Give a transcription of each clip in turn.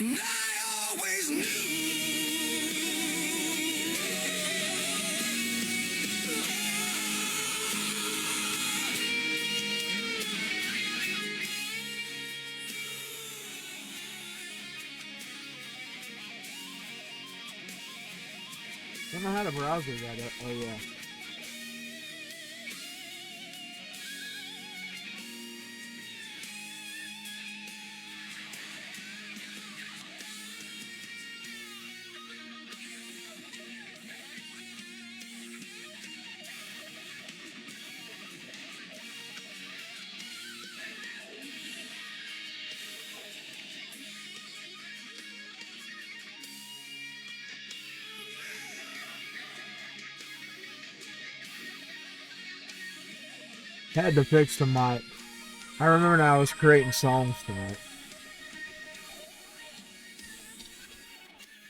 And I always knew. I don't know how to browser that up. Oh, yeah. Had to fix the mic. I remember now I was creating songs tonight.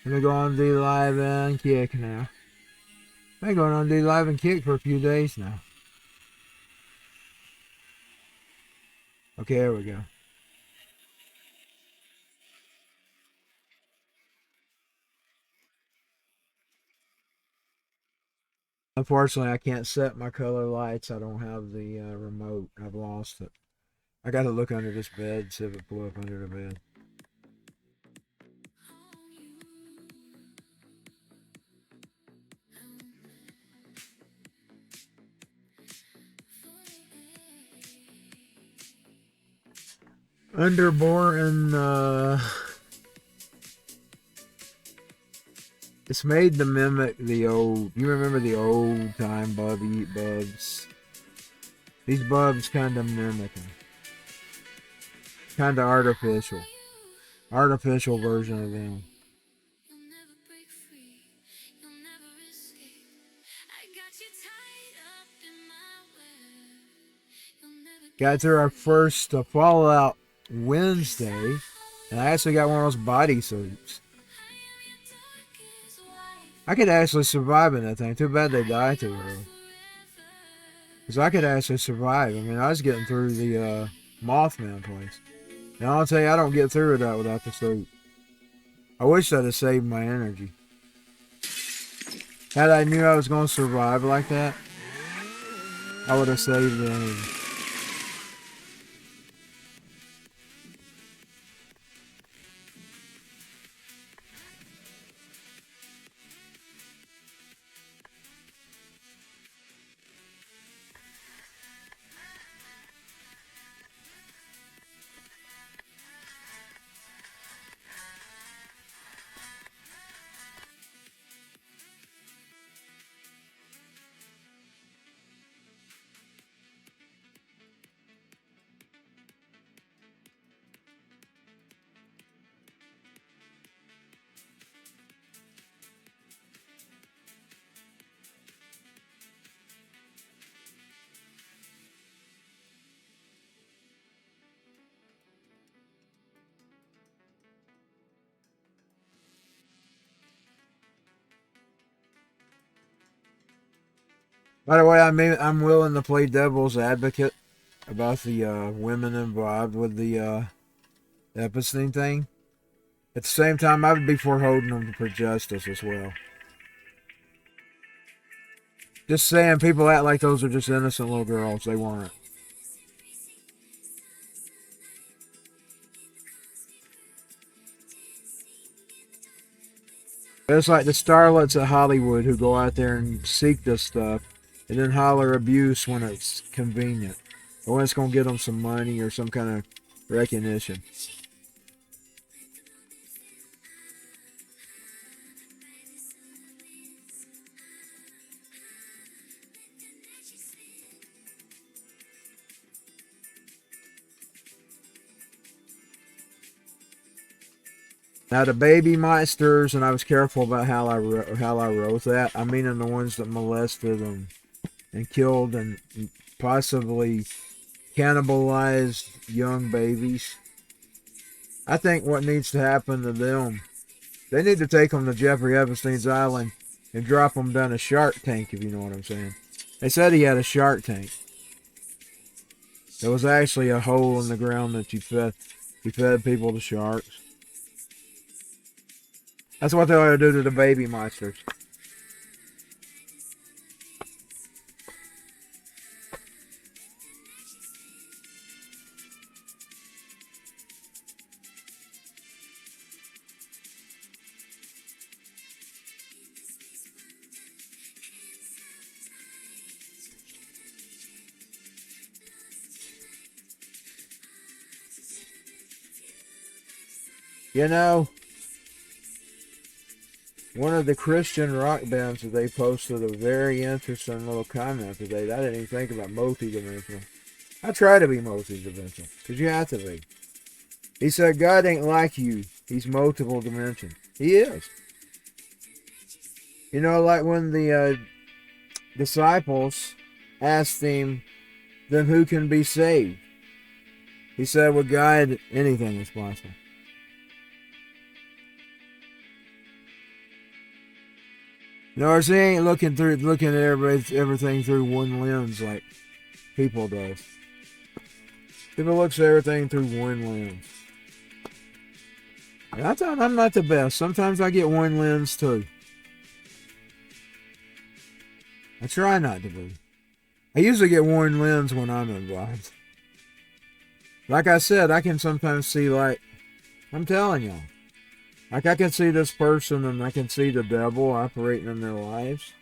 I'm gonna go on D Live and Kick now. I've been going on D Live and Kick for a few days now. Okay, here we go. Unfortunately, I can't set my color lights. I don't have the remote. I've lost it. I got to look under this bed, see if it blew up under the bed. Underboring, it's made to mimic the old, you remember the old time Bubby Eat Bubs? These bubs kind of mimic them. Kind of artificial. Artificial version of them. Got through our first Fallout Wednesday, and I actually got one of those bodysuits. I could actually survive in that thing. Too bad they died too early. Because I could actually survive. I mean, I was getting through the Mothman place. And I'll tell you, I don't get through that without the suit. I wish I'd have saved my energy. Had I knew I was going to survive like that, I would have saved the energy. By the way, I'm willing to play devil's advocate about the women involved with the Epstein thing. At the same time, I would be for holding them for justice as well. Just saying, people act like those are just innocent little girls. They weren't. It's like the starlets at Hollywood who go out there and seek this stuff and then holler abuse when it's convenient. Or when it's going to get them some money or some kind of recognition. Now the baby monsters, and I was careful about how I wrote that. I mean, the ones that molested and killed and possibly cannibalized young babies. I think what needs to happen to them, they need to take them to Jeffrey Epstein's island and drop them down a shark tank, if you know what I'm saying. They said he had a shark tank. There was actually a hole in the ground that you fed people to sharks. That's what they ought to do to the baby monsters. You know, one of the Christian rock bands that they posted a very interesting little comment today. I didn't even think about multi-dimensional. I try to be multi-dimensional, because you have to be. He said, God ain't like you. He's multiple dimension. He is. You know, like when the disciples asked him, then who can be saved? He said, with God, anything is possible. No, he ain't looking at everything through one lens like people does. People looks at everything through one lens. And I thought I'm not the best. Sometimes I get one lens too. I try not to be. I usually get one lens when I'm involved. Like I said, I can sometimes see, like, I'm telling y'all. Like, I can see this person and I can see the devil operating in their lives.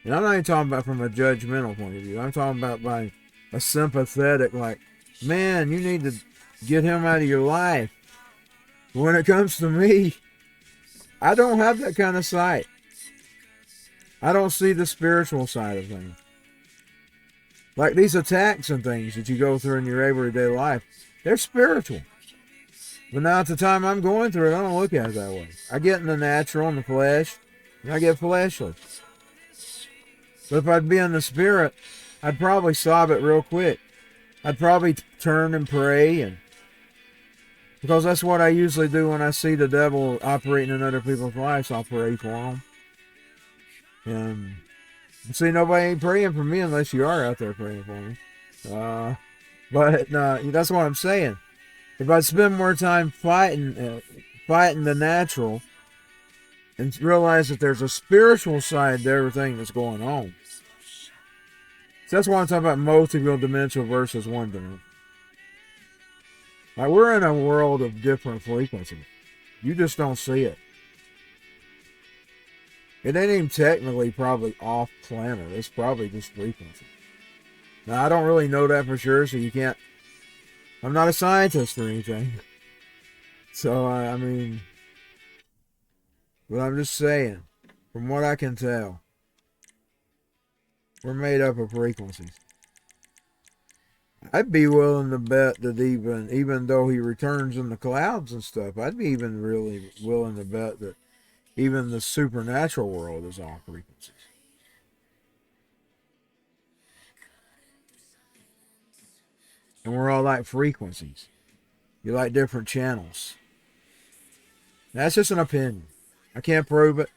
And I'm not even talking about from a judgmental point of view. I'm talking about by a sympathetic, like, man, you need to get him out of your life. When it comes to me, I don't have that kind of sight. I don't see the spiritual side of things. Like these attacks and things that you go through in your everyday life, they're spiritual. But now at the time I'm going through it, I don't look at it that way. I get in the natural, in the flesh, and I get fleshly. But if I'd be in the spirit, I'd probably solve it real quick. I'd probably turn and pray, and because that's what I usually do when I see the devil operating in other people's lives. I'll pray for them. And see, nobody ain't praying for me unless you are out there praying for me. But that's what I'm saying. If I spend more time fighting the natural and realize that there's a spiritual side to everything that's going on. So that's why I'm talking about multi-dimensional versus one dimensional. Like, we're in a world of different frequencies. You just don't see it. It ain't even technically probably off planet. It's probably just frequency. Now, I don't really know that for sure, so you can't. I'm not a scientist or anything. So, I mean, but I'm just saying, from what I can tell, we're made up of frequencies. I'd be willing to bet that even though he returns in the clouds and stuff, I'd be even really willing to bet that even the supernatural world is all frequencies. And we're all like frequencies. You like different channels. That's just an opinion. I can't prove it.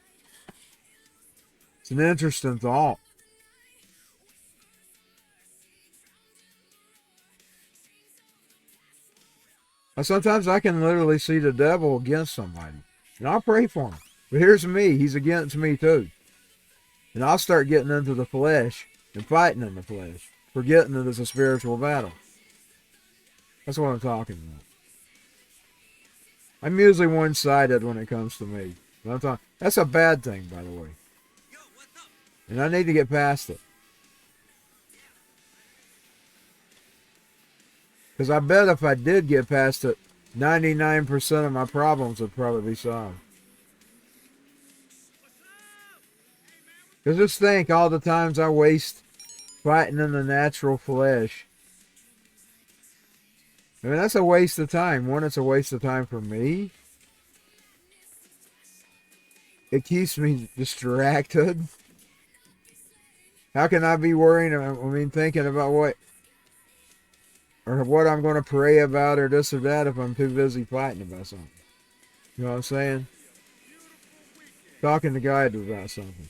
It's an interesting thought. Sometimes I can literally see the devil against somebody. And I'll pray for him. But here's me. He's against me too. And I'll start getting into the flesh and fighting in the flesh. Forgetting that it's a spiritual battle. That's what I'm talking about. I'm usually one-sided when it comes to me. That's a bad thing, by the way. And I need to get past it. Because I bet if I did get past it, 99% of my problems would probably be solved. Because just think all the times I waste fighting in the natural flesh. I mean, that's a waste of time. One, it's a waste of time for me. It keeps me distracted. How can I be worrying, thinking about what I'm going to pray about or this or that if I'm too busy fighting about something? You know what I'm saying? Talking to God about something.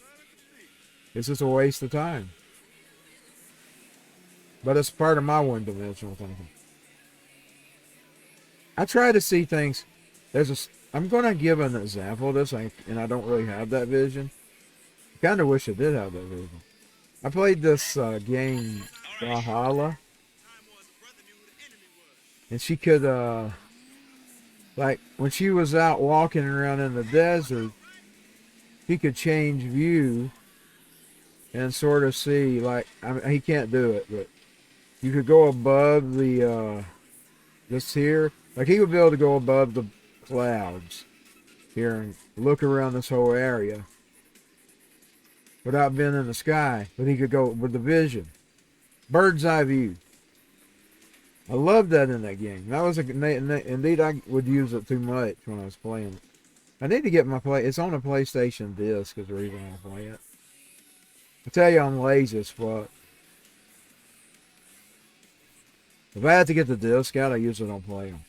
It's just a waste of time. But it's part of my one-dimensional thinking. I try to see things. I'm gonna give an example of this, and I don't really have that vision. I kind of wish I did have that vision. I played this game, Valhalla, and she could, like, when she was out walking around in the desert, he could change view and sort of see, like, I mean, he can't do it, but you could go above the, this here, like he would be able to go above the clouds here and look around this whole area without being in the sky, but he could go with the vision. Bird's eye view. I loved that in that game. That was indeed I would use it too much when I was playing it. I need to get my it's on a PlayStation disc is the reason I play it. I tell you I'm lazy as fuck. If I had to get the disc out, I usually don't play them.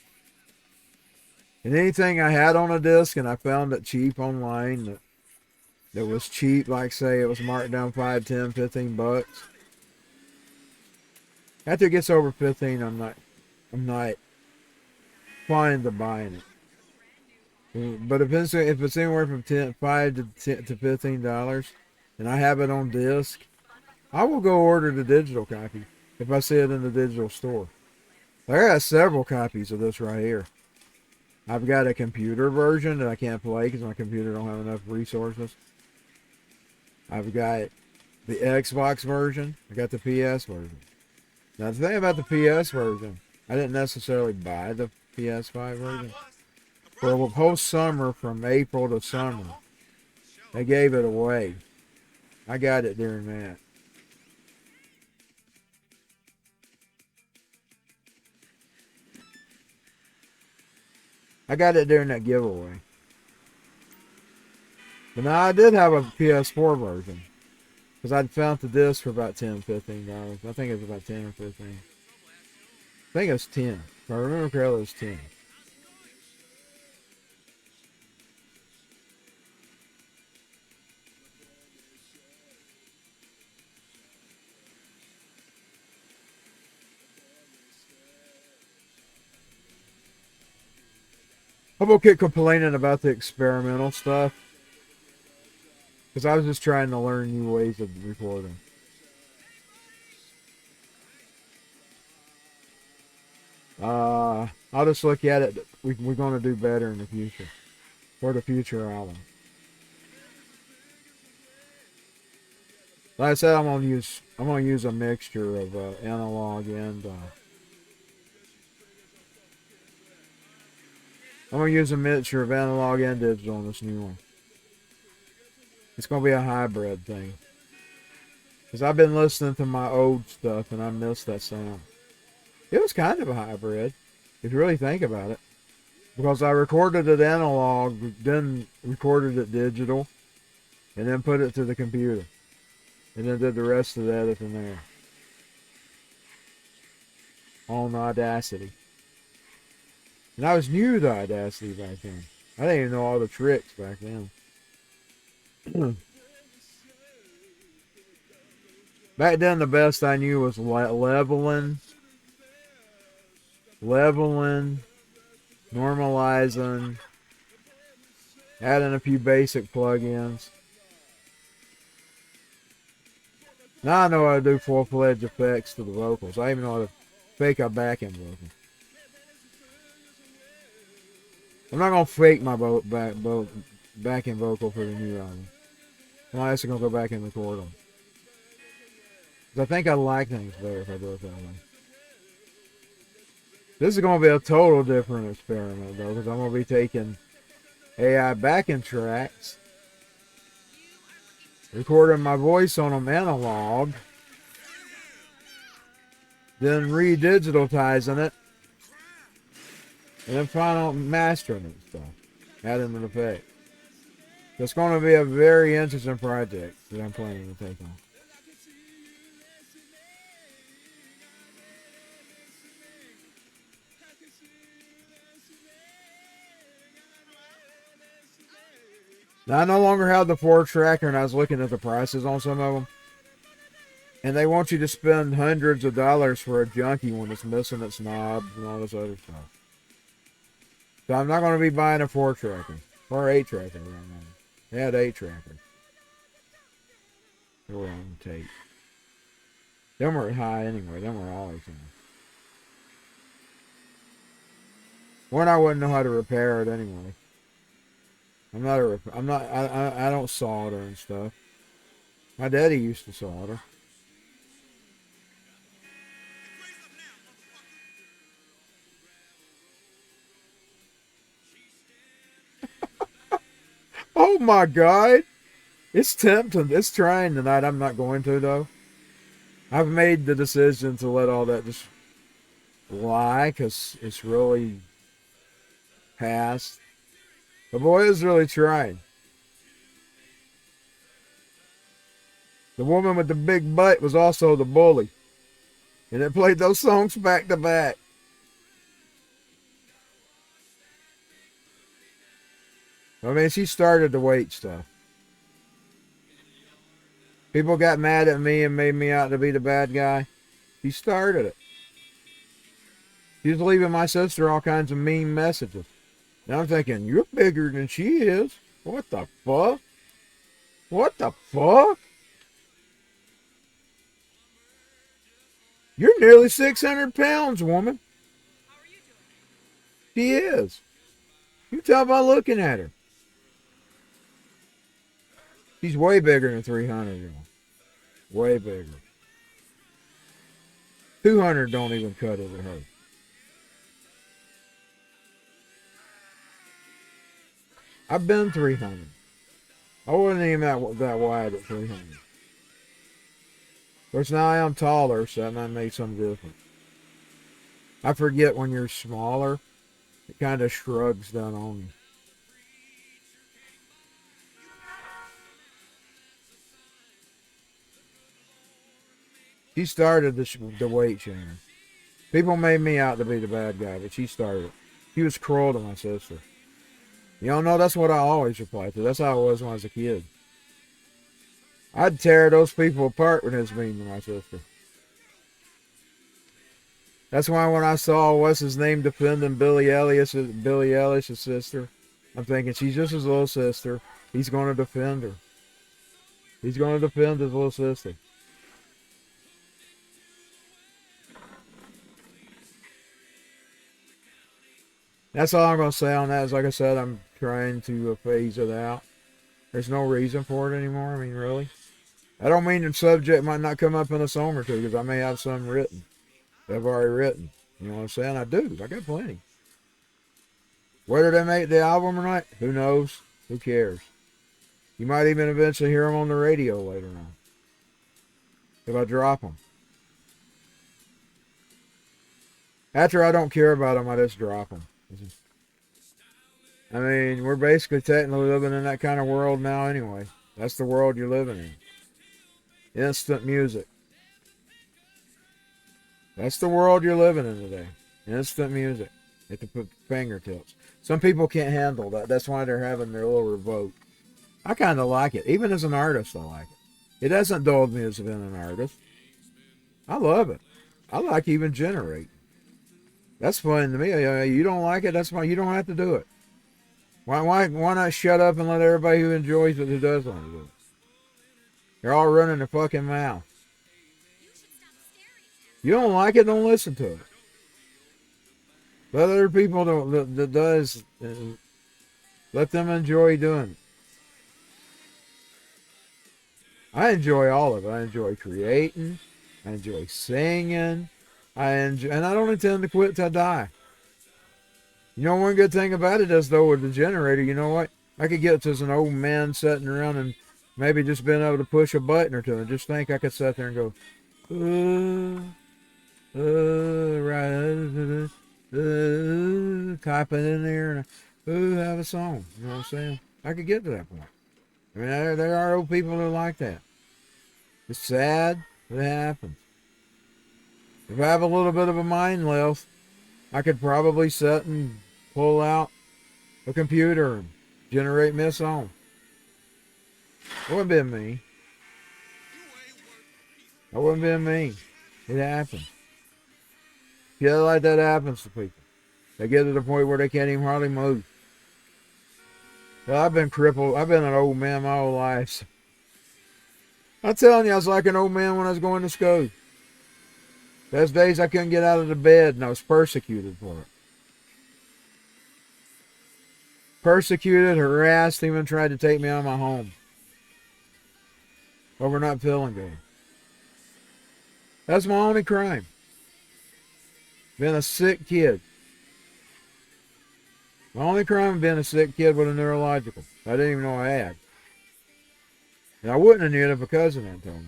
And anything I had on a disc and I found it cheap online that was cheap, like say it was marked down 5, 10, 15 bucks. After it gets over 15, I'm not fine to buying it. But if it's anywhere from $5 to $15, and I have it on disc, I will go order the digital copy if I see it in the digital store. I got several copies of this right here. I've got a computer version that I can't play because my computer don't have enough resources. I've got the Xbox version. I got the PS version. Now the thing about the PS version, I didn't necessarily buy the PS5 version. For the whole summer, from April to summer, they gave it away. I got it during that. I got it during that giveaway. But now I did have a PS4 version. Because I'd found the disc for about $10, $15. I think it was about 10 or 15. I think it was 10. If I remember correctly, it was 10. I'm gonna keep complaining about the experimental stuff. Because I was just trying to learn new ways of recording. I'll just look at it. We're going to do better in the future. For the future album. Like I said, I'm gonna use a mixture of analog and I'm gonna use a mixture of analog and digital on this new one. It's gonna be a hybrid thing. Because I've been listening to my old stuff and I miss that sound. It was kind of a hybrid, if you really think about it. Because I recorded it analog, then recorded it digital, and then put it to the computer. And then did the rest of the editing there. On Audacity. And I was new to Audacity back then. I didn't even know all the tricks back then. Back then, the best I knew was leveling, normalizing, adding a few basic plugins. Now I know how to do full-fledged effects to the vocals. I even know how to fake a backing vocal. I'm not going to fake my backing vocal for the new album. I'm actually going to go back and record them. I think I like things better if I do it that way. This is going to be a total different experiment, though, because I'm going to be taking AI backing tracks, recording my voice on them analog, then re-digitalizing it, and then final mastering it and stuff, adding an effect. It's going to be a very interesting project that I'm planning to take on. Now, I no longer have the 4-tracker, and I was looking at the prices on some of them. And they want you to spend hundreds of dollars for a junkie when it's missing its knobs and all this other stuff. So I'm not going to be buying a 4-tracker. Or 8-tracker right now. They had 8-tracker. They were on tape. Them were high anyway. Them were always on. One, I wouldn't know how to repair it anyway. I don't solder and stuff. My daddy used to solder. Oh my God. It's tempting. It's trying tonight. I'm not going to, though. I've made the decision to let all that just lie, because it's really past. The boy is really trying. The woman with the big butt was also the bully. And it played those songs back to back. I mean, she started the weight stuff. People got mad at me and made me out to be the bad guy. She started it. She was leaving my sister all kinds of mean messages. And I'm thinking, you're bigger than she is. What the fuck? What the fuck? You're nearly 600 pounds, woman. How are you doing? She is. You tell by looking at her. She's way bigger than 300, you know. Way bigger. 200 don't even cut it at her. I've been 300. I wasn't even that wide at 300. Of course, now I am taller, so that might make some difference. I forget when you're smaller, it kind of shrugs down on you. She started the weight shaming. People made me out to be the bad guy, but she started it. She was cruel to my sister. You don't know, that's what I always replied to. That's how I was when I was a kid. I'd tear those people apart when it's mean to my sister. That's why when I saw, what's his name, defending Billy Eilish's sister, I'm thinking, she's just his little sister. He's going to defend her. He's going to defend his little sister. That's all I'm going to say on that. Is, like I said, I'm trying to phase it out. There's no reason for it anymore. I mean, really. I don't mean the subject might not come up in a song or two, because I may have some written that I've already written. You know what I'm saying? I do. I got plenty. Whether they make the album or not, who knows? Who cares? You might even eventually hear them on the radio later on, if I drop them. After I don't care about them, I just drop them. I mean, we're basically technically living in that kind of world now anyway. That's the world you're living in. Instant music. That's the world you're living in today. Instant music at the fingertips. Some people can't handle that. That's why they're having their little revolt. I kind of like it. Even as an artist, I like it. It hasn't dulled me as being an artist. I love it. I like even generating. That's fun to me. You don't like it, that's fine. You don't have to do it. Why not shut up and let everybody who enjoys it, who does want to do it? They're all running their fucking mouth. You don't like it, don't listen to it. Let other people that does, let them enjoy doing it. I enjoy all of it. I enjoy creating. I enjoy singing. And I don't intend to quit till I die. You know, one good thing about it is, though, with the generator, you know what? I could get to as an old man sitting around and maybe just being able to push a button or two and just think I could sit there and go, type it in there and have a song. You know what I'm saying? I could get to that point. I mean, there are old people who like that. It's sad, but it happens. If I have a little bit of a mind left, I could probably sit and pull out a computer and generate me a song. It wouldn't be me. It wouldn't be me. It happens. Shit like that happens to people. They get to the point where they can't even hardly move. Well, I've been crippled. I've been an old man my whole life. I'm telling you, I was like an old man when I was going to school. Those days I couldn't get out of the bed and I was persecuted for it. Persecuted, harassed, even tried to take me out of my home over not feeling good. That's my only crime. Being a sick kid. My only crime being a sick kid with a neurological. I didn't even know I had. And I wouldn't have knew it if a cousin had told me.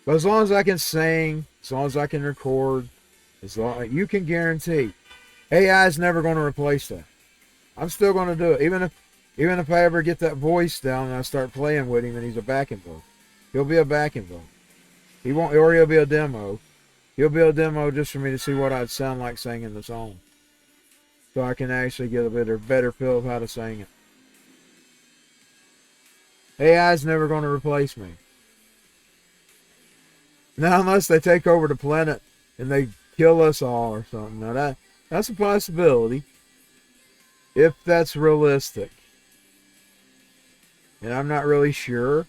But as long as I can sing, as long as I can record, as long you can guarantee, AI is never going to replace that. I'm still going to do it, even if I ever get that voice down and I start playing with him and he's a backing vocal. He'll be a backing vocal. He won't, or he'll be a demo. He'll be a demo just for me to see what I'd sound like singing the song, so I can actually get a better feel of how to sing it. AI is never going to replace me. Now, unless they take over the planet and they kill us all or something. Now, that's a possibility, if that's realistic. And I'm not really sure.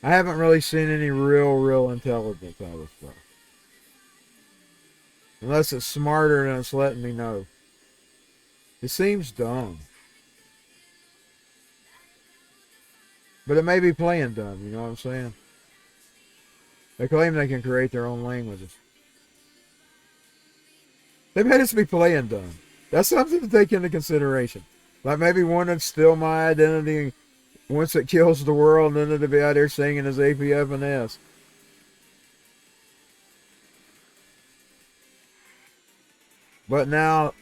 I haven't really seen any real intelligence out of stuff. Unless it's smarter than it's letting me know. It seems dumb. But it may be playing dumb, you know what I'm saying? They claim they can create their own languages. They made us be playing dumb. That's something to take into consideration. Like maybe one that's steal my identity once it kills the world, and then it'll be out there singing as apfns. But now,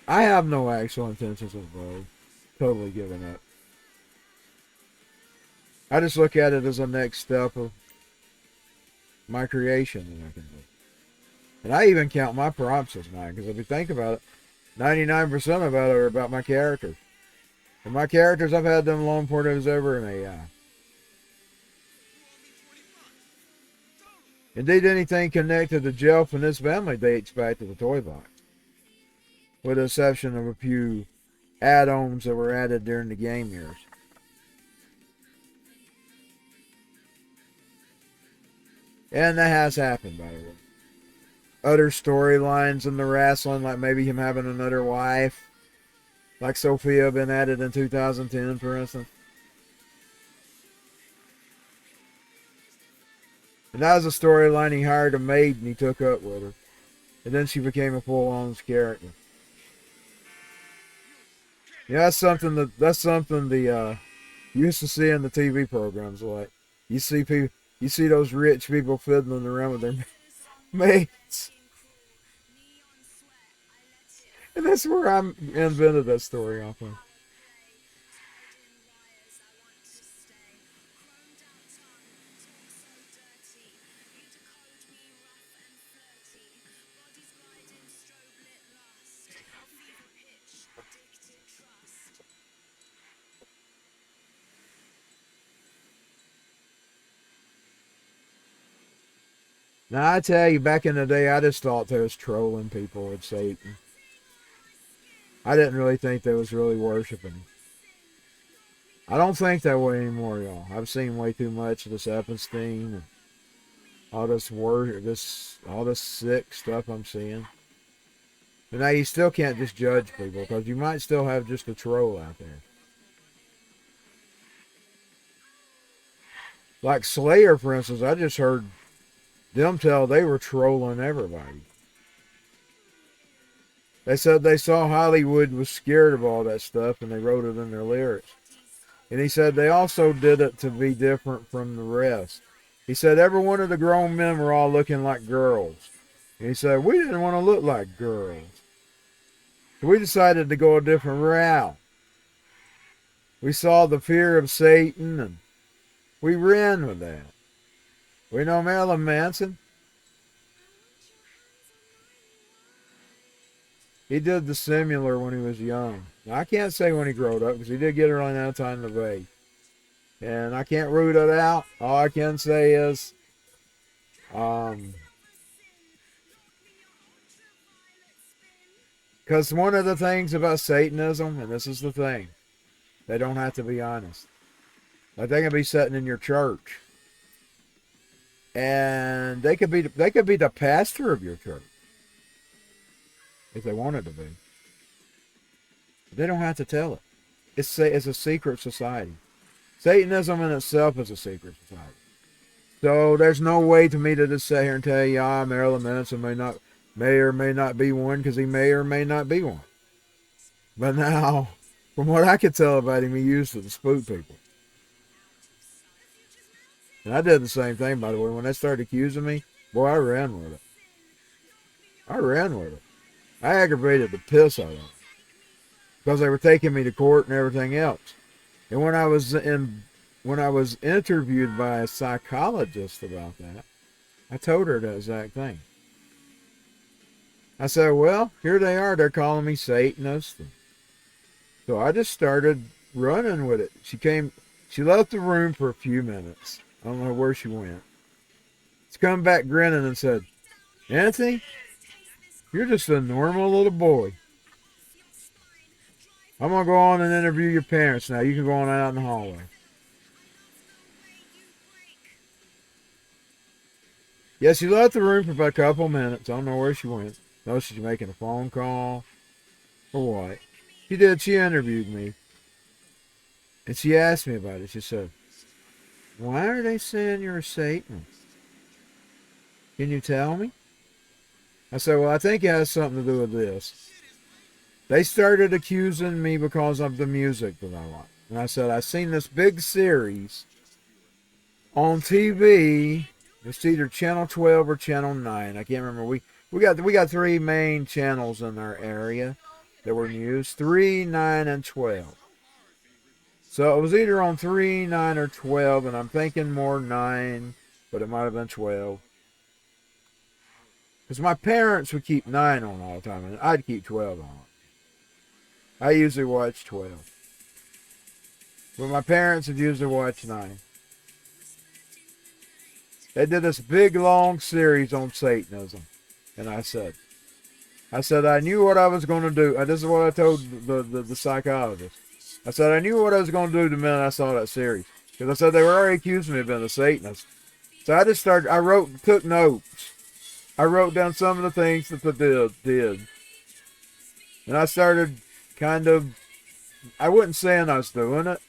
I have no actual intentions of totally giving up. I just look at it as a next step of my creation that I can do. And I even count my prompts as mine, because if you think about it, 99% of it are about my characters. And my characters, I've had them long before there was ever an AI. Indeed, anything connected to Jelf and his family dates back to the toy box, with the exception of a few add-ons that were added during the game years. And that has happened, by the way. Other storylines in the wrestling, like maybe him having another wife, like Sophia been added in 2010, for instance. And that was a storyline. He hired a maid and he took up with her, and then she became a full-on character. Yeah, that's something the you used to see in the TV programs. Like you see those rich people fiddling around with their mates. And that's where I invented that story off of. Now, I tell you, back in the day, I just thought they was trolling people with Satan. I didn't really think they was really worshiping him. I don't think that way anymore, y'all. I've seen way too much of this Epstein and all this all this sick stuff I'm seeing. But now you still can't just judge people, because you might still have just a troll out there. Like Slayer, for instance, I just heard them tell they were trolling everybody. They said they saw Hollywood was scared of all that stuff and they wrote it in their lyrics. And he said they also did it to be different from the rest. He said every one of the grown men were all looking like girls. And he said we didn't want to look like girls. So we decided to go a different route. We saw the fear of Satan and we ran with that. We know Marilyn Manson. He did the similar when he was young. Now, I can't say when he growed up because he did get around that time to vape. And I can't root it out. All I can say is, because one of the things about Satanism, and this is the thing, they don't have to be honest. Like they can be sitting in your church, and they could be the pastor of your church if they wanted to be. They don't have to tell it. It's a secret society. Satanism in itself is a secret society. So there's no way to me to just sit here and tell you, Marilyn Manson may or may not be one, because he may or may not be one. But now, from what I could tell about him, he used it to spook people. And I did the same thing, by the way. When they started accusing me, boy, I ran with it. I aggravated the piss out of them. Because they were taking me to court and everything else. And when I was interviewed by a psychologist about that, I told her that exact thing. I said, well, here they are. They're calling me Satanist. So I just started running with it. She left the room for a few minutes. I don't know where she went. She come back grinning and said, Anthony, you're just a normal little boy. I'm going to go on and interview your parents now. You can go on out in the hallway. Yeah, she left the room for about a couple minutes. I don't know where she went. No, she's making a phone call or what. She did. She interviewed me. And she asked me about it. She said, why are they saying you're a Satanist? Can you tell me? I said, well, I think it has something to do with this. They started accusing me because of the music that I like. And I said, I seen this big series on TV. It's either Channel 12 or Channel 9. I can't remember. We got three main channels in our area that were used. 3, 9, and 12. So it was either on 3, 9, or 12. And I'm thinking more 9, but it might have been 12. Because my parents would keep 9 on all the time, and I'd keep 12 on. I usually watch 12. But my parents would usually watch 9. They did this big, long series on Satanism. And I said, I knew what I was going to do. This is what I told the psychologist. I said, I knew what I was going to do the minute I saw that series. Because I said they were already accusing me of being a Satanist. So I just took notes. I wrote down some of the things that they did. And I started I wasn't saying I was doing it,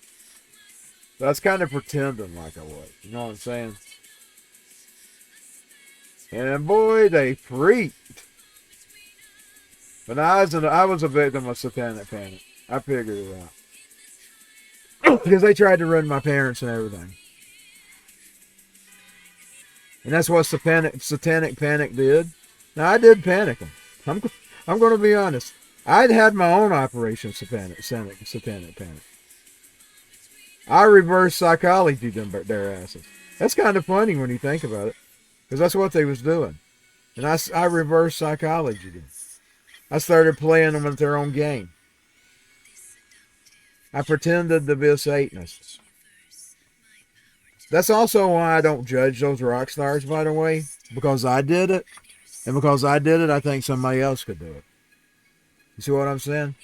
but I was kind of pretending like I was. You know what I'm saying? And boy, they freaked. But I was a victim of satanic panic. I figured it out. Because they tried to ruin my parents and everything. And that's what satanic panic did. Now, I did panic them. I'm going to be honest. I'd had my own operation, satanic panic. I reverse psychology their asses. That's kind of funny when you think about it. Because that's what they was doing. And I reverse psychology them. I started playing them at their own game. I pretended to be a Satanist. That's also why I don't judge those rock stars, by the way. Because I did it. And because I did it, I think somebody else could do it. You see what I'm saying?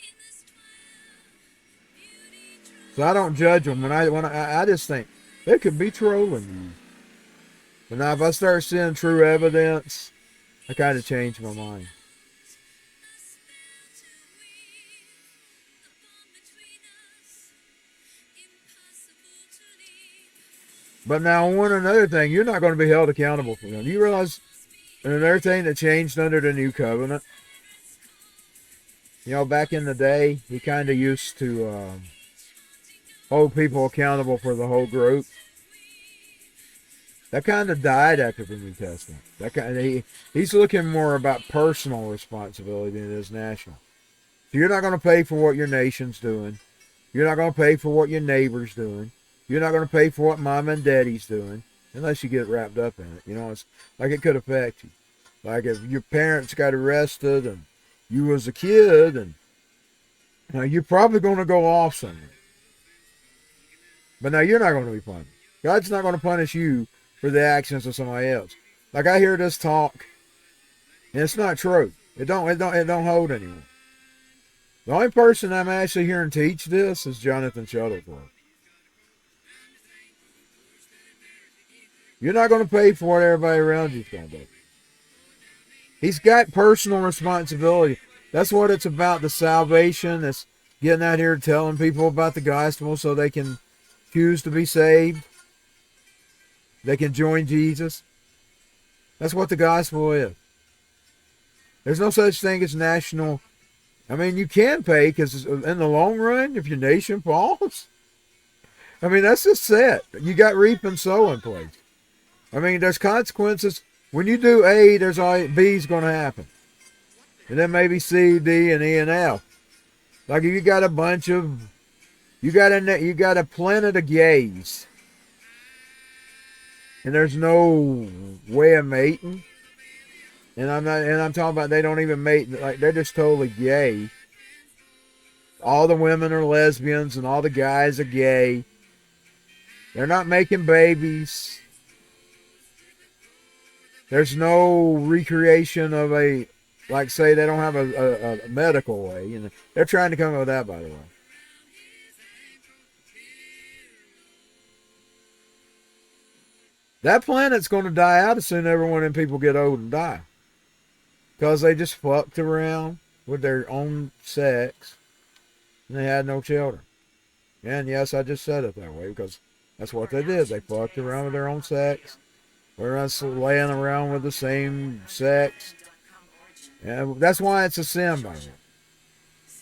So I don't judge them. When I just think they could be trolling you. But now if I start seeing true evidence, I kind of change my mind. But now another thing, you're not going to be held accountable for them. You realize another thing that changed under the new covenant? You know, back in the day, he kind of used to hold people accountable for the whole group. That kind of died after the New Testament. He's looking more about personal responsibility than it is national. So you're not going to pay for what your nation's doing. You're not going to pay for what your neighbor's doing. You're not going to pay for what mom and daddy's doing. unless you get wrapped up in it. You know, it's like it could affect you. Like if your parents got arrested and you was a kid, and now you're probably going to go off somewhere. But now you're not going to be punished. God's not going to punish you for the actions of somebody else. Like I hear this talk, and it's not true. It don't hold anymore. The only person I'm actually hearing teach this is Jonathan Shuttlesworth. You're not going to pay for what everybody around you's going to do. He's got personal responsibility. That's what it's about, the salvation. It's getting out here telling people about the gospel so they can choose to be saved. They can join Jesus. That's what the gospel is. There's no such thing as national. I mean, you can pay because in the long run, if your nation falls, I mean, that's just set. You got reap and sow in place. I mean, there's consequences. When you do A, there's B's going to happen. And then maybe C, D, and E, and F. Like if you got a bunch of, you got a planet of gays. And there's no way of mating. And I'm talking about they don't even mate, like they're just totally gay. All the women are lesbians and all the guys are gay. They're not making babies. There's no recreation of a, like say they don't have a medical way. You know, they're trying to come up with that, by the way. That planet's going to die out as soon as everyone and people get old and die. Because they just fucked around with their own sex. And they had no children. And yes, I just said it that way because that's what they did. They fucked around with their own sex. They're laying around with the same sex. And that's why it's a sin, by the way.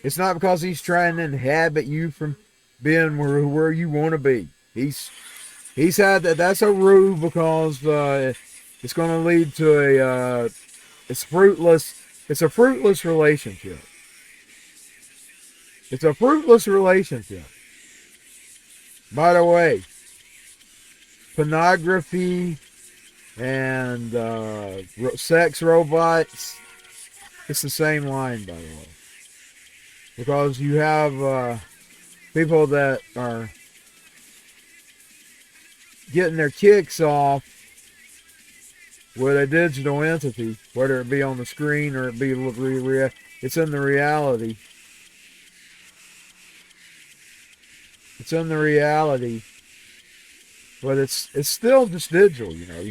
It's not because he's trying to inhabit you from being where you want to be. He's had that. That's a rule because it's going to lead to it's fruitless. It's a fruitless relationship. It's a fruitless relationship. By the way, pornography and sex robots, it's the same line, by the way. Because you have people that are getting their kicks off with a digital entity, whether it be on the screen or it be it's in the reality. It's in the reality, but it's still just digital, you know.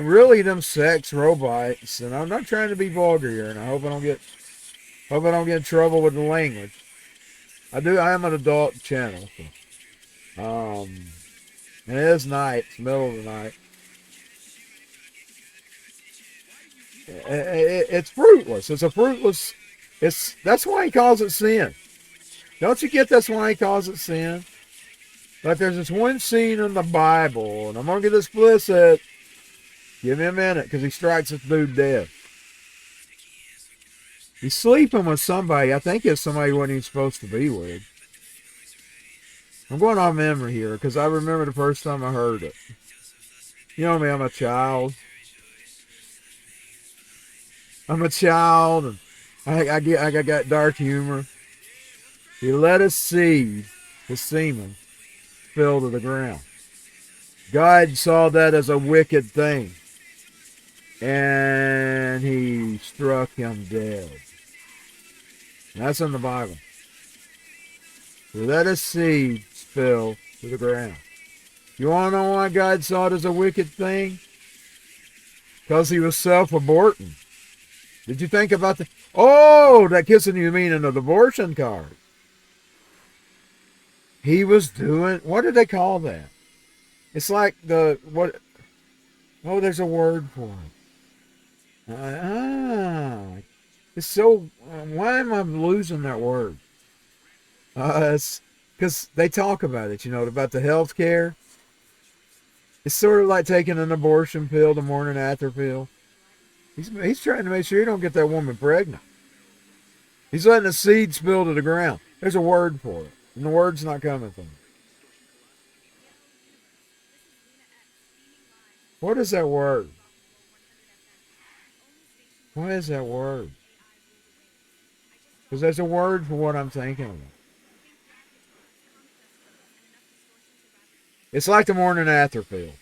Really, them sex robots, and I'm not trying to be vulgar here, and I hope I don't get in trouble with the language. I am an adult channel, so, and it is night, it's the middle of the night. It's fruitless. It's a fruitless. That's why he calls it sin. Don't you get that's why he calls it sin? But there's this one scene in the Bible, and I'm gonna get explicit. Give me a minute, because he strikes this dude dead. He's sleeping with somebody. I think it's somebody he wasn't even supposed to be with. I'm going off memory here, because I remember the first time I heard it. You know me, I'm a child. And I got dark humor. He let us see the semen fell to the ground. God saw that as a wicked thing, and he struck him dead. And that's in the Bible. He let his seed spill to the ground. You want to know why God saw it as a wicked thing? Because he was self-aborting. Did you think about the... Oh, that kissing you mean in an abortion card. He was doing... What did they call that? It's like the... what? Oh, there's a word for it. It's so... why am I losing that word? It's because they talk about it, you know, about the health care. It's sort of like taking an abortion pill, the morning after pill. He's trying to make sure you don't get that woman pregnant. He's letting the seed spill to the ground. There's a word for it, and the word's not coming from it. What is that word? What is that word? Because there's a word for what I'm thinking of. It's like the morning after pill.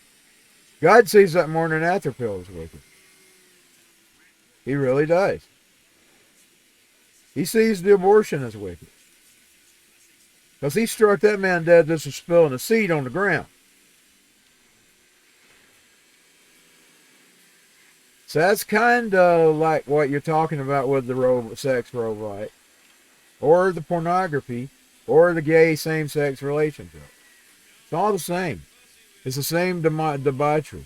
God sees that morning after pill as wicked. He really does. He sees the abortion as wicked. Because he struck that man dead just for spilling a seed on the ground. So that's kind of like what you're talking about with the sex robot, or the pornography, or the gay same-sex relationship. It's all the same. It's the same debauchery.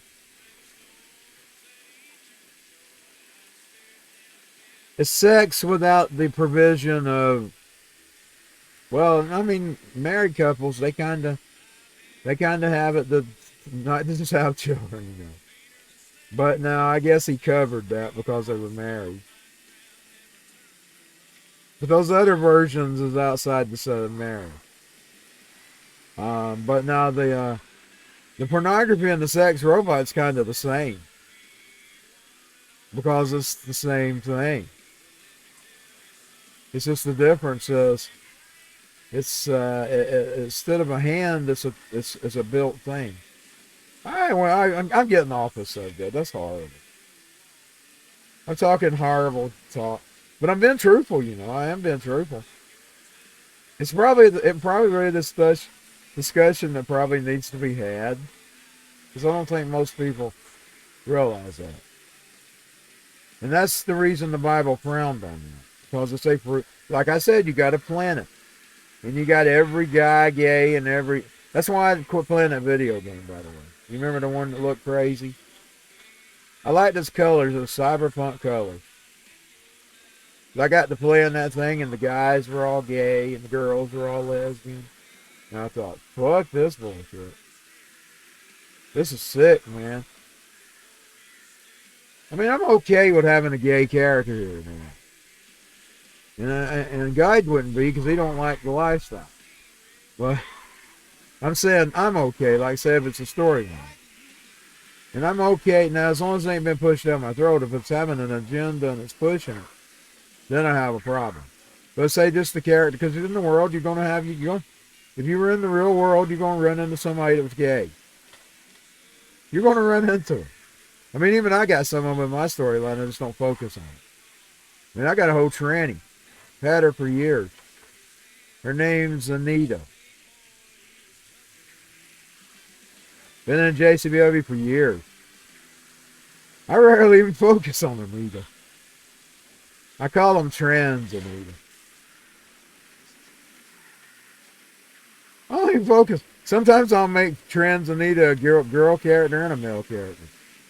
It's sex without the provision of, well, I mean, married couples, they kind of have it that not just have children, you know. But now I guess he covered that because they were married. But those other versions is outside the set of marriage. But now the pornography and the sex robot's kind of the same. Because it's the same thing. It's just the difference is it's instead of a hand, it's a built thing. I'm getting off this subject. That's horrible. I'm talking horrible talk, but I'm being truthful. You know, I am being truthful. It's probably really this discussion that probably needs to be had, because I don't think most people realize that. And that's the reason the Bible frowned on that, because it's like I said, you got to plan it, and you got every guy gay and every. That's why I quit playing that video game, by the way. You remember the one that looked crazy? I like those colors, those cyberpunk colors. I got to play in that thing, and the guys were all gay, and the girls were all lesbian. And I thought, fuck this bullshit. This is sick, man. I mean, I'm okay with having a gay character here now. And Guide wouldn't be, because he don't like the lifestyle. But I'm saying I'm okay, like I said, if it's a storyline. And I'm okay now as long as it ain't been pushed down my throat. If it's having an agenda and it's pushing it, then I have a problem. But say just the character, because in the world if you were in the real world, you're going to run into somebody that was gay. You're going to run into it. I mean, even I got some of them in my storyline, I just don't focus on it. I mean, I got a whole tranny. Had her for years. Her name's Anita. Been in JCBW for years. I rarely even focus on Anita. I call them trans Anita. I don't even focus. Sometimes I'll make trans Anita a girl character and a male character.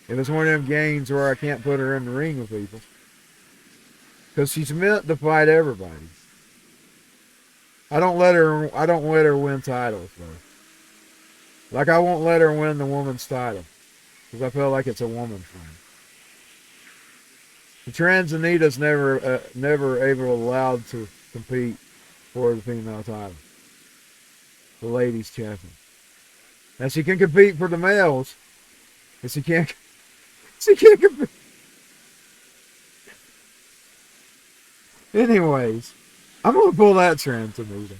If it's one of them games where I can't put her in the ring with people. Because she's meant to fight everybody. I don't let her win titles though. Like I won't let her win the woman's title. Because I feel like it's a woman's thing. The trans Anita's never able allowed to compete for the female title. The ladies champion. Now she can compete for the males. But she can't compete. Anyways, I'm going to pull that trans Anita.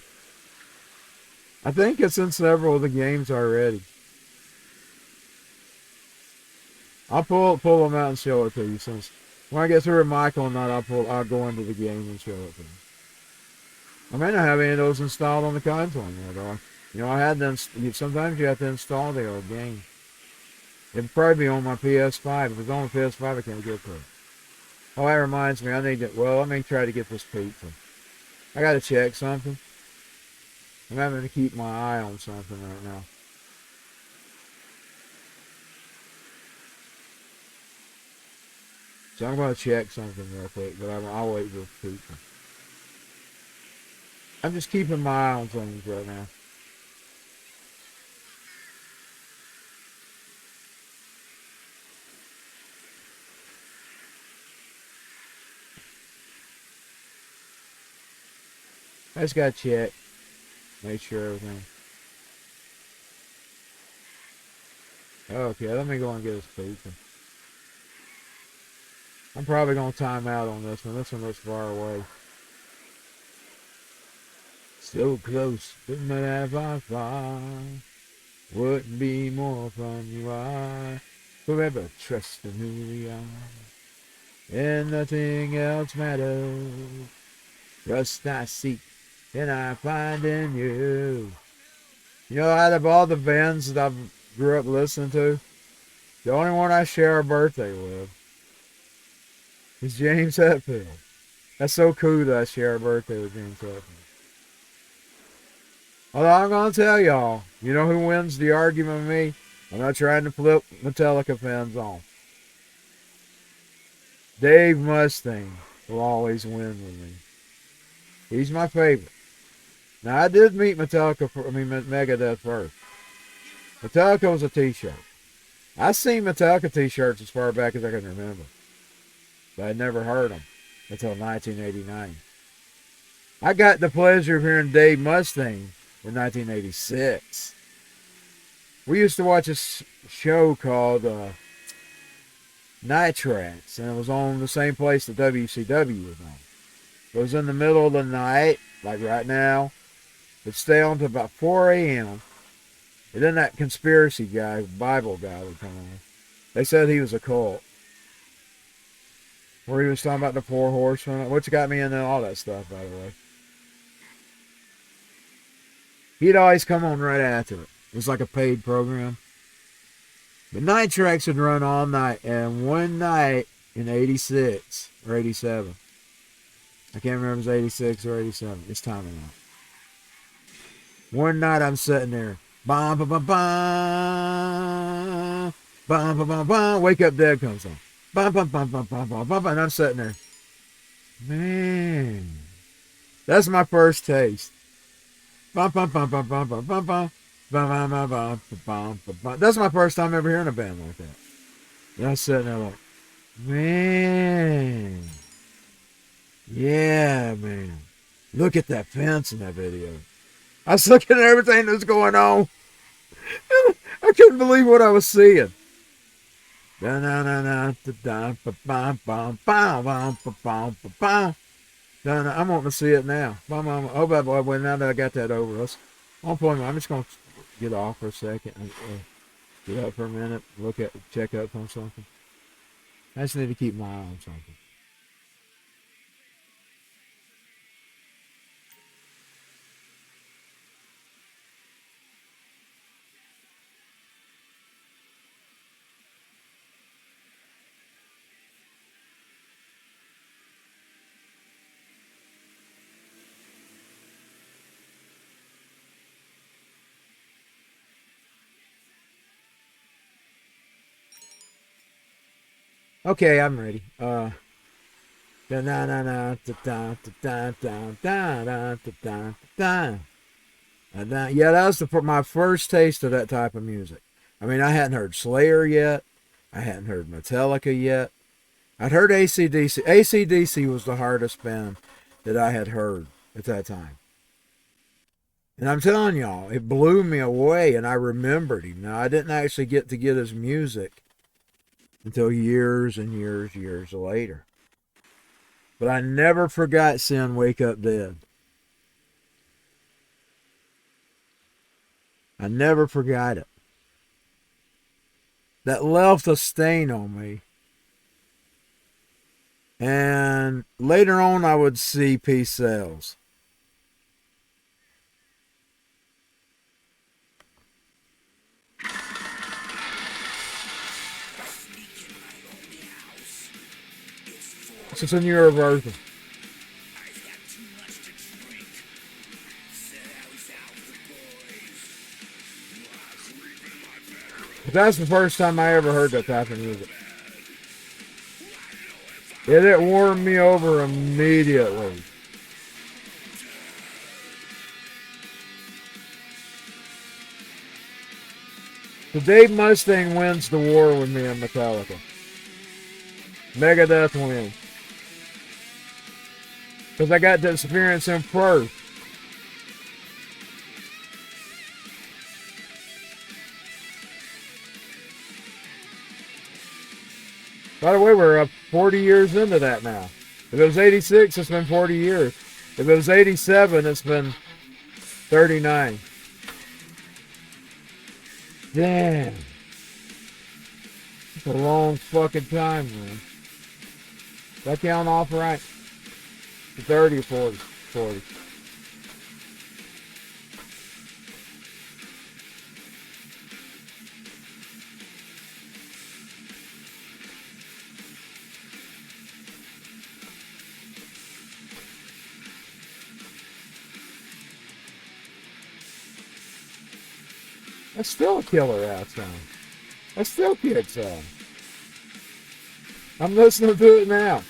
I think it's in several of the games already. I'll pull them out and show it to you. Since when I get through with Michael and that, I'll go into the game and show it to you. I may not have any of those installed on the console yet, though. You know, I had them. Sometimes you have to install the old game. It'd probably be on my PS5. If it's on the PS5, I can't get to it. Oh, that reminds me. I need to. Well, let me try to get this pizza. I got to check something. I'm having to keep my eye on something right now. So I'm going to check something real quick, but I'll wait for the pizza. I'm just keeping my eye on things right now. I just got to check. Make sure everything. Okay, let me go and get his pizza. I'm probably going to time out on this one. This one looks far away. So close, but not far, far. Wouldn't be more from you are. Forever trust in who we are. And nothing else matters. Trust I seek, and I find in you. You know, out of all the bands that I grew up listening to, the only one I share a birthday with is James Hetfield. That's so cool that I share a birthday with James Hetfield. Although I'm going to tell y'all, you know who wins the argument with me? I'm not trying to flip Metallica fans on. Dave Mustaine will always win with me. He's my favorite. Now, I did meet Megadeth first. Metallica was a t-shirt. I seen Metallica t-shirts as far back as I can remember. But I never heard them until 1989. I got the pleasure of hearing Dave Mustaine in 1986. We used to watch a show called Night Tracks, and it was on the same place that WCW was on. It was in the middle of the night, like right now. It'd stay on to about 4 a.m. And then that conspiracy guy, Bible guy, would come on. They said he was a cult. Where he was talking about the 4 horsemen, which got me into all that stuff, by the way. He'd always come on right after it. It was like a paid program. But Night Tracks would run all night. And one night in 86 or 87, I can't remember if it was 86 or 87. It's time enough. One night I'm sitting there. Bum, bum, bum, bum. Bum, bum, bum, bum. Wake Up Dead comes on. Bum, bum, bum, bum, bum, bum, bum. And I'm sitting there. Man. That's my first taste. Bum, bum, bum, bum, bum, bum, bum, bum. Bum, bum, bum, bum, bum, bum, bum. That's my first time ever hearing a band like that. And I'm sitting there like, man. Yeah, man. Look at that fence in that video. I was looking at everything that was going on. I couldn't believe what I was seeing. I'm wanting to see it now. Oh, boy, now that I got that over, I'm just going to get off for a second and get up for a minute, check up on something. I just need to keep my eye on something. Okay, I'm ready. Yeah, that was my first taste of that type of music. I mean, I hadn't heard Slayer yet. I hadn't heard Metallica yet. I'd heard AC/DC. AC/DC was the hardest band that I had heard at that time. And I'm telling y'all, it blew me away, and I remembered him. Now, I didn't actually get to get his music until years and years later. But I never forgot seeing Wake Up Dead. I never forgot it. That left a stain on me. And later on, I would see Peace Sells. It's a newer version. But that's the first time I ever heard that type of music. It warmed me over immediately. So Dave Mustaine wins the war with me and Metallica. Megadeth wins. Because I got to experience him first. By the way, we're up 40 years into that now. If it was 86, it's been 40 years. If it was 87, it's been 39. Damn. It's a long fucking time, man. Did I count off right? 30 or 40? 40. That's still a killer ass song. That's still kid song. I'm listening to it now.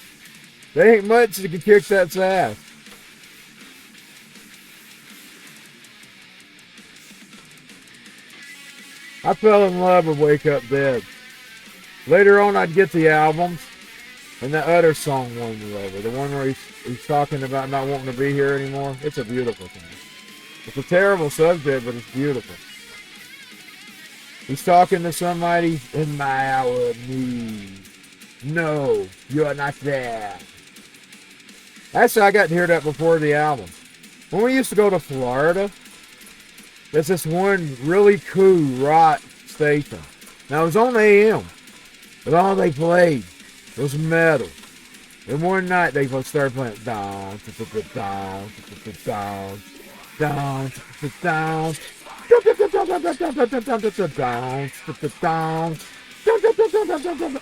There ain't much that can kick that ass. I fell in love with Wake Up Dead. Later on, I'd get the albums, and that other song won me over. The one where he's talking about not wanting to be here anymore. It's a beautiful thing. It's a terrible subject, but it's beautiful. He's talking to somebody in my hour of need. No, you're not there. Actually, I got to hear that before the album. When we used to go to Florida, there's this one really cool rock station. Now, it was on AM, but all they played was metal. And one night, they started playing down, down, down, down, down.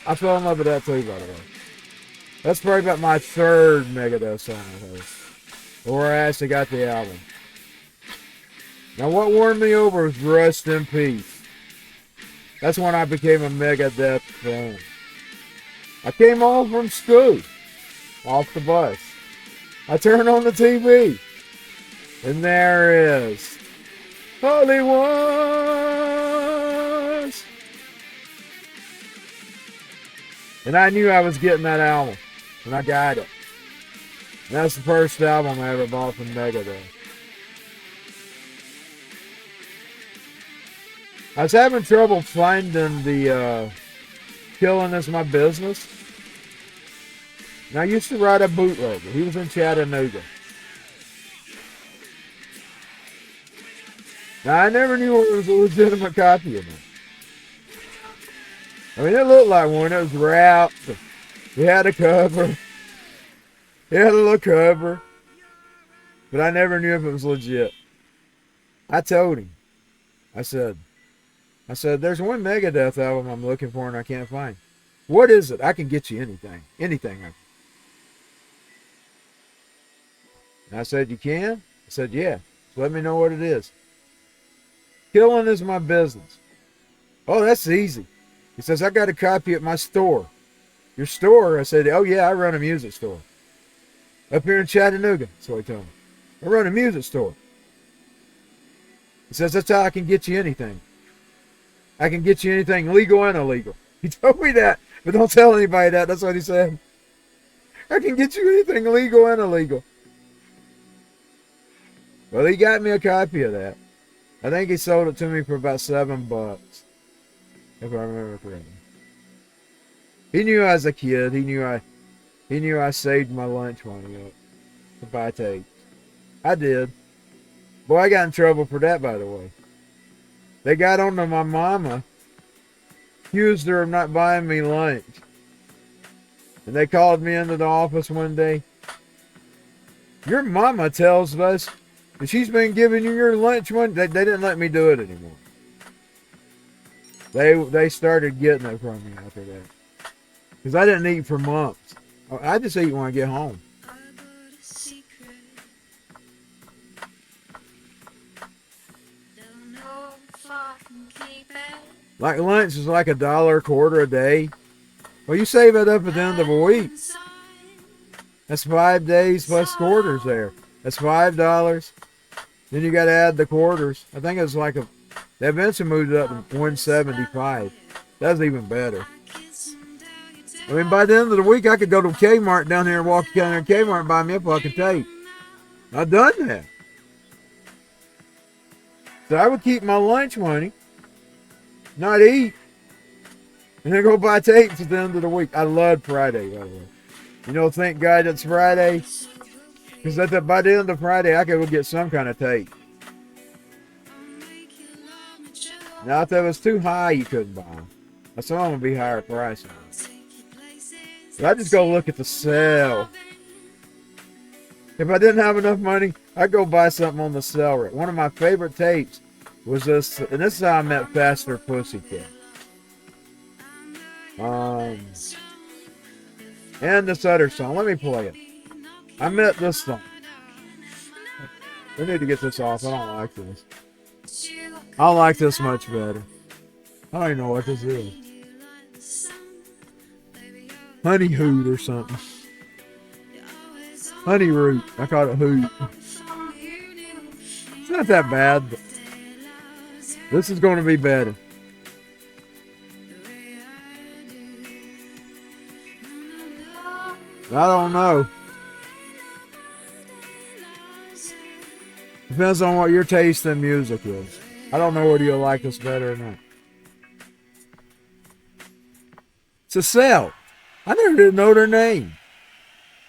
I fell in love with that too, by the way. That's probably about my third Megadeth song I heard. Or I actually got the album. Now what won me over was Rest in Peace. That's when I became a Megadeth fan. I came home from school, off the bus. I turned on the TV, and there is Holy Ones. And I knew I was getting that album, and I got it. And that's the first album I ever bought from Megadeth. I was having trouble finding the Killing Is My Business. And I used to ride a bootlegger. He was in Chattanooga. Now, I never knew it was a legitimate copy of it. I mean, it looked like one. It was wrapped. He had a cover. He had a little cover. But I never knew if it was legit. I told him. I said, there's one Megadeth album I'm looking for and I can't find. What is it? I can get you anything. Anything. And I said, you can? I said, yeah. So let me know what it is. Killing Is My Business. Oh, that's easy. He says, I got a copy at my store. Your store? I said, oh yeah, I run a music store. Up here in Chattanooga. That's what he told me. I run a music store. He says, that's how I can get you anything. I can get you anything legal and illegal. He told me that, but don't tell anybody that. That's what he said. I can get you anything legal and illegal. Well, he got me a copy of that. I think he sold it to me for about $7, if I remember correctly. He knew I was a kid. He knew I saved my lunch money up to buy tapes. I did. Boy, I got in trouble for that, by the way. They got on to my mama, accused her of not buying me lunch. And they called me into the office one day. Your mama tells us that she's been giving you your lunch money. They didn't let me do it anymore. They started getting it from me after that. Because I didn't eat for months. I just eat when I get home. Like lunch is like $1 a quarter a day. Well, you save it up at the end of a week. That's 5 days plus quarters there. That's $5. Then you got to add the quarters. I think it's like they eventually moved it up to $1.75. That's even better. I mean, by the end of the week, I could go to Kmart down here and walk down there to Kmart and buy me a fucking tape. I've done that. So I would keep my lunch money, not eat, And then go buy tapes at the end of the week. I love Friday, by the way. You know, thank God it's Friday. Because by the end of Friday, I could go get some kind of tape. Now, if it was too high, you couldn't buy them. Some of them would be higher price. But I just go look at the sale. If I didn't have enough money, I'd go buy something on the sale rate. One of my favorite tapes was this, and this is how I met Faster Pussycat. And this other song. Let me play it. I met this song. We need to get this off. I don't like this. I like this much better. I don't even know what this is. Honey Hoot or something. Honey Root. I call it Hoot. It's not that bad, but this is going to be better. I don't know. Depends on what your taste in music is. I don't know whether you'll like this better or not. It's a Celt. I never did know their name.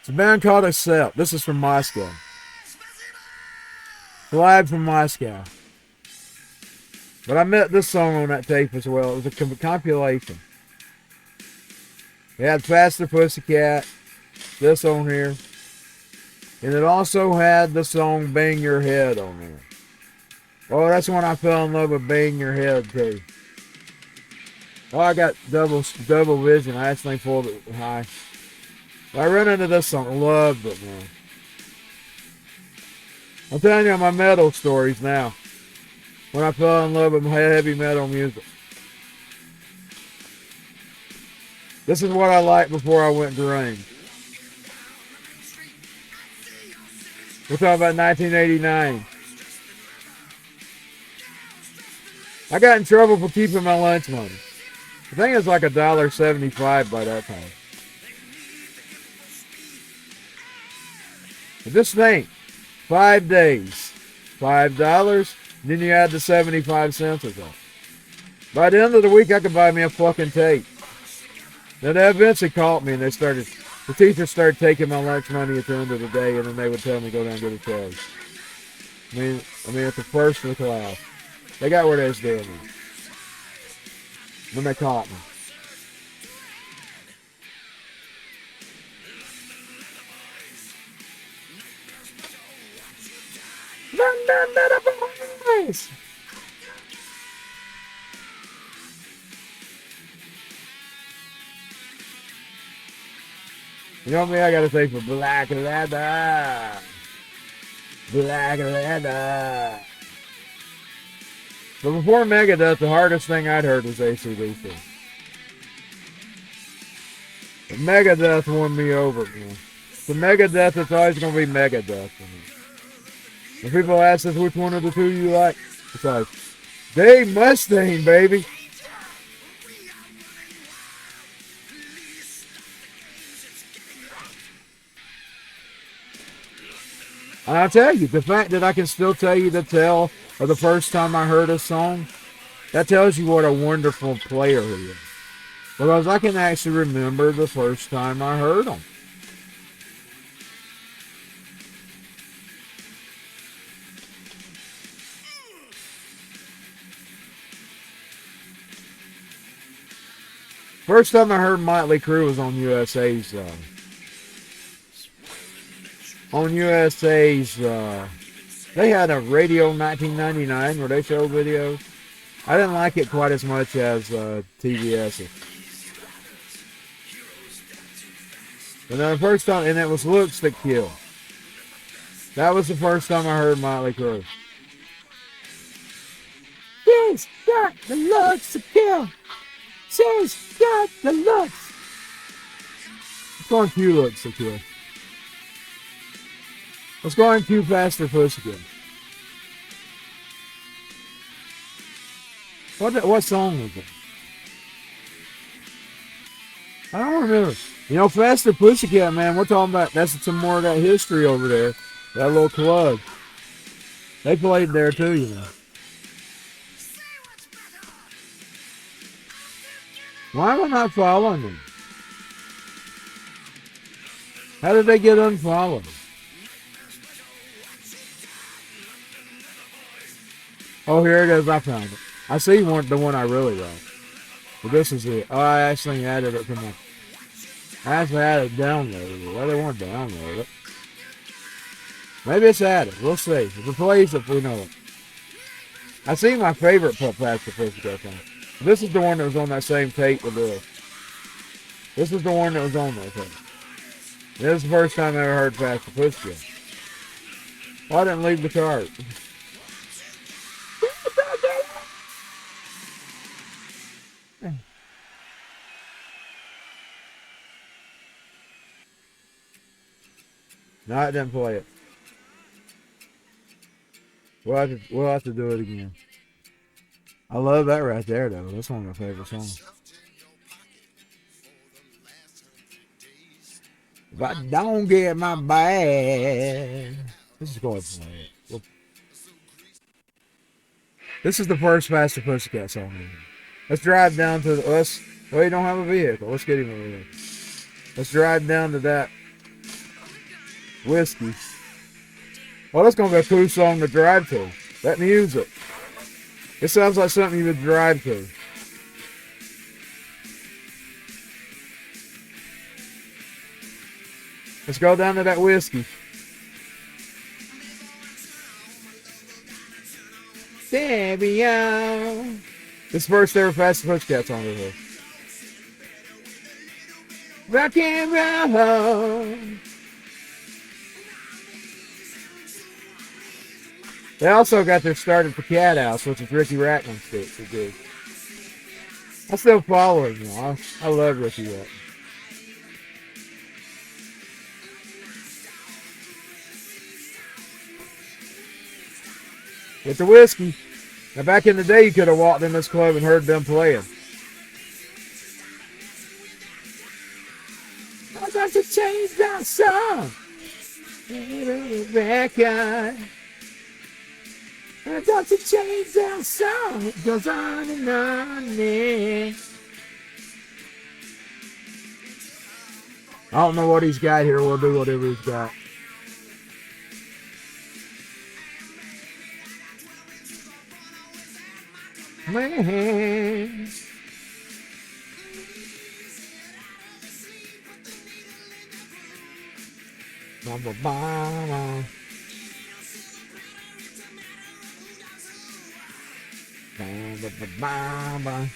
It's a band called a Celt. This is from Moscow. Live from Moscow. But I met this song on that tape as well. It was a compilation. It had Faster Pussycat, this on here. And it also had the song Bang Your Head on there. Oh, that's when I fell in love with Bang Your Head too. Oh, I got double vision. I actually pulled it high. I ran into this song. Loved it, man. I'm telling you my metal stories now. When I fell in love with heavy metal music. This is what I liked before I went deranged. We're talking about 1989. I got in trouble for keeping my lunch money. I think it's like $1.75 by that time. But just think, 5 days, $5, then you add the 75 cents or so. By the end of the week, I could buy me a fucking tape. Then they eventually caught me and the teachers started taking my lunch money at the end of the day, and then they would tell me to go down and get a charge. I mean, at the first of the class. They got where they was doing it. When they caught me. You know me, I gotta say for Black Leather. Black Leather. But before Megadeth, the hardest thing I'd heard was AC/DC. But Megadeth won me over, man. The Megadeth, it's always going to be Megadeth for me. When people ask us which one of the two you like, it's like, Dave Mustaine, baby. And I'll tell you, the fact that I can still tell you the tale of the first time I heard a song, that tells you what a wonderful player he is. Because I can actually remember the first time I heard him. First time I heard Motley Crue was on USA's, they had a radio in 1999 where they showed videos. I didn't like it quite as much as TBS. And then the first time, and it was Looks That Kill. That was the first time I heard Motley Crue. She's got the looks to kill. She's got the looks. Let's go on cue Looks to Kill. Let's go on cue Faster Pussycat. What song was it? I don't remember. You know, Faster Pussycat, man, we're talking about, that's some more of that history over there. That little club. They played there too, you know. Why am I not following them? How did they get unfollowed? Oh, here it is. I found it. I see the one I really like. But this is it. Oh, I actually added it to my... I actually had it downloaded. Why do they want to download it? Maybe it's added. We'll see. If it plays, if we know it. I see my favorite Past the Pussycat song. This is the one that was on that same tape with this. This is the one that was on that tape. This is the first time I ever heard Past the Pussycat. Well, I didn't leave the cart. No, I didn't play it. We'll have to do it again. I love that right there, though. That's one of my favorite songs. If I don't get my bag, let's just go ahead and play it. This is the first Past the Pussycat song. Let's drive down to the... Well, you don't have a vehicle. Let's get him a vehicle. Let's drive down to that whiskey. Well, that's going to be a cool song to drive to. That music. It sounds like something you would drive to. Let's go down to that whiskey. Stereo. This first ever Past the Pussycat song right here. Rock and roll. They also got their start at the Cat House, which is Ricky Ratman's did. I still follow him, you know. I love Ricky Ratman. With the whiskey. Now, back in the day, you could have walked in this club and heard them playing. I got to change that song. Back on. I got to change that song. It goes on and on. I don't know what he's got here. We'll do whatever he's got. Man. Mama, mama. Mama.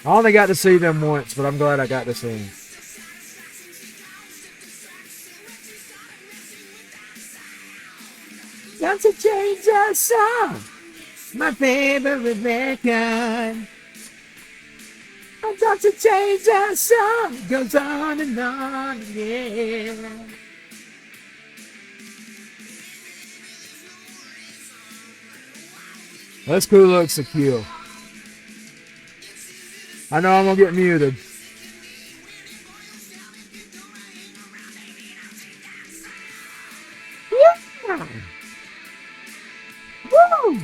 I only got to see them once, but I'm glad I got to see them. Got to change that song. My favorite record. I've got to change that song. It goes on and on again. That's cool looks to kill. I know I'm gonna get muted. Yeah. Woo!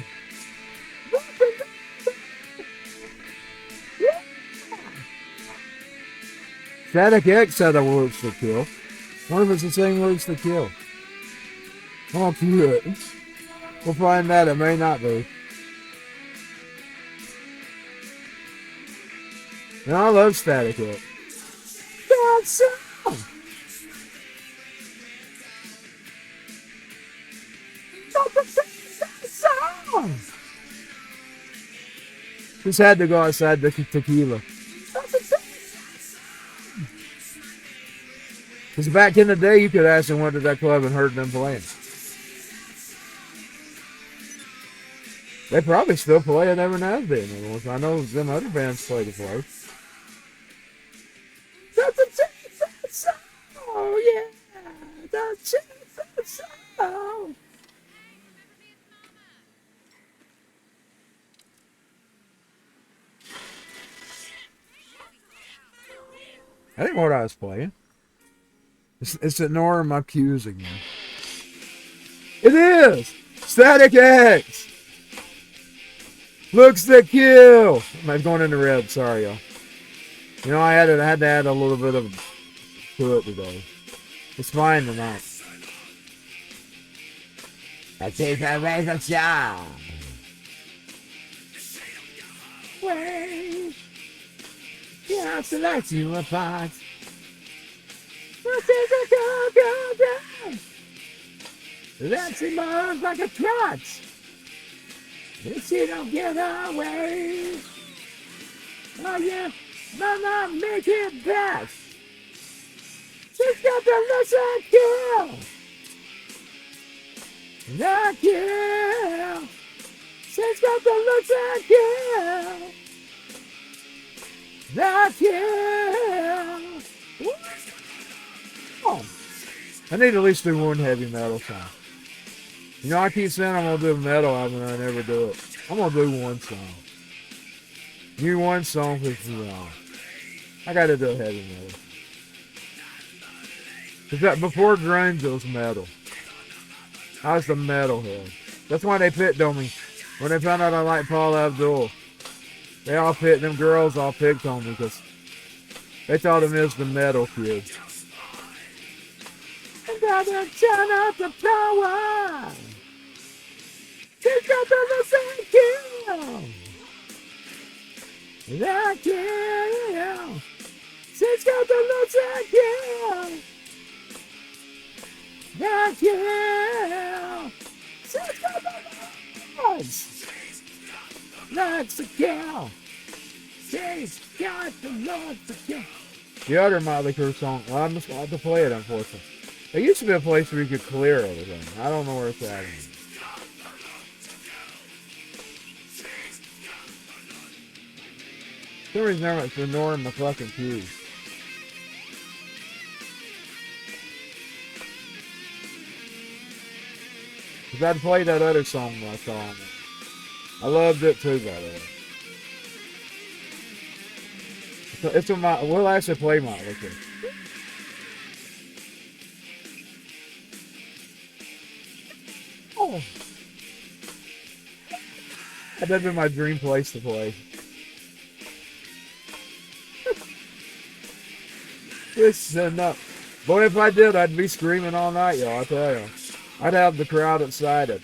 Yeah. Static X said the words to kill. What if it's the same words to kill? Oh, cute. We'll find that. It may not be. And I love Static X. That's so. Just had to go outside the tequila. Because back in the day, you could ask them went to that club and heard them playing. They probably still play it every now and then. I know them other bands play the place. Oh yeah, that's it. I didn't know what I was playing. It's ignoring my cues again. It is! Static X! Looks to kill. I'm going into red. Sorry, y'all. You know, I had to add a little bit of to it today. It's fine tonight. I take a razor shot. Wait. Yeah, to let you apart. Go. That's him on like a crotch. If she don't get away. Oh yeah, Mama, make it back. She's got the looks like kill. The kill. She's got the looks like kill. The kill. Oh. I need to at least do one heavy metal song. You know, I keep saying I'm going to do a metal album and I never do it. I'm going to do one song. You one song for you know. I got to do a heavy metal. Because before grunge, it was metal. I was the metalhead. That's why they picked on me. When they found out I liked Paul Abdul, they all picked, them girls all picked on me because they thought of me as the metal kid. And I done turn up the power. She's got the same kill. That kill. She's got the same kill. That kill. She's got the looks. Looks to kill. She's got the looks to kill. The other Motley Crue song, well, I'm just going to have to play it, unfortunately. There used to be a place where you could clear everything. I don't know where it's at anymore. For some reason, it's ignoring the fucking cues. Because I'd play that other song I saw on there. I loved it too, by the way. It's we'll actually play Motley Crue. Oh. That'd been my dream place to play. This is enough. But if I did, I'd be screaming all night, y'all, I tell you. I'd have the crowd excited.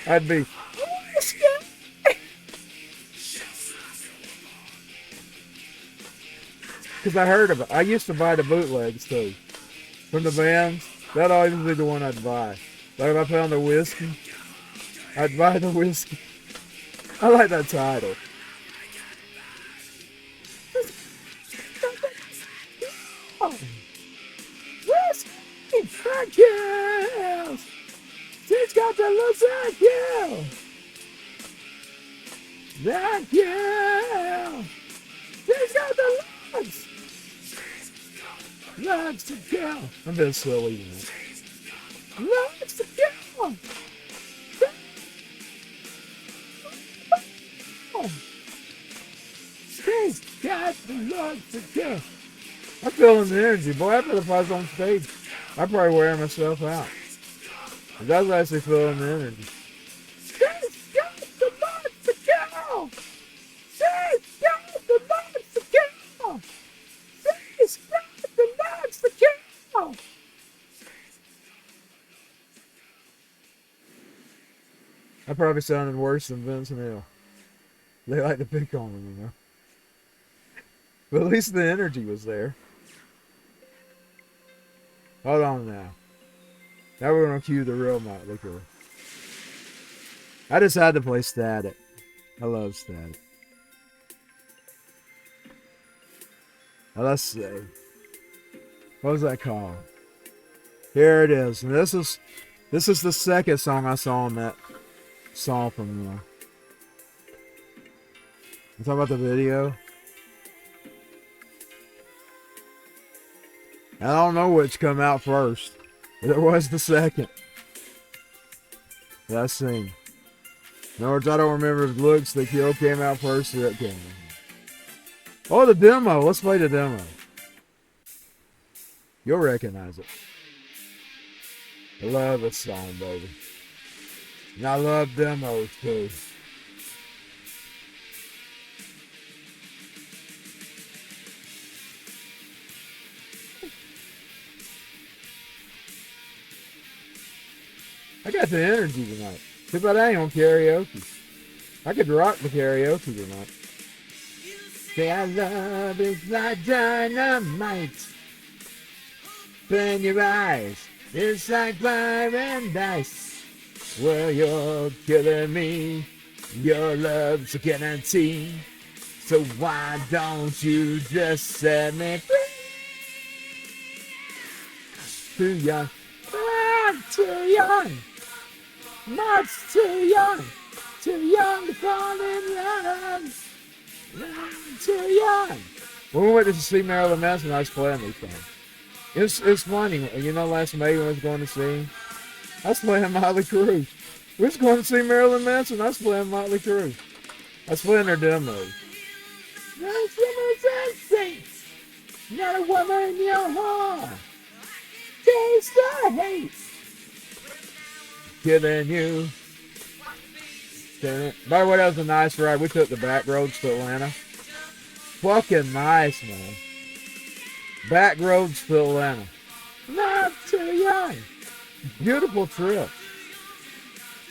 I'd be, because I heard of it. I used to buy the bootlegs too. From the bands. That'd always be the one I'd buy. Like if I found the whiskey, I'd buy the whiskey. I like that title. Whiskey for kills. She's got the looks like you. That kill. She's got the looks. Looks to kill. I'm being silly, man. Looks to kill. She's got the looks to kill. I'm feeling the energy. Boy, I bet if I was on stage, I'd probably wear myself out. That's actually feeling the energy. She's got the looks to kill. She's got the looks to kill. She's got the looks to kill. I probably sounded worse than Vince and Neil. They like to pick on me, you know. But at least the energy was there. Hold on now. Now we're going to cue the real Motley Crue. I just had to play Static. I love Static. Now let's see. What was that called? Here it is. And this is the second song I saw on that song from you talking about the video? I don't know which come out first. But it was the second. That scene. In other words, I don't remember if Looks the Kill came out first or it came out. Oh, the demo. Let's play the demo. You'll recognize it. I love this song, baby. And I love demos too. I got the energy tonight. Too bad I ain't on karaoke. I could rock the karaoke tonight. Say I love is like dynamite. In your eyes, it's like fire and ice. Well, you're killing me. Your love's a guarantee. So why don't you just set me free? Too young. I'm too young. Much too young. Too young to fall in love. I'm too young. When we went to see Marilyn Manson, I was playing these songs. It's funny. You know, last May when I was going to see, I was playing Motley Crue. We was going to see Marilyn Manson. I was playing Motley Crue. I was playing their demos. Not a woman in your heart. Taste the hate. Killing you. By the way, that was a nice ride. We took the back roads to Atlanta. Fucking nice, man. Back roads to Atlanta. Not too young. Beautiful trip.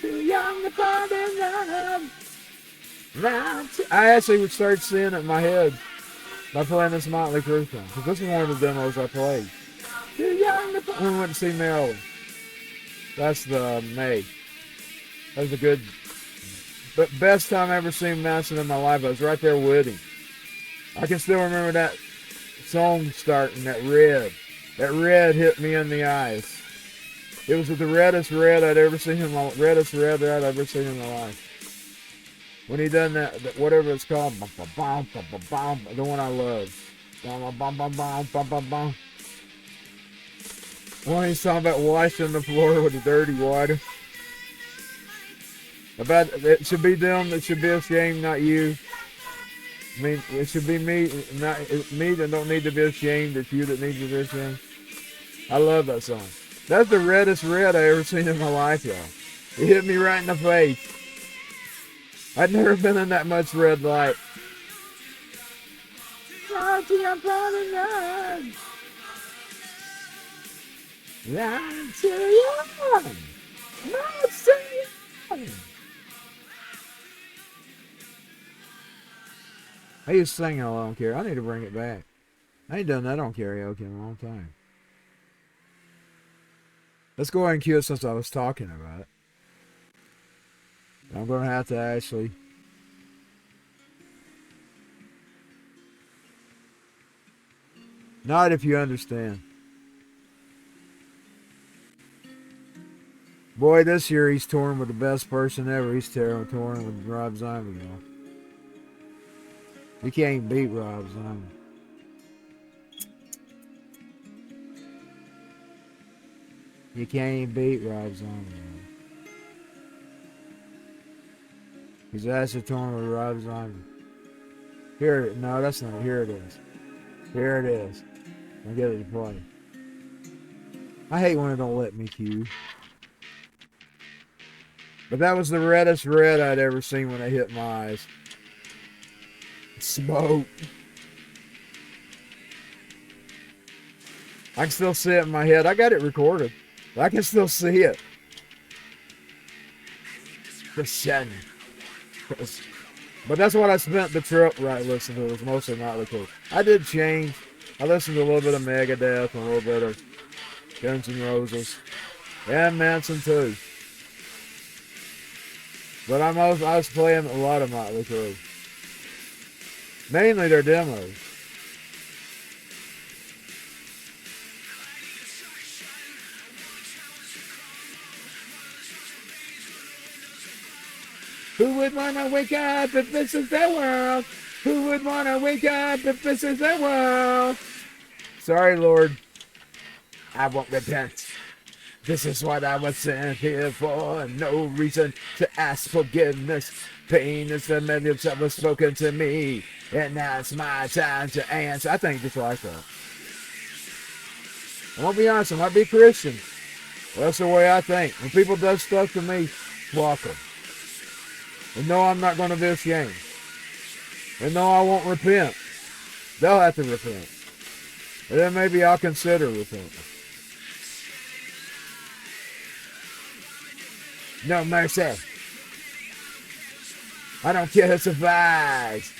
Too young to fall in love. I actually would start seeing it in my head by playing this Motley Crue song. Because this is one of the demos I played. Too young to fall. When we went to see Marilyn. That's the May. That was a good, but best time I ever seen Manson in my life. I was right there with him. I can still remember that song starting, that red. That red hit me in the eyes. It was the reddest red I'd ever seen in my life. When he done that whatever it's called, the one I love. When he's talking about washing the floor with the dirty water. About it should be them that should be ashamed, not you. I mean, it should be me, not me that don't need to be ashamed. It's you that need to be ashamed. I love that song. That's the reddest red I ever seen in my life, y'all. It hit me right in the face. I'd never been in that much red light. I'm too young. Not too young. I used to sing I don't care. I need to bring it back. I ain't done that on karaoke in a long time. Let's go ahead and cue it since I was talking about it. I'm going to have to actually... Not if you understand. Boy, this year he's touring with the best person ever. He's touring with Rob Zombie, y'all. You can't beat Rob Zombie. You can't beat Rob Zombie. He's actually touring with Rob Zombie. Here, no, that's not. Here it is. Here it is. I'll get it to play. I hate when it don't let me cue. But that was the reddest red I'd ever seen when it hit my eyes. Smoke. I can still see it in my head. I got it recorded. I can still see it. The sun. But that's what I spent the trip right listening to. It was mostly Motley Crue. I did change. I listened to a little bit of Megadeth and a little bit of Guns N' Roses. And Manson too. But I was playing a lot of Motley Crue. Mainly their demos. Who would want to wake up if this is their world? Who would want to wake up if this is their world? Sorry, Lord. I won't repent. This is what I was sent here for. No reason to ask forgiveness. Pain is the message that was spoken to me. And now it's my time to answer. I think just like that. I won't be honest, I might be Christian. Well, that's the way I think. When people do stuff to me, fuck them. And no, I'm not going to be ashamed. And no, I won't repent. They'll have to repent. And then maybe I'll consider repenting. No mercy. I don't care who survives.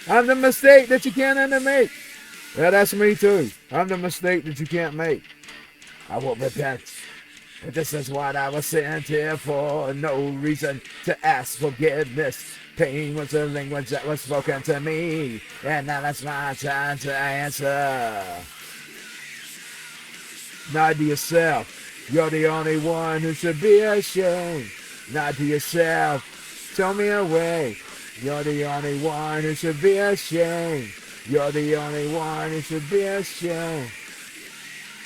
I'm the mistake that you can't undermake. Yeah, that's me too. I'm the mistake that you can't make. I won't repent. This is what I was sent here for. No reason to ask forgiveness. Pain was the language that was spoken to me. And now that's my time to answer. Not to yourself. You're the only one who should be ashamed. Not to yourself. Tell me away. You're the only one who should be ashamed. You're the only one who should be ashamed.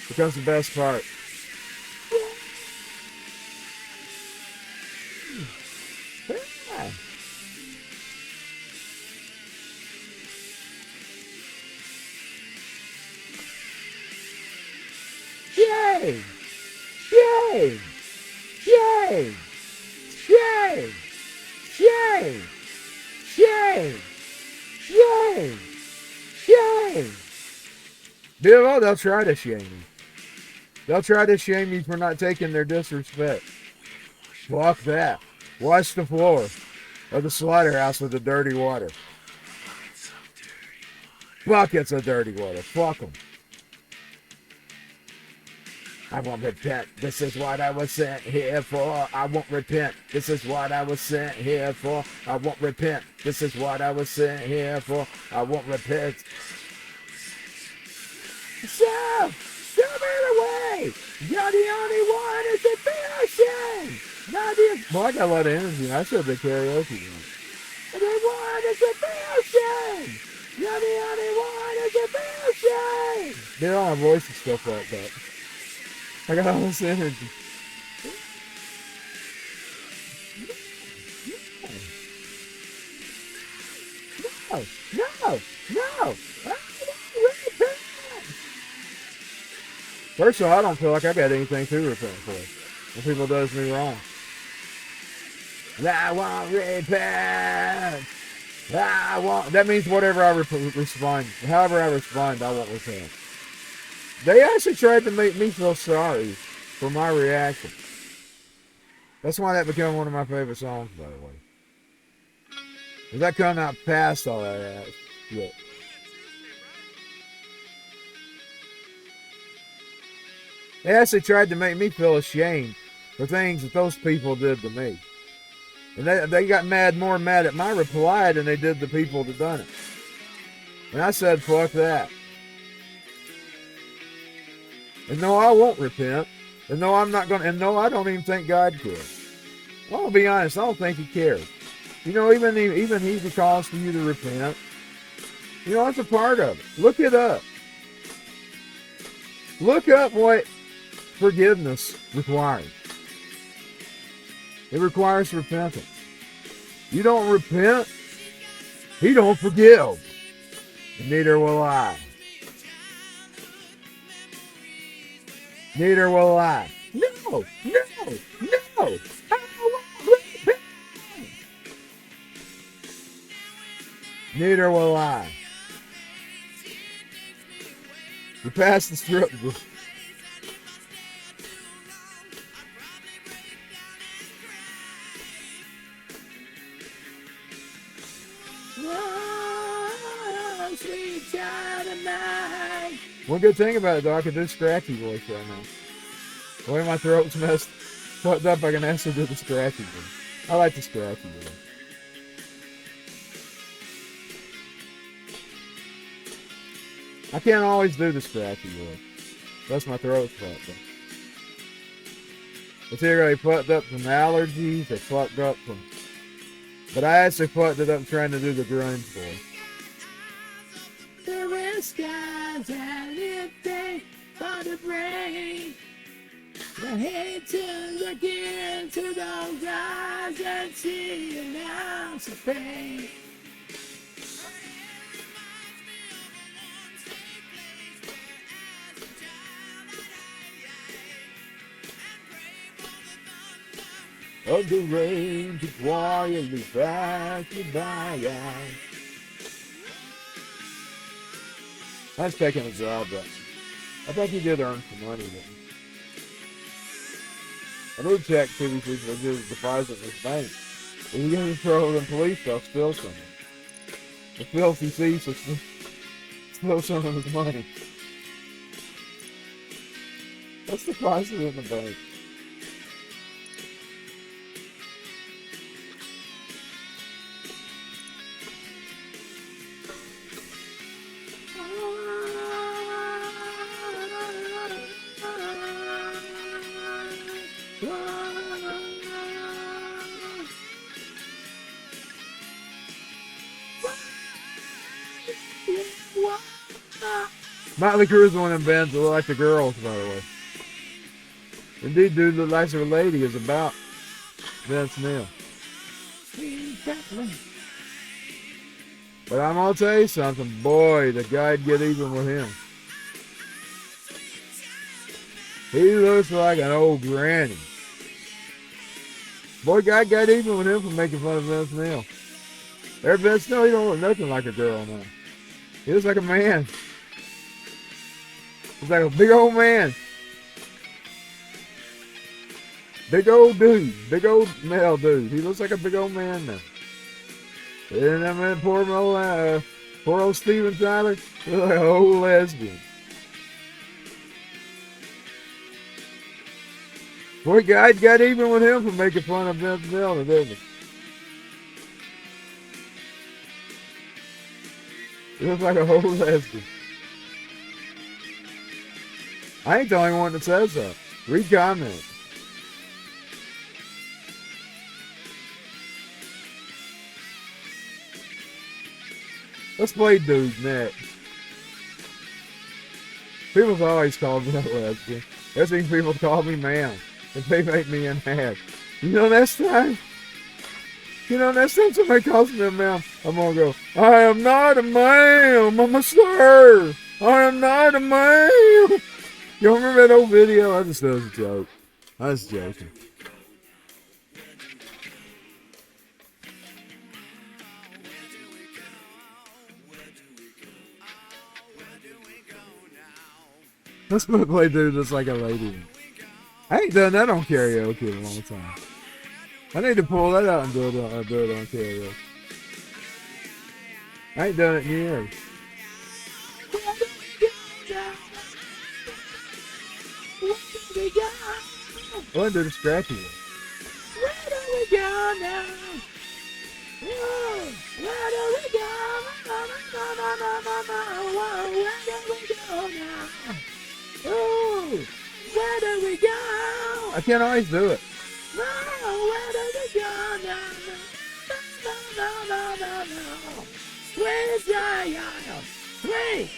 Here comes the best part. Yay! Yay! Yay! Yay! Yay! Yay! Yay! Yay! Bill, they'll try to shame you. They'll try to shame you for not taking their disrespect. Fuck that. Wash the floor of the slaughterhouse with the dirty water. Buckets of dirty water. Fuck them. I won't repent. This is what I was sent here for. I won't repent. This is what I was sent here for. I won't repent. This is what I was sent here for. I won't repent. So, show me the way. You're the only one who should be ashamed. Not the... Well, I got a lot of energy. I should have been karaoke. You're the one who should be ashamed. You're the only one who should be ashamed. Dude, all my voice is still fucked up. I got all this energy. No, no, no. First of all, I don't feel like I got anything to repent for when people does me wrong. I won't repent. I won't. That means whatever I respond, however I respond, I won't repent. They actually tried to make me feel sorry for my reaction. That's why that became one of my favorite songs, by the way. Because I come out past all that ass shit. They actually tried to make me feel ashamed for things that those people did to me. And they got more mad at my reply than they did the people that done it. And I said, fuck that. And no, I won't repent. And no, I'm not going to. And no, I don't even think God cares. Well, I'll be honest, I don't think He cares. You know, even He calls for you to repent. You know, that's a part of it. Look it up. Look up what forgiveness requires. It requires repentance. You don't repent, He don't forgive. And neither will I. Neither will I. No, no, no. I won't repent. Neither will I. You passed the strip. One good thing about it, though, I can do scratchy voice right now. The way my throat's messed fucked up, I can actually do the scratchy voice. I like the scratchy voice. I can't always do the scratchy voice. That's my throat's fucked up. It's either they fucked up from allergies, they fucked up from... But I actually fucked it up trying to do the grunge voice. The red skies and anything for the brain. I hate to look into those eyes and see an ounce of pain. Of the rain to quietly pass me by. That's taking a job, but I think he did earn some money. I would check previously for the deposit in this bank. If you get in trouble with the police, they'll steal something. The filthy thieves will steal some of his money. What's the price of it in the bank? Motley Crue's one of them bands that look like the girls, by the way. Indeed, dude look like a lady is about Vince Neil. But I'm gonna tell you something, boy, the guy'd get even with him. He looks like an old granny. Boy, guy got even with him for making fun of Vince Neil. There's Vince Neil, he don't look nothing like a girl now. He looks like a man. He's like a big old man. Big old dude. Big old male dude. He looks like a big old man now. And I mean, poor old Steven Tyler, he looks like an old lesbian. Boy, guy got even with him for making fun of Vince Neil, didn't he? He looks like a old lesbian. I ain't the only one that says that. Read comments. Let's play dude next. People's always called me a lesbian. I've seen people call me man. If they make me in half. You know next time? Somebody calls me a man, I'm gonna go, I am not a man, I'm a sir. I am not a man. You remember that old video? I just thought it was a joke. I was joking. Let's play dude that's like a lady. I ain't done that on karaoke in a long time. I need to pull that out and do it on karaoke. I ain't done it in years. I want to do the scratchy one. Where do we go now? Where do we go? Where do we go now? Ooh, where do we go? I can't always do it. Where do we go now? No. Where's your sweet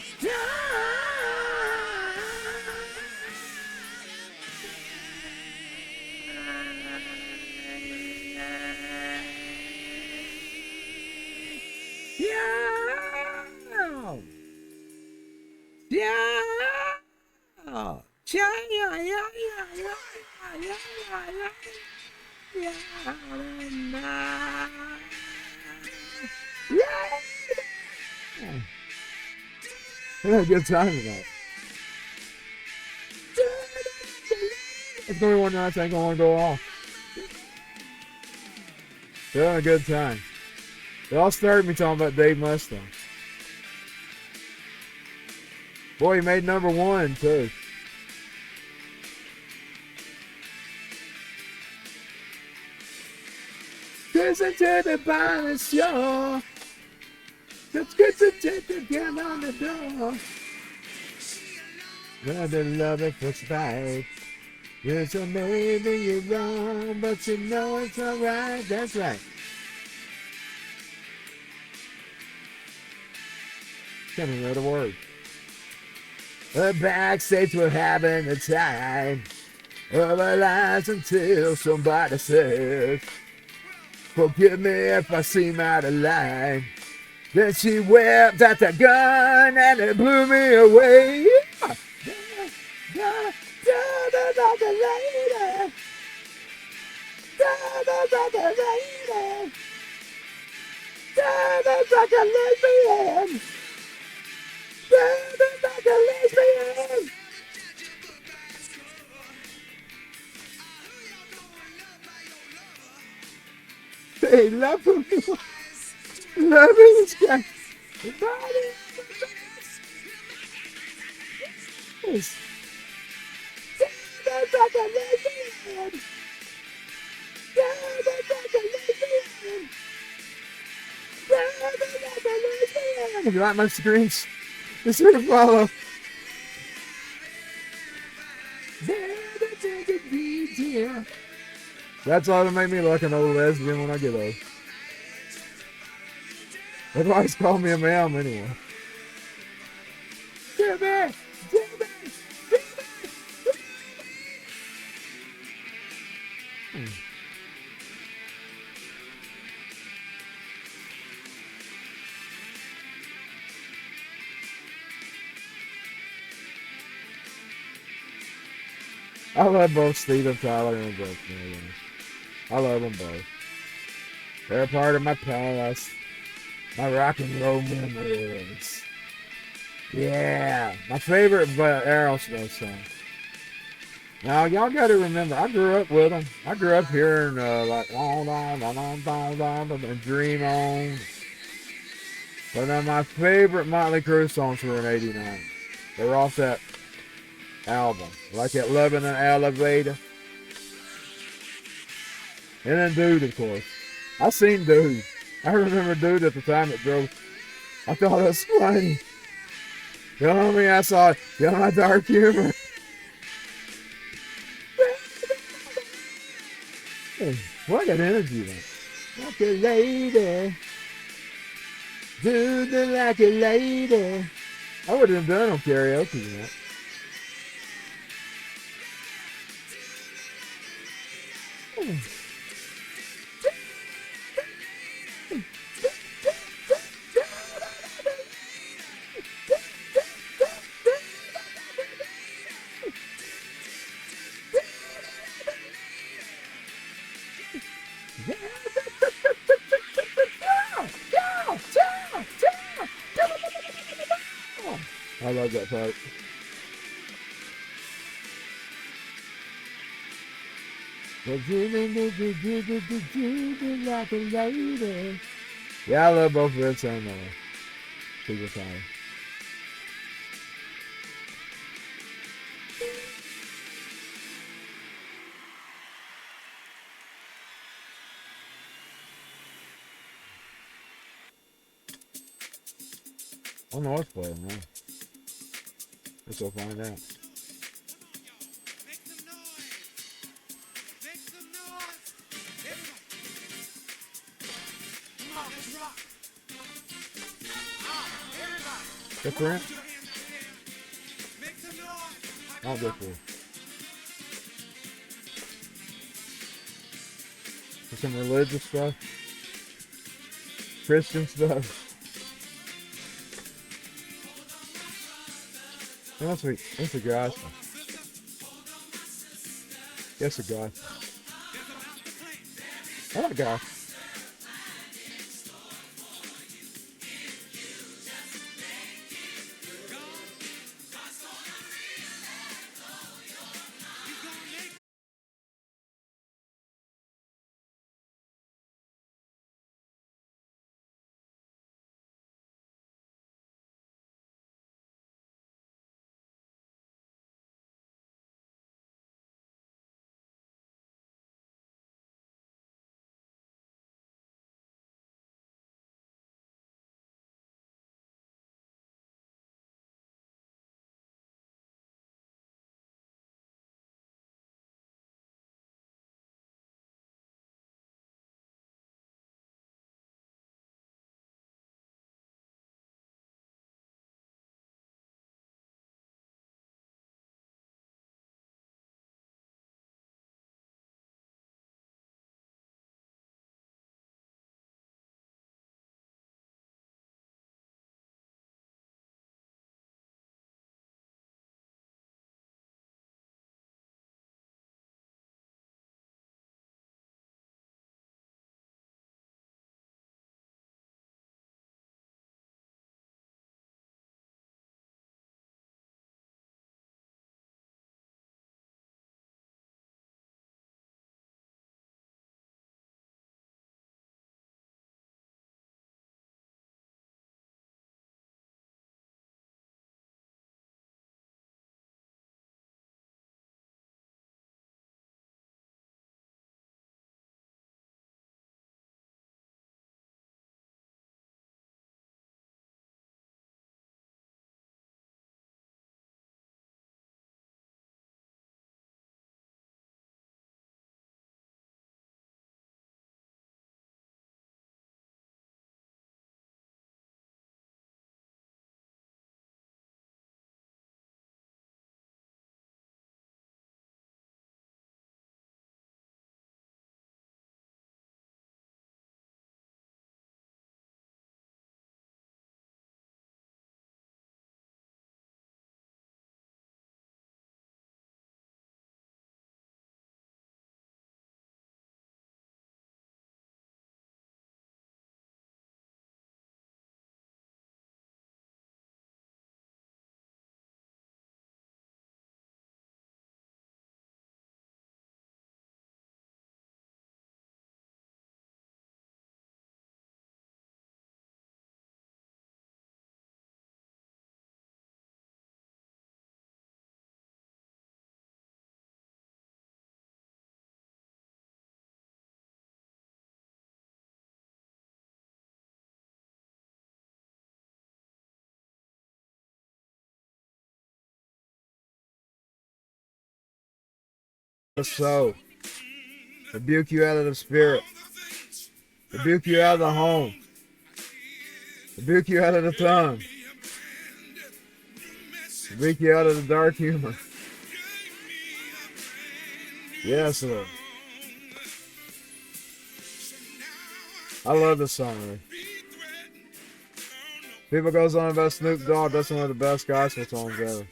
I had a good time tonight. It's gonna be one night I ain't gonna go off. They're having a good time. They all started me talking about Dave Mustang. Boy, he made #1 too. Listen to the bottom shore. It's good to take the gun on the door. Well, the love at first sight. Yes, so maybe you're wrong, but you know it's alright. That's right. Can't even know the word. The backstage we're having a time of our lives until somebody says, forgive me if I seem out of line. Then she whipped out the gun and it blew me away. Like a lesbian. Like a lesbian. Hey, love him. Love this guy. Yes. If you like my screens, be sure to follow. That's all to make me look an old lesbian when I get old. They've always called me a ma'am anyway. Jimmy! Jimmy! I love both Steven Tyler and Brooke Milligan. I love them both. They're a part of my past. My rock and roll memories. Yeah. My favorite Aerosmith song. Now, y'all got to remember, I grew up with them. I grew up hearing, like, and Dream On. But my favorite Motley Crue songs were in '89. They were off that album. Like that Love in an Elevator. And then Dude, of course. I seen Dude. I remember Dude at the time it drove. I thought it was funny. You know what I mean? I saw it. You know my dark humor. Hey, what an energy, man. Like a lady. Do the like a lady. I would have done on karaoke, man. I love that part. Yeah, I love both Vince and Steven Tyler. I don't know what's playing now. Let's go find out. Different? Not different. For some religious stuff. Christian stuff. That's a gospel. That's a gospel. I like gospel. the soul. Rebuke you out of the spirit. Rebuke you out of the home. Rebuke you out of the tongue. Rebuke you out of the dark humor. Yes, Lord. I love this song, man. People goes on about Snoop Dogg. That's one of the best gospel songs ever.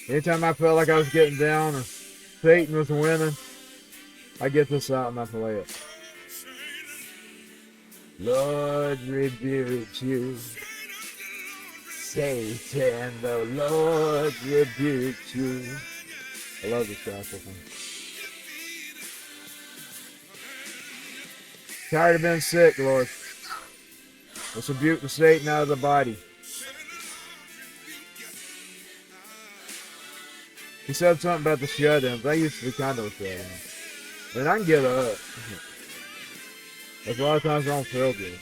Anytime I felt like I was getting down or Satan was winning, I get this out and I play it. Lord rebuke you, Satan, the Lord rebuke you. I love this gospel thing. Tired of being sick, Lord. Let's rebuke the Satan out of the body. He said something about the shut-ins. I used to be kind of a shut-in. And I can get up. That's a lot of times I don't feel good.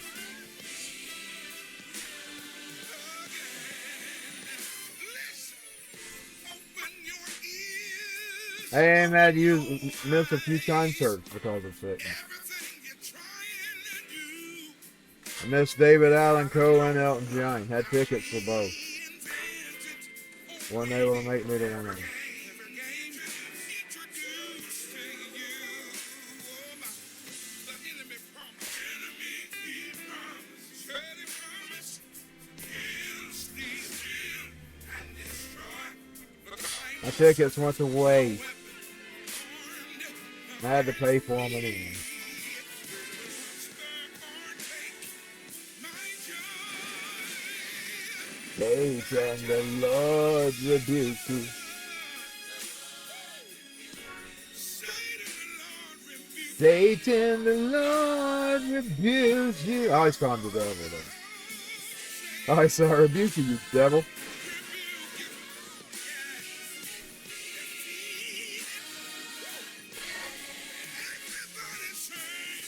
I ain't mad you missed a few concerts because of sickness. I missed David Allen Coe and Elton John. Had tickets for both. Weren't able to make me to one of them. My tickets went away. I had to pay for them anyway. Satan, the Lord rebuke you. Satan, the Lord rebuke you. I always call him the devil, though. I always say, I rebuke you, you devil.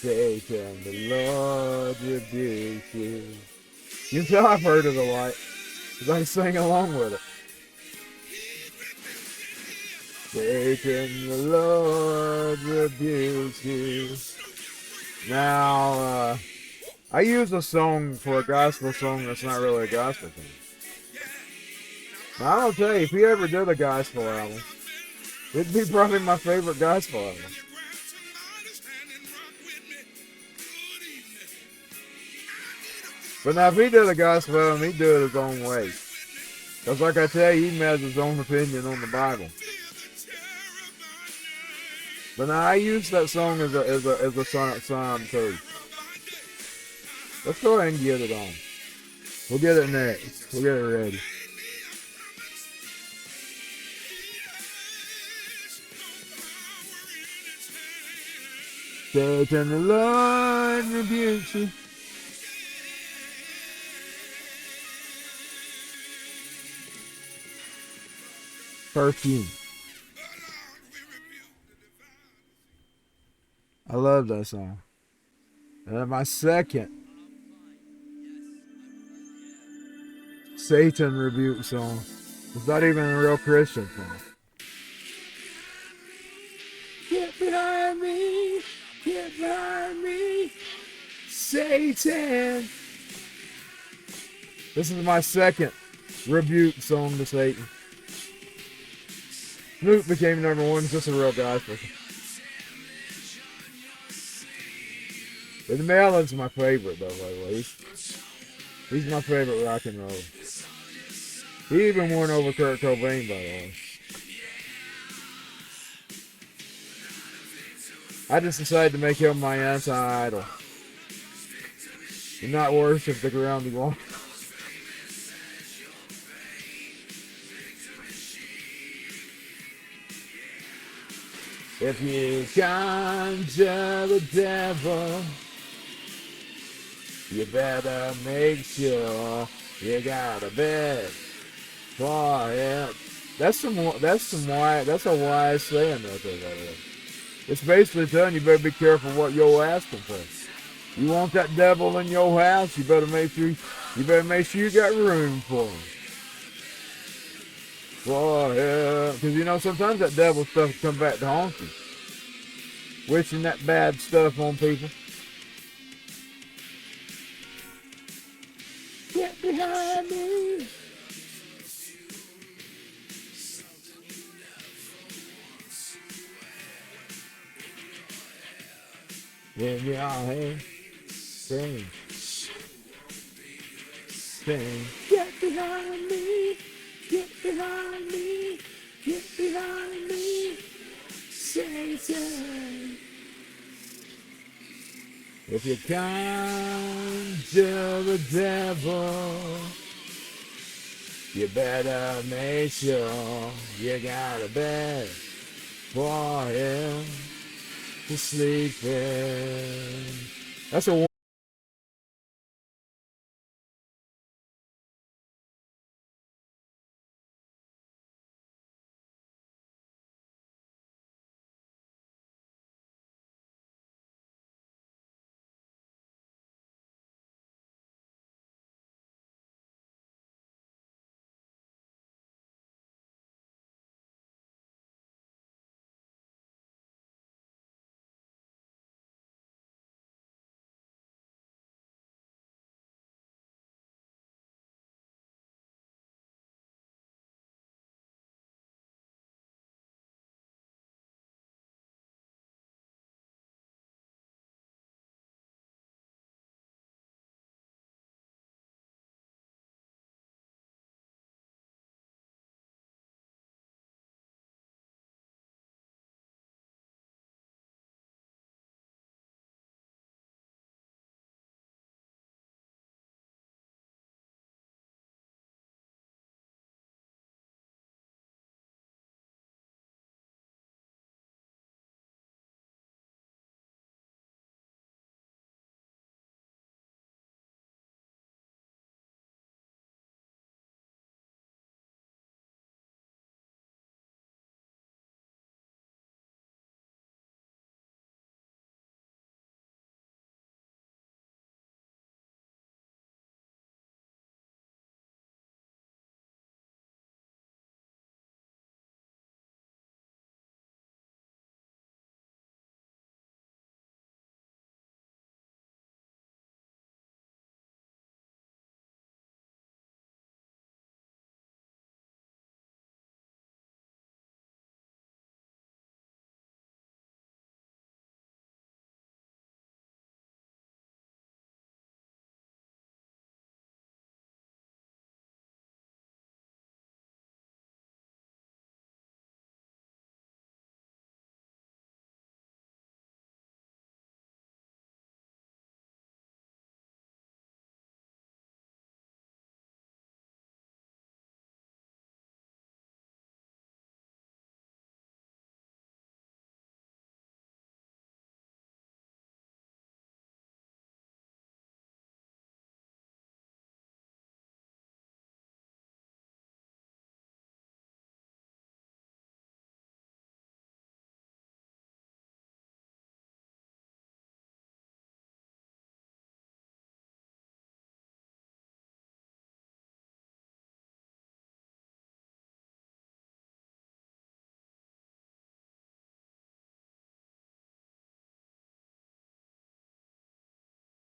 Satan, the Lord rebuke you. You can tell I've heard it a lot, because I sing along with it. Satan, the Lord rebuke you. Now, I use a song for a gospel song that's not really a gospel song. Now, I'll tell you, if you ever did a gospel album, it'd be probably my favorite gospel album. But now, if he did a gospel album, he'd do it his own way. Because like I tell you, he has his own opinion on the Bible. But now, I use that song as a psalm too. Let's go ahead and get it on. We'll get it next. We'll get it ready. Satan, the Lord rebuke you. Perfume. I love that song. And then my second Satan rebuke song. It's not even a real Christian song. Get behind me, Satan. This is my second rebuke song to Satan. Snoop became number one. It's just a real gospel. But the Melon's my favorite, though, by the way. He's my favorite rock and roll. He even won over Kurt Cobain, by the way. I just decided to make him my anti-idol. And not worship the ground he walks. If you conjure the devil, you better make sure you got a bed for him. That's a wise saying right there. It's basically telling you better be careful what you're asking for. You want that devil in your house? You better make sure you got room for him. For hell, because you know sometimes that devil stuff come back to haunt you, wishing that bad stuff on people. Get behind me. In your hand, sing, sing. Get behind me, get behind me, get behind me, sing, sing. If you conjure the devil, you better make sure you got a bed for him to sleep in. That's a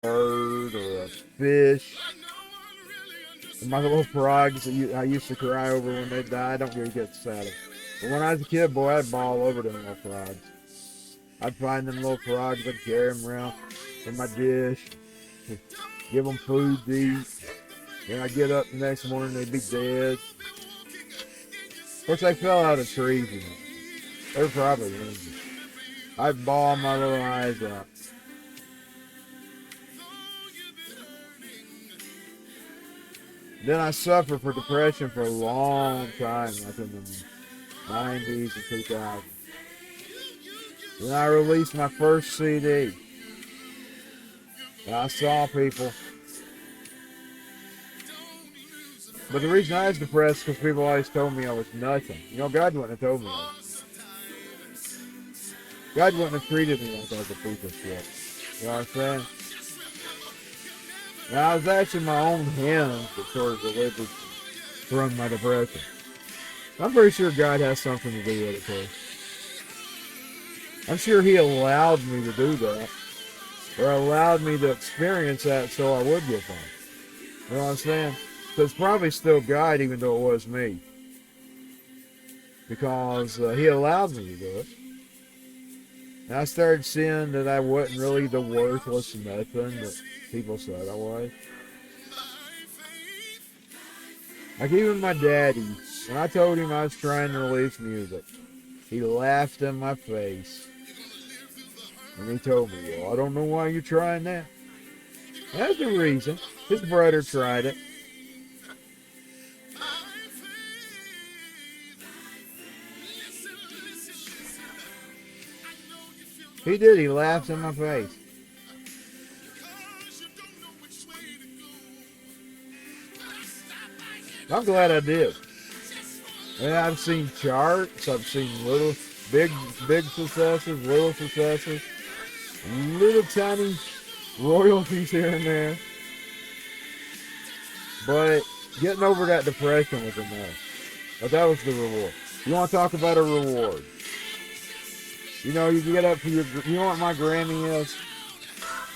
bird or a fish. My little frogs that I used to cry over when they died. I don't really get sad. But when I was a kid, boy, I'd bawl over them little frogs. I'd find them little frogs, I'd carry them around in my dish, give them food to eat. Then I'd get up the next morning, they'd be dead. Of course, they fell out of trees, you know. They were probably injured. I'd bawl my little eyes out. Then I suffered for depression for a long time, like in the 90s and 2000s. Then I released my first CD. And I saw people. But the reason I was depressed is because people always told me I was nothing. You know, God wouldn't have told me that. God wouldn't have treated me like I was a piece of shit. You know what I'm saying? Now, it was actually my own hands that sort of delivered from my depression. I'm pretty sure God has something to do with it too. I'm sure He allowed me to do that, or allowed me to experience that so I would get fine. You know what I'm saying? So it's probably still God, even though it was me, because He allowed me to do it. And I started seeing that I wasn't really the worthless nothing that people said I was. Like even my daddy, when I told him I was trying to release music, he laughed in my face. And he told me, well, I don't know why you're trying that. That's the reason. His brother tried it. He did. He laughed in my face. I'm glad I did. And I've seen charts. I've seen big successes, little successes, little tiny royalties here and there. But getting over that depression was enough. But that was the reward. You want to talk about a reward? You know, you get up for your. You know what my Grammy is?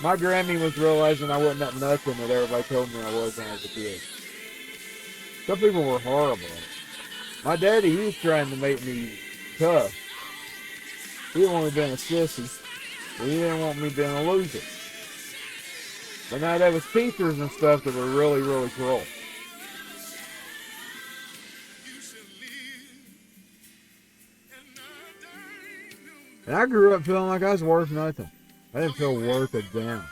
My Grammy was realizing I wasn't that nothing that everybody told me I was when I was a kid. Some people were horrible. My daddy, he was trying to make me tough. He didn't want me being a sissy, but he didn't want me being a loser. But now there was teachers and stuff that were really, really cruel. And I grew up feeling like I was worth nothing. I didn't feel worth a damn.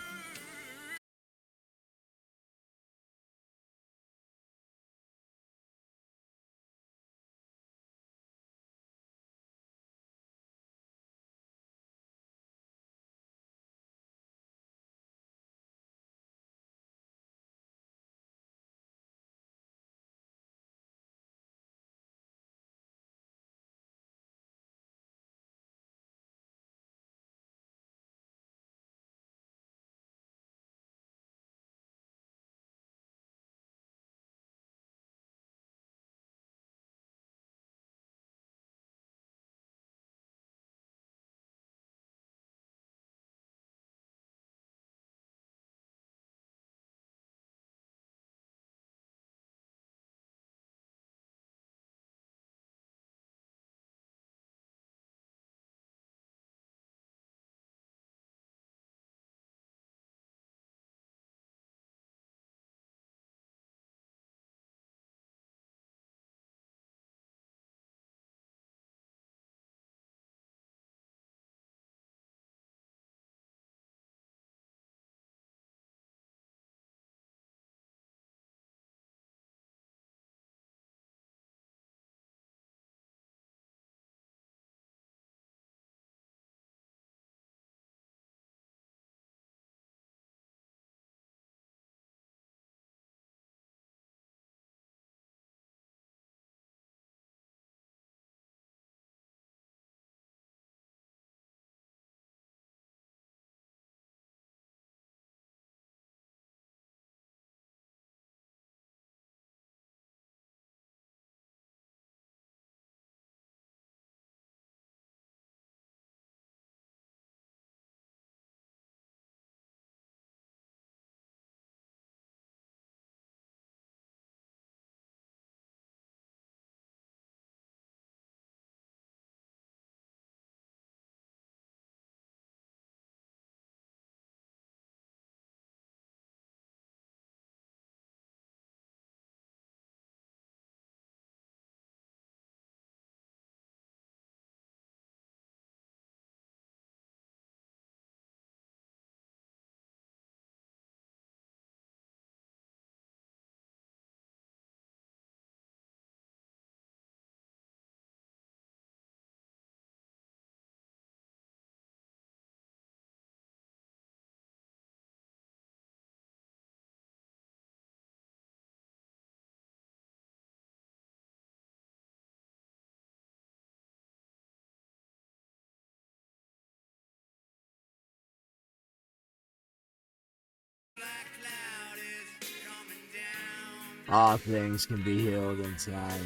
All things can be healed in time.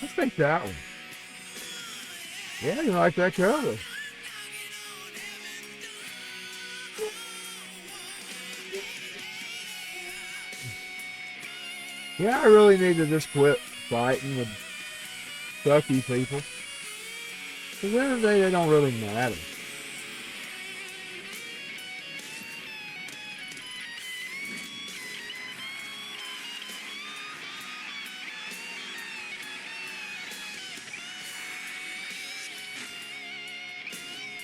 Let's take that one. Yeah, you like that cover. Yeah, I really need to just quit fighting with sucky people. Because at the end of the day, they don't really matter.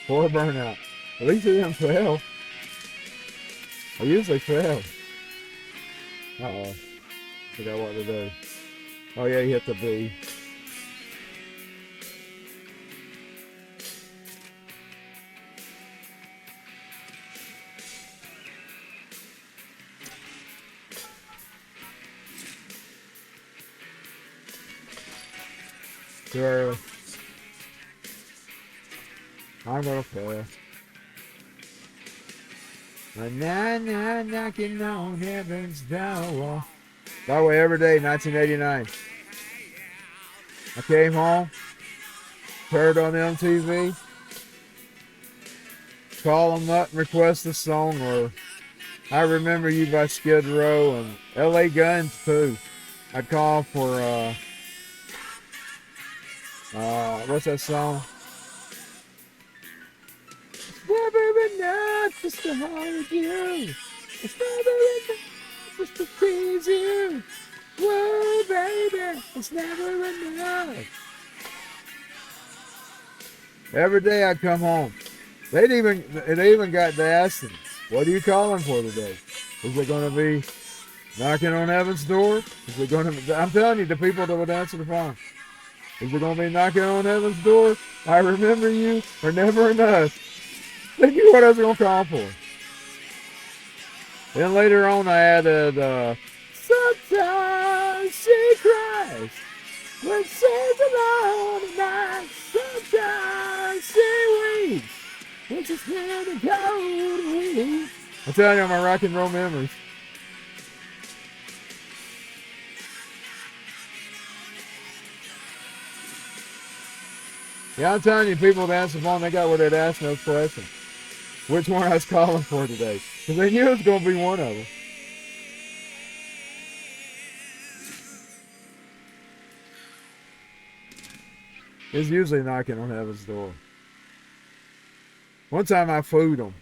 Poor burnout. At least he didn't fail. I usually fail. Uh-oh. Forgot what to do. Oh yeah, he hit the B. Too early. I'm gonna fail. Now knocking on heaven's door. By the way, every day, 1989. I came home, heard on MTV, call them up and request a song, or I Remember You by Skid Row, and LA Guns too. I'd call for, what's that song? It's never enough just to hold you. It's never enough just to please you. Whoa, baby, it's never enough. Every day I come home. They even got to ask them, what are you calling for today? Is it going to be knocking on heaven's door? Is it going to? I'm telling you, the people that would answer the phone. Is it going to be knocking on heaven's door? I remember you, or never enough. They knew what I was going to call for. Then later on, I added, sometimes she cries when she's alone at night. Sometimes she weeps when she's scared to go to weep. I'm telling you, my rock and roll memories. Yeah, I'm telling you, people that answer the phone, they got what they'd ask no question. Which one I was calling for today. Because they knew it was going to be one of them. It's usually knocking on heaven's door. One time I fooled them.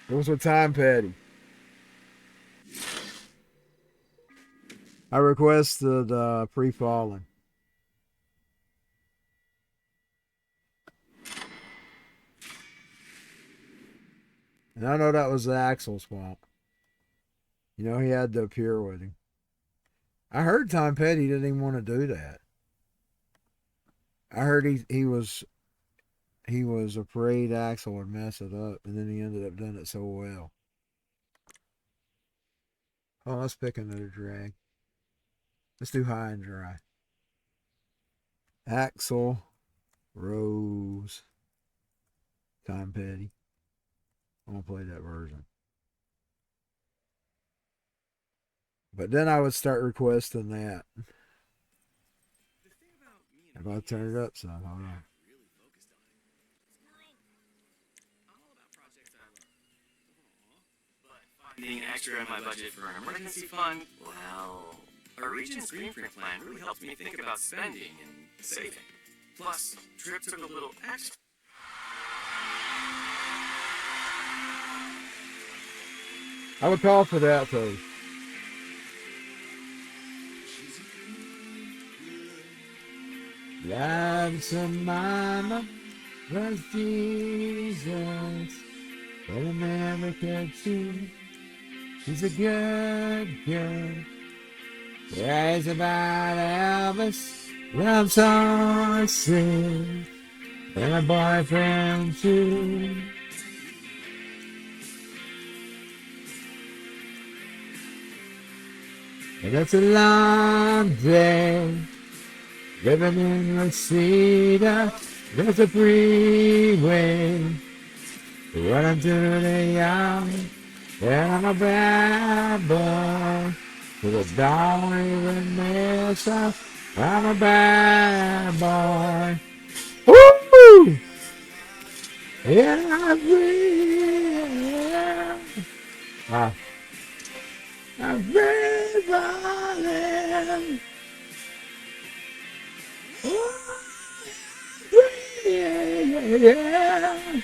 It was with Time Petty. I requested Pre-Falling. And I know that was Axel's fault. You know, he had to appear with him. I heard Tom Petty didn't even want to do that. I heard he was afraid Axel would mess it up, and then he ended up doing it so well. Oh, let's pick another drag. Let's do High and Dry. Axel, Rose, Tom Petty. I'm gonna play that version. But then I would start requesting that. If I turn it up some, hold on. Finding extra in my budget for an emergency fund, well, a region screen print plan really helped me think about spending and saving. Plus, Trip took a little extra. I would call for that too. Life's a mama, was Jesus. but I never could see. She's a good girl. Crazy about Elvis, loves horses, and a boyfriend too. And it's a long day, living in Reseda. There's a freeway, running to the yard. And I'm a bad boy, cause I don't even miss her. I'm a bad boy. Woo! Yeah, I'm real. I'm free falling. Yeah.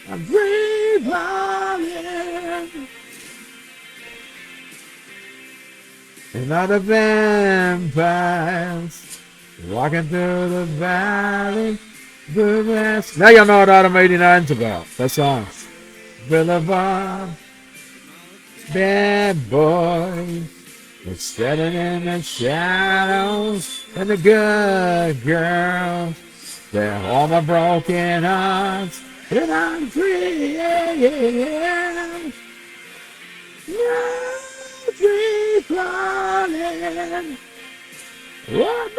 I'm free falling. And all the vampires walking through the valley. The west. Now y'all know what Autumn 89's about. That song. Boulevard. Bad boys. They're standing in the shadows. And the good girls. They're all my broken hearts. And I'm free, yeah, yeah. Yeah, free falling. Oh,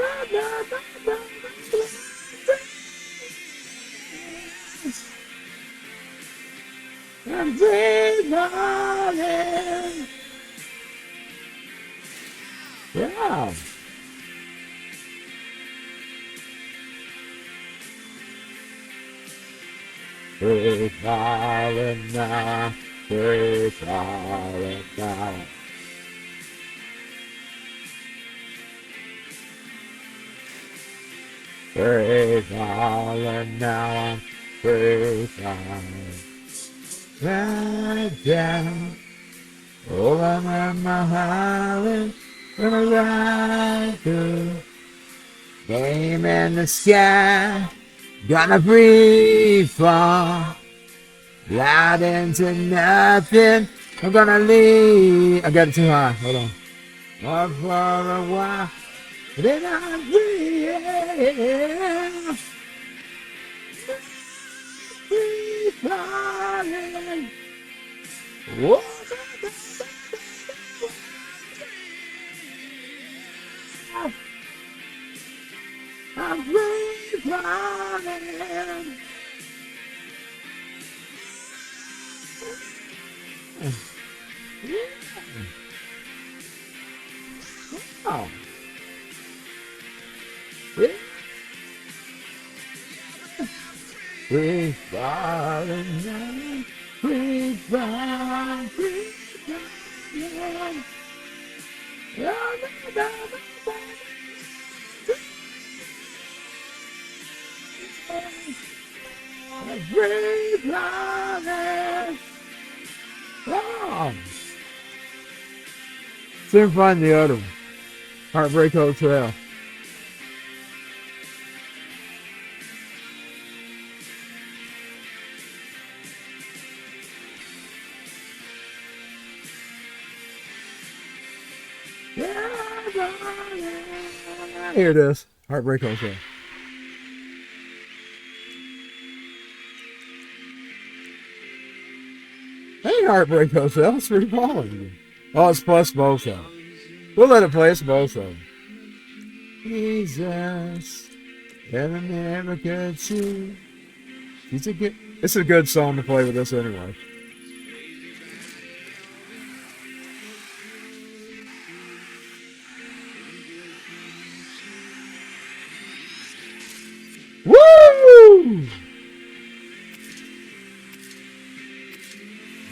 I'm free falling. Yeah. Free falling now, free falling now. Free falling now, free falling. Right down, over my highway, gonna ride through. Name in the sky. Gonna free fall, light into nothing. I'm gonna leave. I got it too high. Hold on. Up for a while, then I'm free. Yeah. Free falling. Whoa. I'm free falling. Oh. Free falling now. Free falling. Free falling. Free falling. Oh. Soon find the other one. Heartbreak Hotel. Here it is. Heartbreak Hotel. Hey, Heartbreak Hotel. It's free falling. Oh, it's plus both of them. We'll let it play. It's both of them. Jesus, and I never could see. It's a good song to play with this anyway. Woo!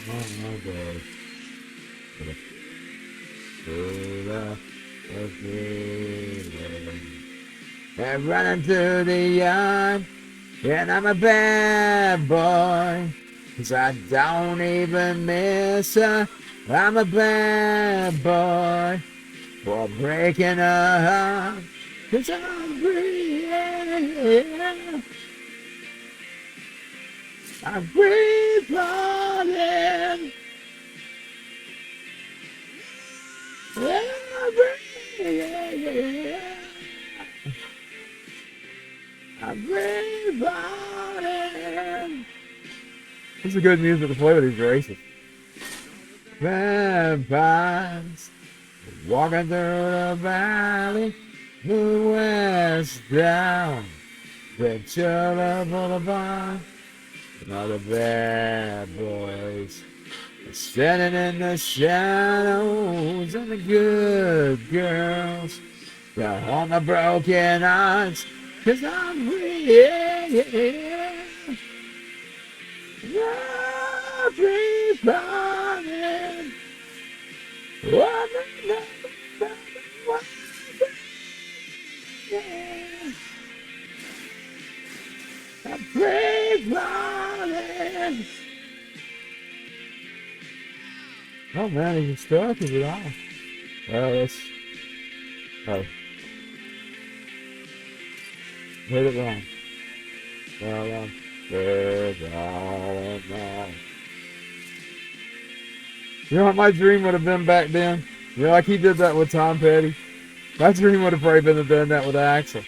Oh my God. And running through the yard, and I'm a bad boy, 'cause I don't even miss her. I'm a bad boy for breaking her heart, 'cause I'm free. I'm free falling. I'm free falling. This is good music to play with these races. Vampires walking through the valley, move west down Ventura Boulevard. And all the bad boys are standing in the shadows, and the good girls got on the broken hearts. 'Cause I'm free, free falling. I'm free falling. Oh man, he's stuck with it all. Oh, that's. Oh. Hit it wrong. Well, you know what my dream would have been back then? You know, like he did that with Tom Petty. My dream would have probably been to do that with Axel.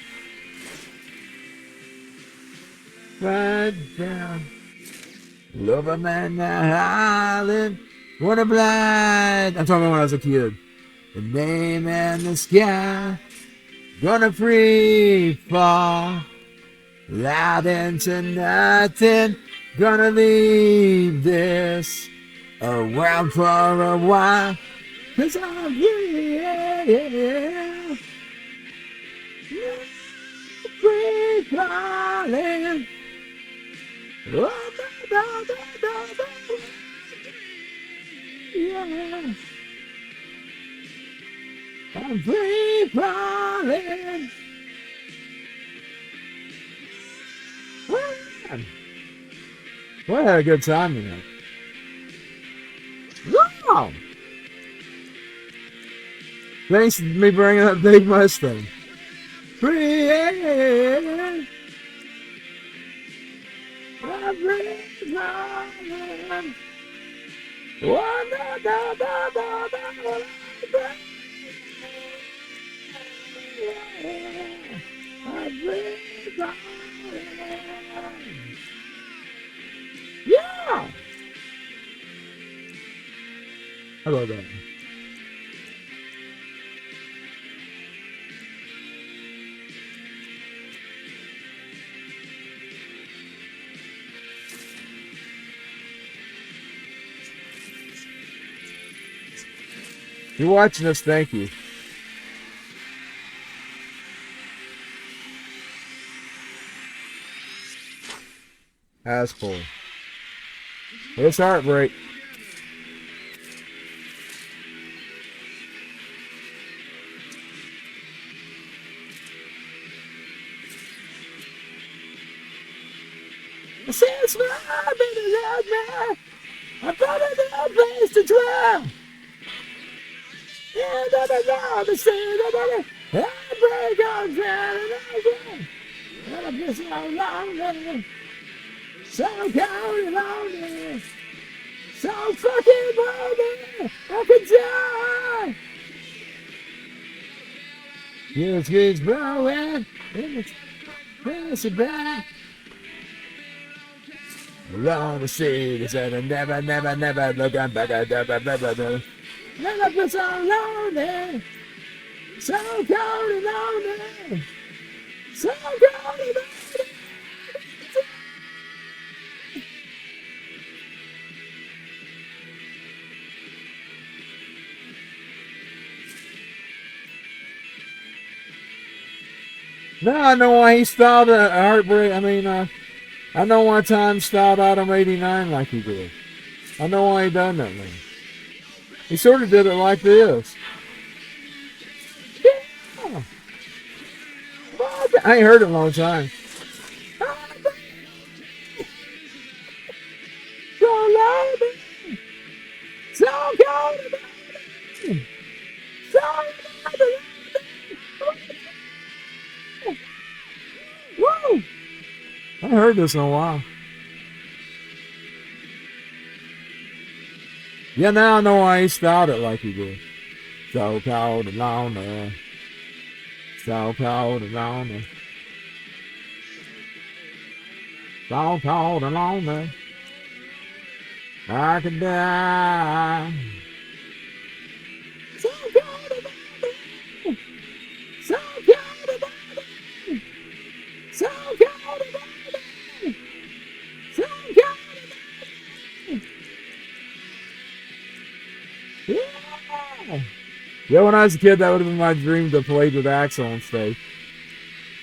Right down. Love a man island. What a blind. I'm talking about when I was a kid. The name and the sky. Gonna free fall. Loud into nothing. Gonna leave this around for a while. 'Cause I'm here. Free falling. Yeah. I'm free falling. Well, I had a good time tonight. Wow! Thanks to me bringing up Big Mustang. Free. I'm free falling. Yeah! How about that? If you're watching this, thank you. That's cool. It's heartbreak. Since I've been around now, I found a place to dwell. And I don't know the same about it. I break on down and I'm just so lonely. So cold and lonely. So fucking lonely. I could die. Yeah, it's good, blowing. And it's back. Along the street, and I never looking back at never. And I feel so lonely, so cold and lonely, so cold and lonely. No, I know why he styled a heartbreak. I mean, I know why Tom styled Autumn 89 like he did. I know why he done that, man. He sort of did it like this. Yeah. I ain't heard it in a long time. So lonely, so cold, so lonely. Woo! I heard this in a while. Yeah, now I know why he styled it like he did. So cold and lonely. So cold and lonely. So cold and lonely. I could die. So cold and lonely. So cold and lonely. So cold and lonely. So cold and lonely. Yeah. Yeah, when I was a kid, that would have been my dream to play with Axel on stage.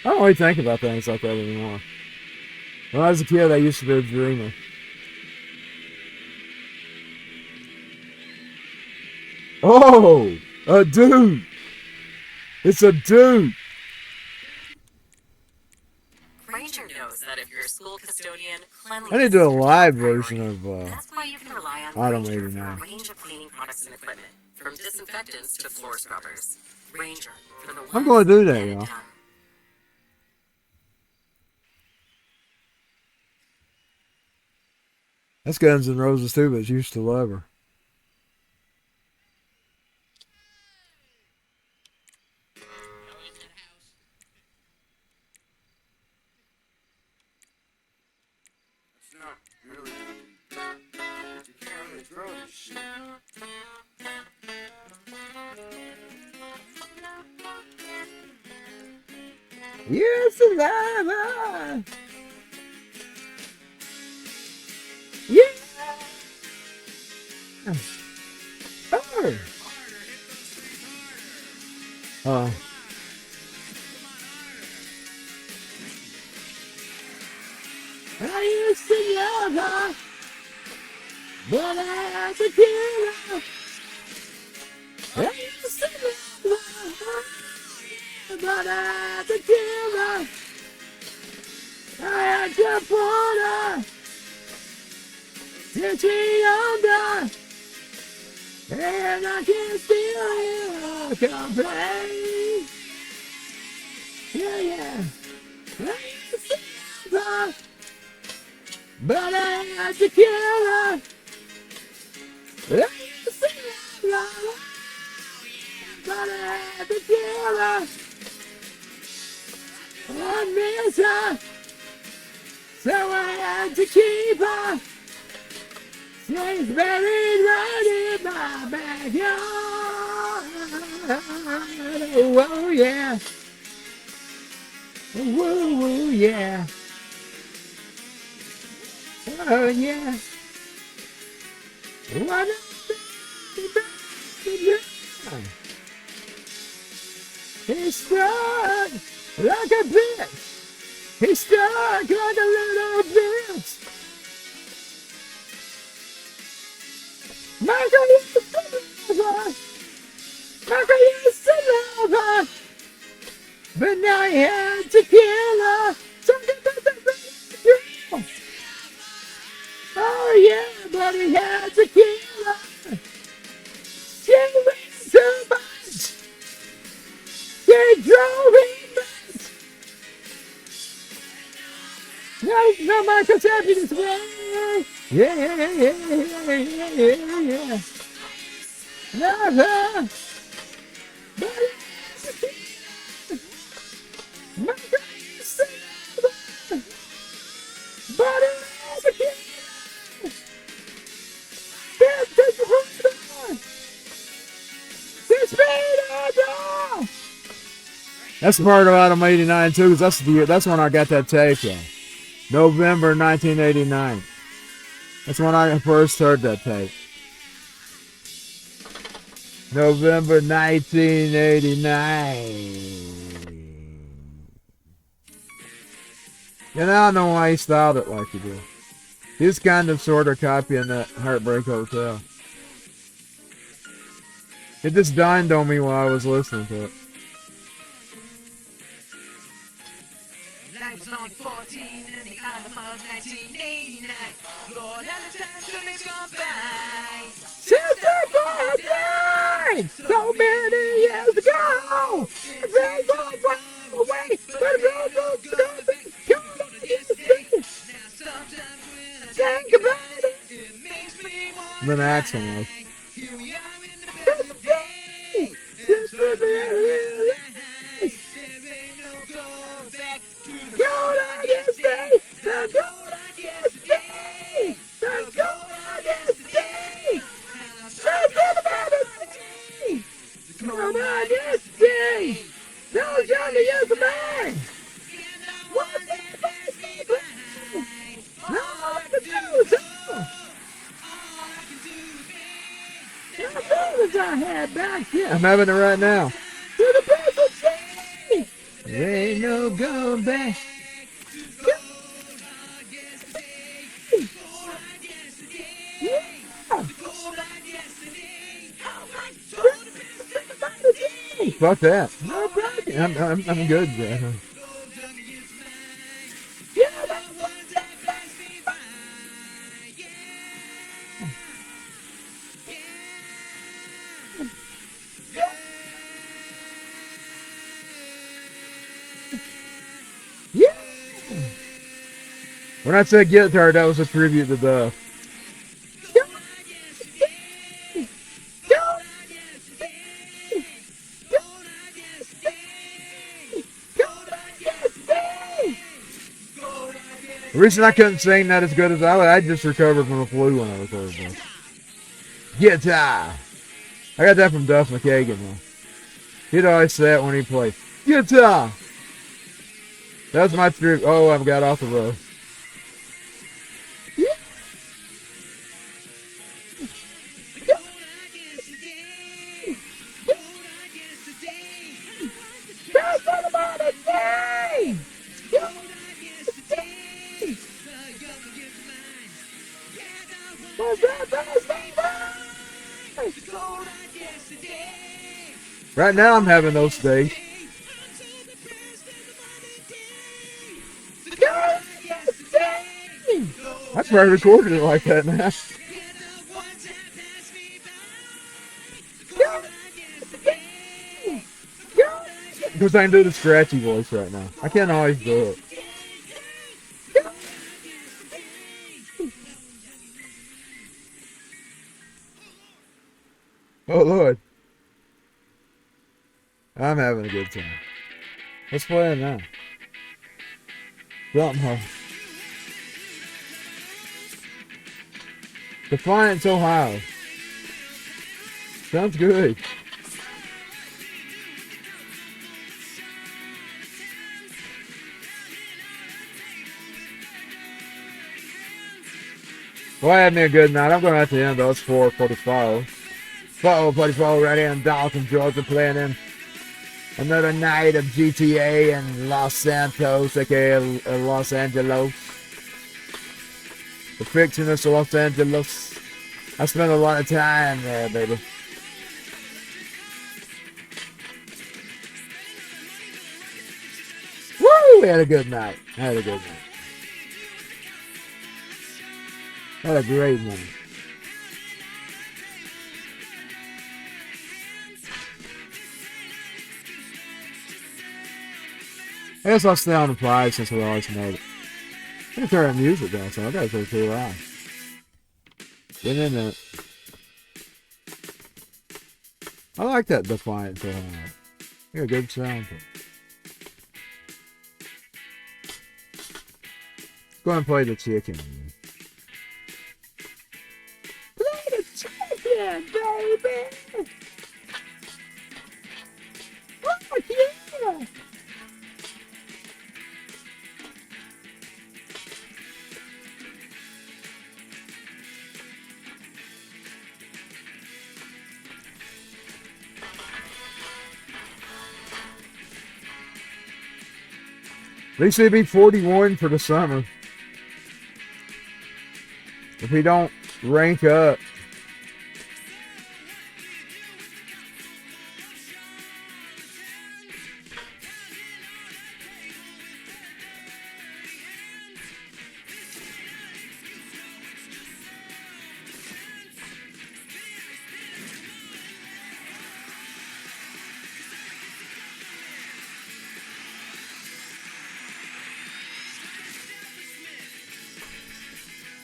I don't really think about things like that anymore. When I was a kid, I used to be a dreamer. Oh, a dude. It's a dude. Ranger knows that if you're a school custodian, cleanliness I need to do a is your live top version priority. of That's why you can rely on Autumn Ranger for 89. a range of cleaning products and equipment, from disinfectants to floor scrubbers. Ranger for the ones I'm going to do that that, get it y'all. done. That's Guns N' Roses too, but used to love her. It's not really. You can't really throw this shit. Yes, alive. Yeah. Oh. Oh. I used to love her, but I had to kill her. I used to love her, but I had to kill her. I had to put her till she under, and I can still hear her complain. Yeah, yeah. I used to love her, but I had to kill her. I used to love her, but I had to kill her. I miss her, so I had to keep her. She's buried right in my backyard. Oh, yeah. Woo, woo, yeah. Oh, yeah. What a He's stuck like a bitch. He's stuck like a little bitch. Michael used to love her. Michael used to love her. But now he had to kill her. Something about the girl. Oh yeah, but he had to kill her. She was too much. She drove him nuts. No, Michael Champion is way. Yeah, yeah, yeah, yeah, yeah, yeah, yeah. Love her. But he had to kill her. Michael used to love her. But he had to kill her. Can't take the front door. This door. That's the part of Autumn 89 too, because that's when I got that tape, yeah. November 1989. That's when I first heard that tape. November 1989. And I don't know why he styled it like he did. He's kind of sort of copying that Heartbreak Hotel. It just dawned on me while I was listening to it. Life was only 14 in the autumn of 1989. Lord, how the time has gone by. Since I died so many years ago, the rain goes far away, but the road goes to be cold as you see. Now sometimes when I Think about it. it makes me want than Axel was. Here we are in the present day. It's what there ain't no going back to the gold I yesterday. The gold I yesterday. The gold I yesterday. Straight to the bottom. The gold I yesterday. Those young years of mine. What that pass me by. All I can do is I had back here. I'm having it right now. To the present day. There ain't no going back. Fuck that. No problem. I'm good. Yeah. Yeah. When I said guitar, that was a tribute to the. The reason I couldn't sing that as good as I just recovered from the flu when I recorded that. Guitar. I got that from Duff McKagan. Though. He'd always say it when he played guitar. That was my trip. Oh, I've got off the road. Right now I'm having those days. I probably recorded it like that now. Because I can do the scratchy voice right now. I can't always do it. Oh Lord. I'm having a good time. Let's play it now. Something home. Defiance, Ohio. Sounds good. Well, I had me a good night. I'm going to have to end those 4:45. 4:44 right here in Dawson, Georgia, playing in another night of GTA in Los Santos, aka Los Angeles. The fictionist of Los Angeles. I spent a lot of time there, baby. Woo! We had a good night. Had a good night. Had a great night. I guess I'll stay on the prize since we always made it. I'm gonna turn the music down, so I gotta go too loud. Get in there. I like that Defiant so hard. Yeah, good sound. Go ahead and play the chicken. Play the chicken, baby! Oh, yeah! They say be 41 for the summer. If we don't rank up.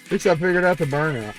At least I figured out the burnout.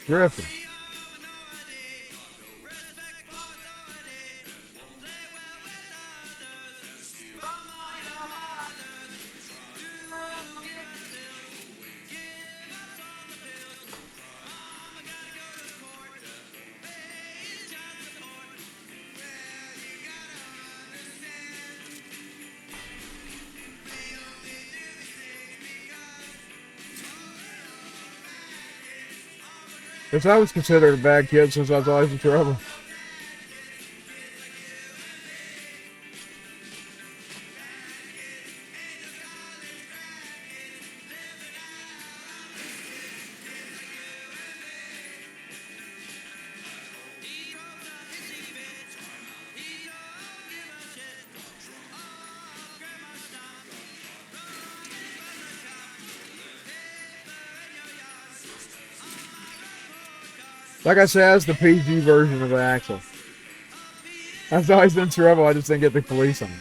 Drifting. Because I was considered a bad kid since I was always in trouble. Like I said, that's the PG version of Axel. I was always in trouble, I just didn't get the police on me.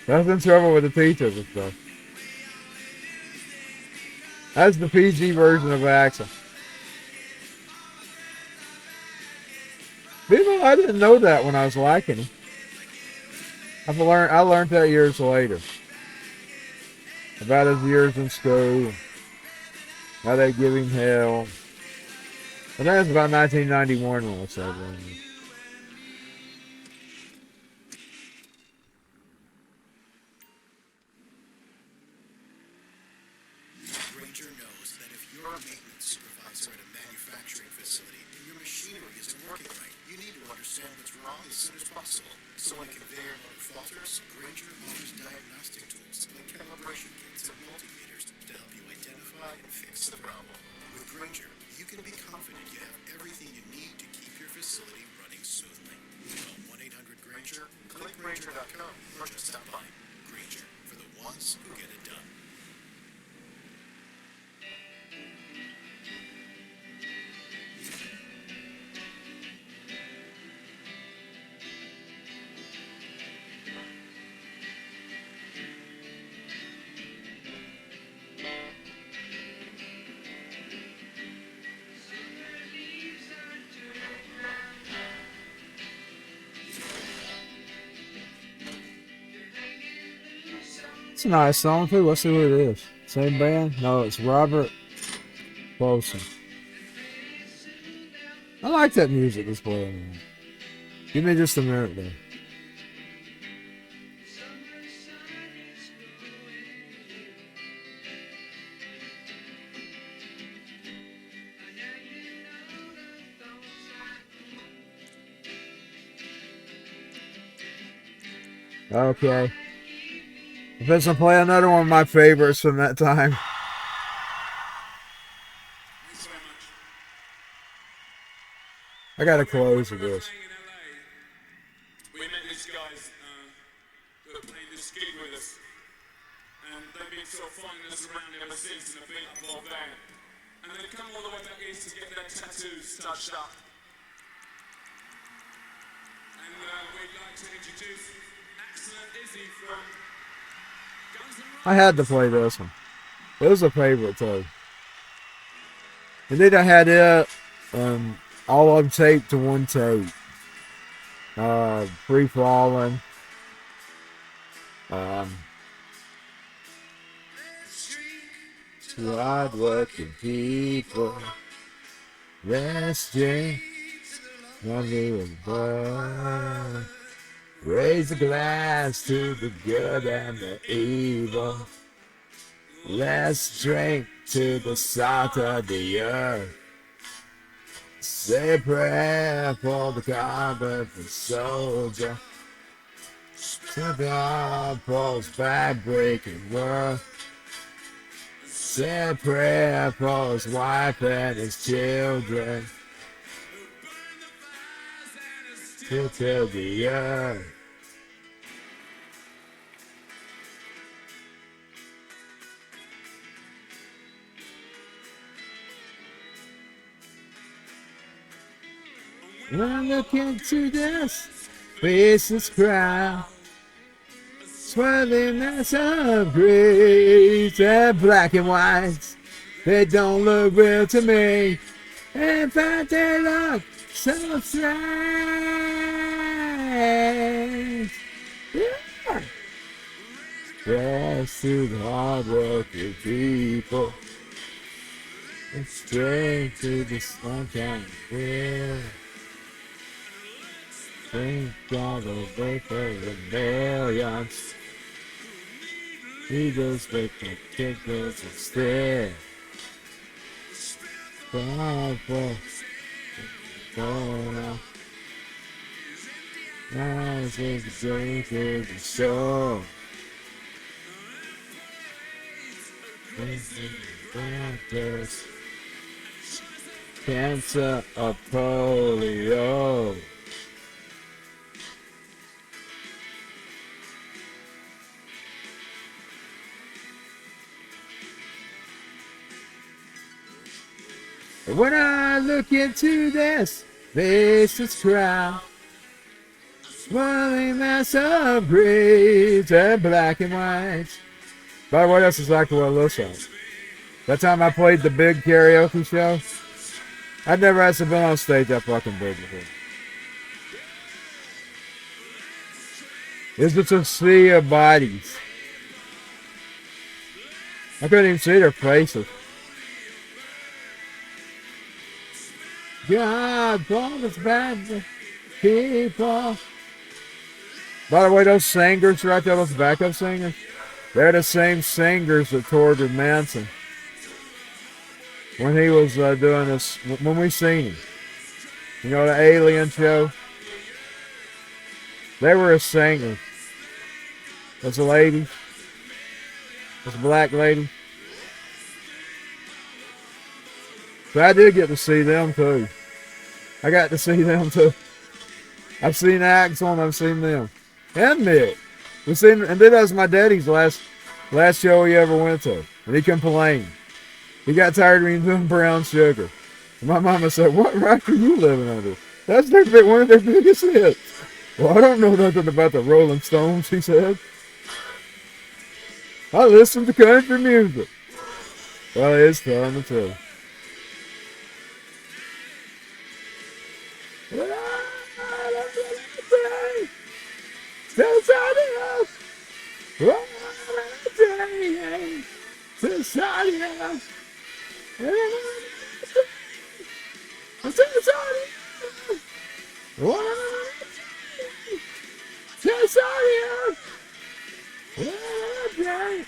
I was in trouble with the teachers and stuff. That's the PG version of Axel. People, I didn't know that when I was liking him. I learned that years later. About his years in school. How they give him hell. But that was about 1991 when I started learning it. Granger knows that if you're a maintenance supervisor at a manufacturing facility and your machinery isn't working right, you need to understand what's wrong as soon as possible. So when a conveyor motor falters, Granger offers diagnostic tools like calibration kits and multimeters to help you identify and fix the problem. With Granger, you can be confident you have everything you need to keep your facility running smoothly. Call 1-800-GRANGER, click Granger.com, or just stop by. Granger, for the ones who get it done. It's a nice song too. Let's see what it is. Same band? No, it's Robert Wilson. I like that music that's playing. Give me just a minute there. Okay. If it's gonna play another one of my favorites from that time. I gotta close with this. We met these guys who are playing this gig with us, and they've been sort of following us around ever since in a beat up our van. And they've come all the way back east to get their tattoos touched up. And we'd like to introduce Axel and Izzy from Guns N' Roses. I had to play this one. It was a favorite too. Indeed, I had it all of them taped to one tape. Free Falling. Hard working people. Let's drink. Raise a glass to the good and the evil. Let's drink to the salt of the earth. Say a prayer for the combat soldier. To God Paul's back-breaking world. Say a prayer for his wife and his children. To the earth. When I look into this faceless crowd, swirling mass of grays and black and whites, They don't look real to me. In fact, they look so strange. Yeah. Yes, to the hard-working people. It's strange to the sunshine. Yeah. Thank God away for the millions. We just make the tickets instead. God for now. Now it's just a drink to the show. Cancer or polio. When I look into this vicious crowd, swirling mass of breeds and black and white. By the way, that's exactly what it looks like. That time I played the big karaoke show, I'd never actually been on stage that fucking big before. It's just a sea of bodies. I couldn't even see their faces. God, brought us back to people. By the way, those singers right there, those backup singers, they're the same singers that toured with Manson when he was doing this, when we seen him. You know, the Alien show? They were a singer. That's a lady. That's a black lady. So I did get to see them too. I got to see them too. I've seen Axel and I've seen them. And Mick. We seen, and then that was my daddy's last show he ever went to. And he complained. He got tired of me doing brown sugar. And my mama said, "What rock are you living under?" That's one of their biggest hits. Well, I don't know nothing about the Rolling Stones, he said. I listen to country music. Well, it's fun too.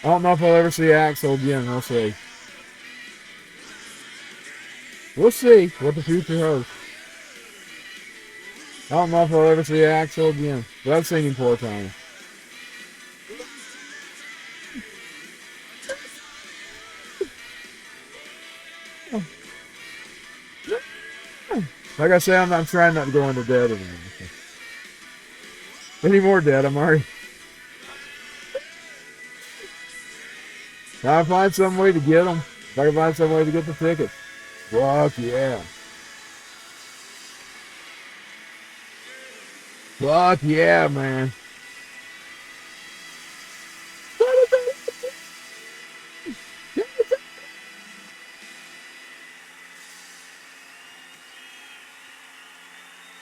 I don't know if I'll ever see Axel again. We'll see. We'll see what the future holds. I don't know if I'll ever see Axel again, but I've seen him 4 times. Like I say, I'm trying not to go into debt anymore. Any more debt, I'm already. I'll find some way to get them. If I can find some way to get the tickets. Fuck yeah. Fuck yeah, man.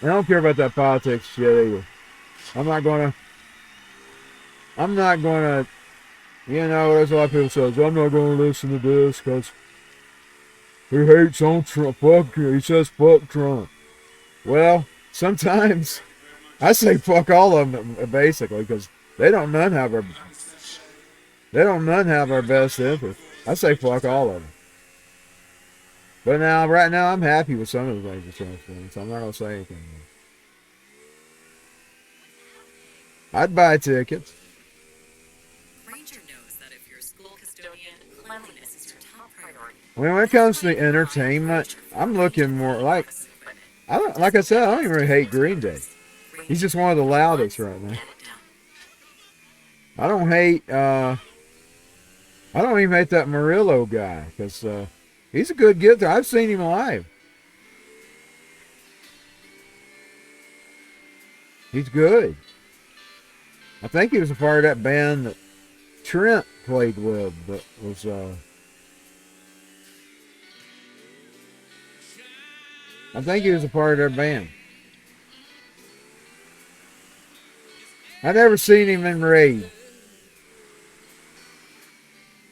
I don't care about that politics shit either. I'm not gonna, you know, there's a lot of people says, I'm not gonna listen to this because he hates on Trump. He says fuck Trump. Well, sometimes I say fuck all of them basically because they don't none have our best interest. I say fuck all of them. But now, right now, I'm happy with some of the things that Trump's doing, so I'm not gonna say anything more. I'd buy tickets. Ranger knows that if you're a school custodian, cleanliness is your top priority. When it comes to entertainment, I'm looking more like like I said, I don't even really hate Green Day. He's just one of the loudest right now. I don't even hate that Murillo guy because he's a good guitar. I've seen him live. He's good. I think he was a part of that band that Trent played with, but was I think he was a part of their band. I never seen him in Raid.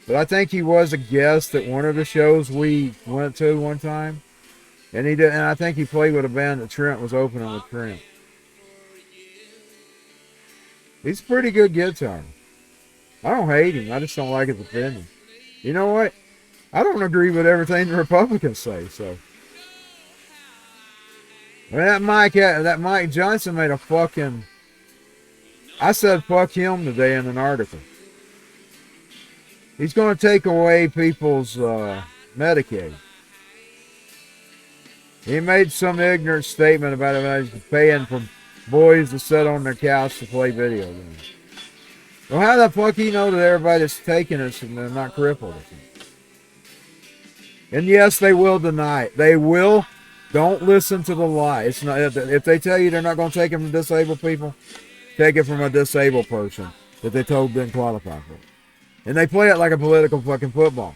But I think he was a guest at one of the shows we went to one time. And he did, and I think he played with a band that Trent was opening with Trent. He's a pretty good guitar. I don't hate him. I just don't like his opinion. You know what? I don't agree with everything the Republicans say, so. I mean, that Mike Johnson made a fucking... I said fuck him today in an article. He's going to take away people's Medicaid. He made some ignorant statement about it. He's paying for boys to sit on their couch to play video games. Well, how the fuck he know that everybody that's taking us and they're not crippled? And yes, they will deny it. They will. Don't listen to the lie. It's not if they tell you they're not going to take it from disabled people, take it from a disabled person that they told didn't qualify for it. And they play it like a political fucking football.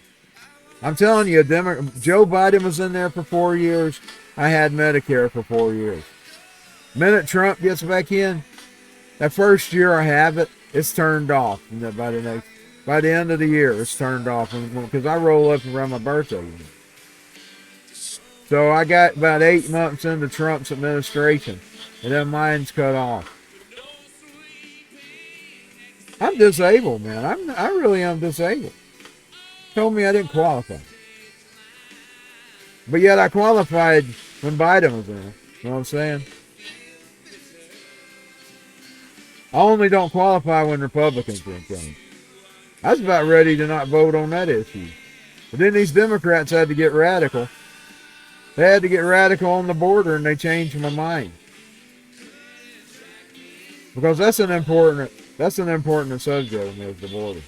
I'm telling you, Joe Biden was in there for 4 years. I had Medicare for 4 years. Minute Trump gets back in, that first year I have it, it's turned off. And by the end of the year, it's turned off because I roll up around my birthday. So I got about 8 months into Trump's administration, and then mine's cut off. I'm disabled, man. I really am disabled. Told me I didn't qualify. But yet I qualified when Biden was in. You know what I'm saying? I only don't qualify when Republicans were in charge. I was about ready to not vote on that issue. But then these Democrats had to get radical. They had to get radical on the border, and they changed my mind. Because that's an important subject, is the border.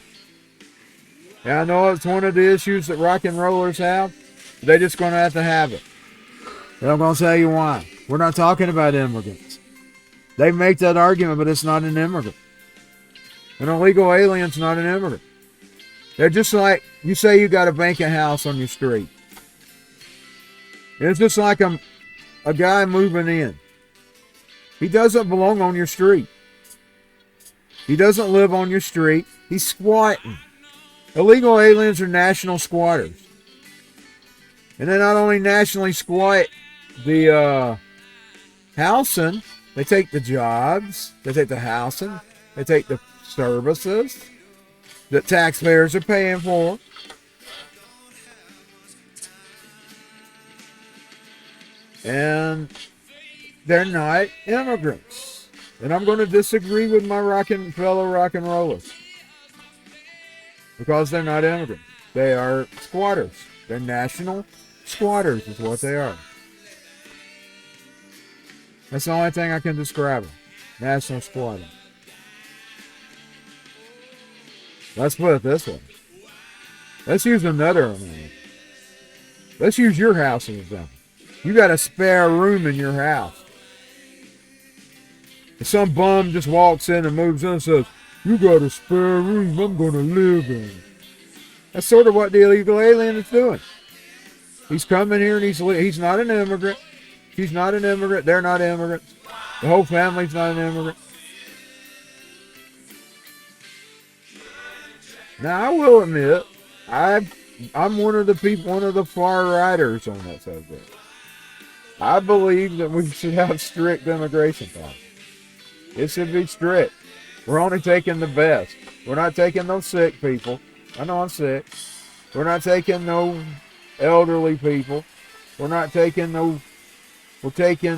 And I know it's one of the issues that rock and rollers have. They're just going to have it. And I'm going to tell you why. We're not talking about immigrants. They make that argument, but it's not an immigrant. An illegal alien's not an immigrant. They're just like, you say you got a vacant house on your street. It's just like a guy moving in. He doesn't belong on your street. He doesn't live on your street. He's squatting. Illegal aliens are national squatters. And they not only nationally squat the housing, they take the jobs, they take the housing, they take the services that taxpayers are paying for. And they're not immigrants. And I'm going to disagree with my fellow rock and rollers. Because they're not immigrants. They are squatters. They're national squatters is what they are. That's the only thing I can describe them. National squatter. Let's put it this way. Let's use another one. Let's use your house as an example. You got a spare room in your house. If some bum just walks in and moves in and says, "You got a spare room I'm going to live in." That's sort of what the illegal alien is doing. He's coming here and he's not an immigrant. He's not an immigrant. They're not immigrants. The whole family's not an immigrant. Now, I will admit, I'm one of the far righters on that subject. I believe that we should have strict immigration policy. It should be strict. We're only taking the best. We're not taking no sick people. I know I'm sick. We're not taking no elderly people. We're taking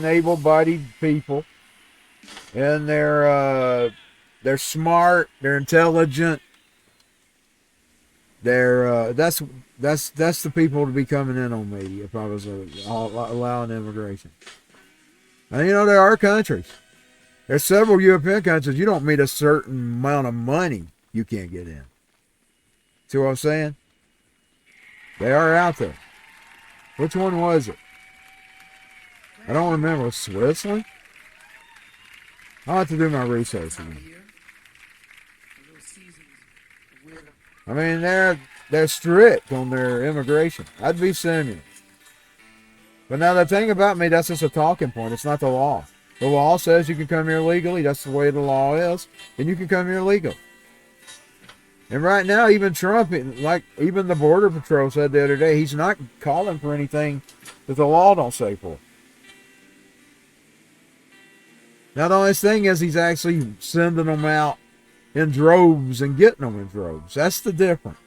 able-bodied people. And they're smart, they're intelligent. That's the people to be coming in on me if I was allowing immigration. And there are countries. There's several European countries. You don't meet a certain amount of money, you can't get in. See what I'm saying? They are out there. Which one was it? I don't remember. Switzerland? I'll have to do my research on it. I mean, they're strict on their immigration. I'd be Simeon. But now the thing about me, that's just a talking point. It's not the law. The law says you can come here legally. That's the way the law is. And you can come here legal. And right now, even Trump, like even the Border Patrol said the other day, he's not calling for anything that the law don't say for. Now the only thing is he's actually sending them out in droves and getting them in droves. That's the difference.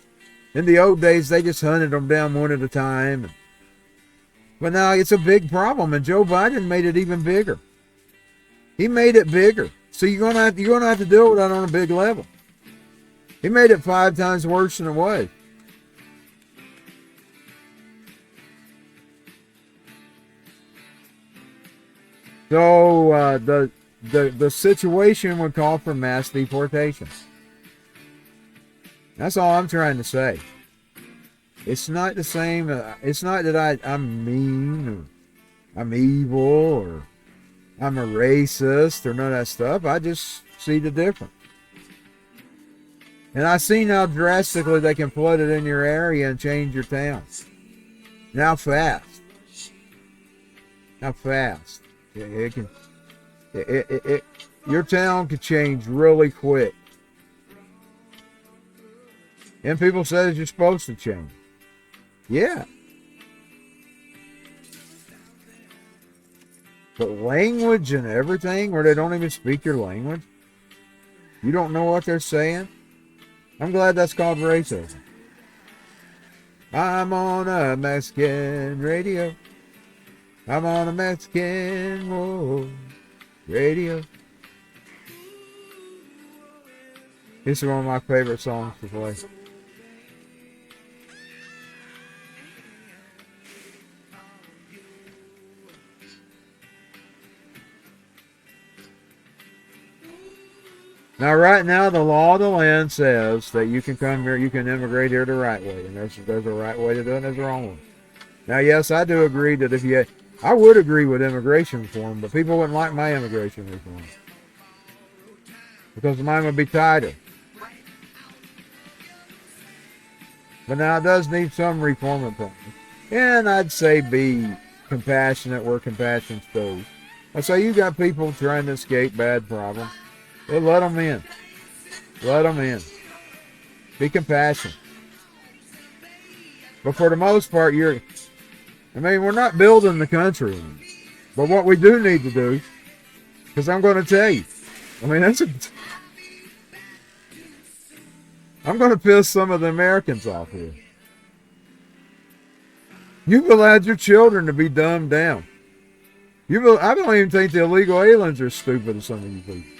In the old days, they just hunted them down one at a time. But now it's a big problem, and Joe Biden made it even bigger. He made it bigger. So you're gonna have to deal with that on a big level. He made it 5 times worse than it was. So the situation would call for mass deportation. That's all I'm trying to say. It's not the same. It's not that I'm mean or I'm evil or I'm a racist or none of that stuff. I just see the difference. And I've seen how drastically they can flood it in your area and change your town. And how fast. How fast. Your town could change really quick. And people say you're supposed to change. Yeah. But language and everything, where they don't even speak your language, you don't know what they're saying. I'm glad that's called racism. I'm on a Mexican radio. I'm on a Mexican radio. This is one of my favorite songs to play. Now, right now, the law of the land says that you can come here, you can immigrate here the right way, and there's a right way to do it, and there's a wrong one. Now, yes, I do agree that I would agree with immigration reform, but people wouldn't like my immigration reform because mine would be tighter. But now it does need some reform, and I'd say be compassionate where compassion's due. I say you got people trying to escape bad problems. Well, let them in. Let them in. Be compassionate. But for the most part, we're not building the country. But what we do need to do, because I'm going to tell you, I'm going to piss some of the Americans off here. You've allowed your children to be dumbed down. I don't even think the illegal aliens are as stupid as some of you people.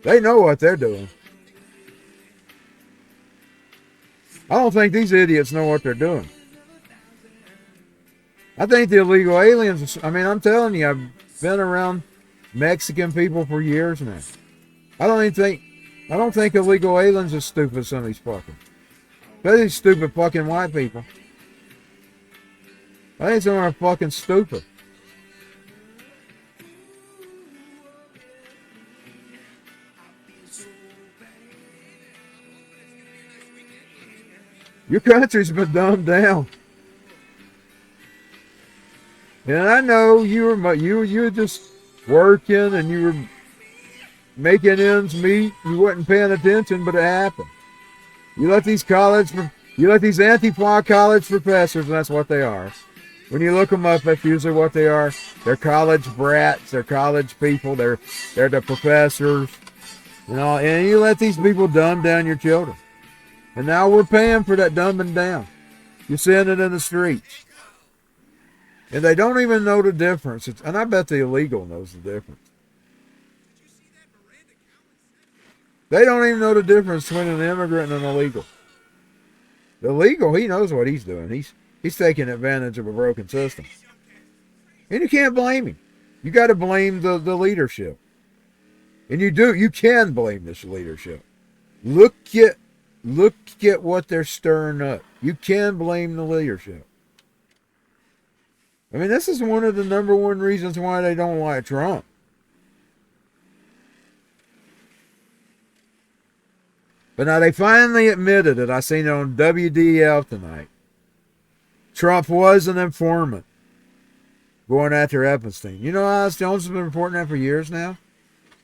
They know what they're doing. I don't think these idiots know what they're doing. I think the illegal aliens, I'm telling you, I've been around Mexican people for years now. I don't think illegal aliens are stupid as some of these fuckers. These stupid fucking white people. I think some are fucking stupid. Your country's been dumbed down. And I know you were just working and you were making ends meet. You wasn't paying attention, but it happened. You let these Antifa college professors, and that's what they are. When you look them up, that's usually what they are. They're college brats. They're college people. They're the professors. And you let these people dumb down your children. And now we're paying for that dumbing down. You're seeing it in the streets. And they don't even know the difference. And I bet the illegal knows the difference. They don't even know the difference between an immigrant and an illegal. The illegal, he knows what he's doing. He's taking advantage of a broken system. And you can't blame him. You got to blame the leadership. And you can blame this leadership. Look at what they're stirring up. You can blame the leadership. This is one of the number one reasons why they don't like Trump. But now they finally admitted it. I seen it on WDL tonight. Trump was an informant going after Epstein. You know, Alex Jones has been reporting that for years now.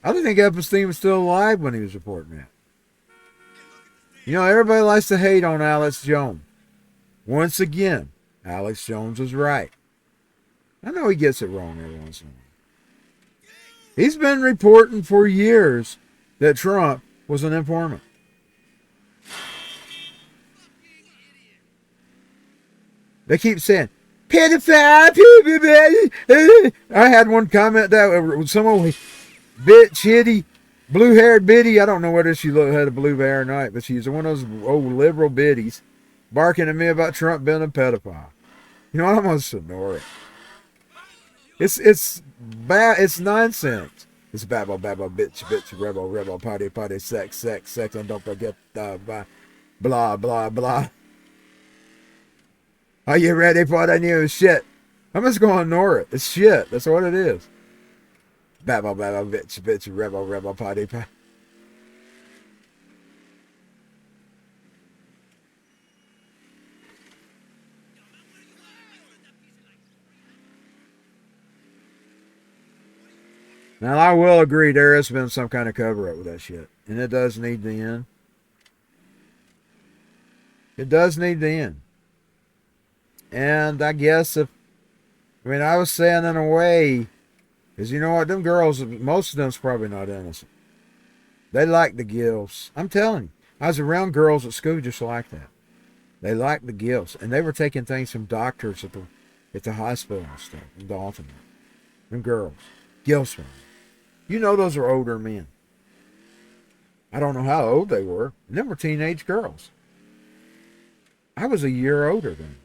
I don't think Epstein was still alive when he was reporting that. You know, everybody likes to hate on Alex Jones. Once again, Alex Jones is right. I know he gets it wrong every once in a while. He's been reporting for years that Trump was an informant. They keep saying, pedophile. I had one comment that some old bitch, hitty, blue-haired biddy. I don't know whether she had a blue hair or not, but she's one of those old liberal biddies barking at me about Trump being a pedophile. You know, I'm going to ignore it. It's bad. It's nonsense. It's babble, bitch, rebel, party, sex, and don't forget blah, blah, blah. Are you ready for the new shit? I'm just going to ignore it. It's shit. That's what it is. Babble, bitch, rebel, party. Now, I will agree there has been some kind of cover-up with that shit. And it does need to end. It does need to end. And I guess I was saying in a way, because you know what, them girls, most of them's probably not innocent. They like the gifts. I'm telling you, I was around girls at school just like that. They like the gifts. And they were taking things from doctors at the hospital and stuff, in Dalton. Them girls. Gifts from them. You know those are older men. I don't know how old they were. And them were teenage girls. I was a year older than them.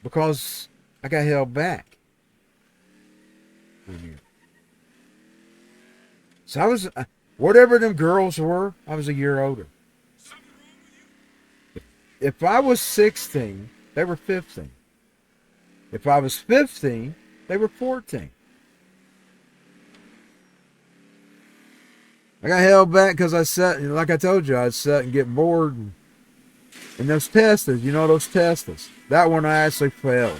Because I got held back. So I was, whatever them girls were, I was a year older. If I was 16, they were 15. If I was 15, they were 14. I got held back because I sat, like I told you, I'd sit and get bored. And those testers, you know those testers. That one I actually failed.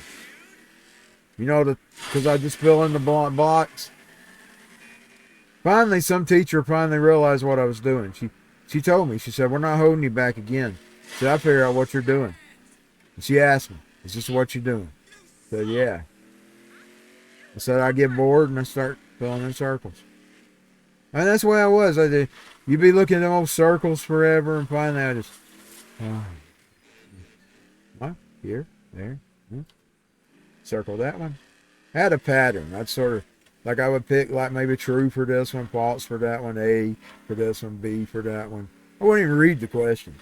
You know, because I just fill in the box. Finally, some teacher finally realized what I was doing. She told me, she said, we're not holding you back again. She said, I figure out what you're doing. And she asked me, is this what you're doing? I said, yeah. I said, I get bored and I start filling in circles. And that's the way I was. You'd be looking at them old circles forever and finally I just, here, there, circle that one. I had a pattern. I'd sort of, like I would pick like maybe true for this one, false for that one, A for this one, B for that one. I wouldn't even read the question.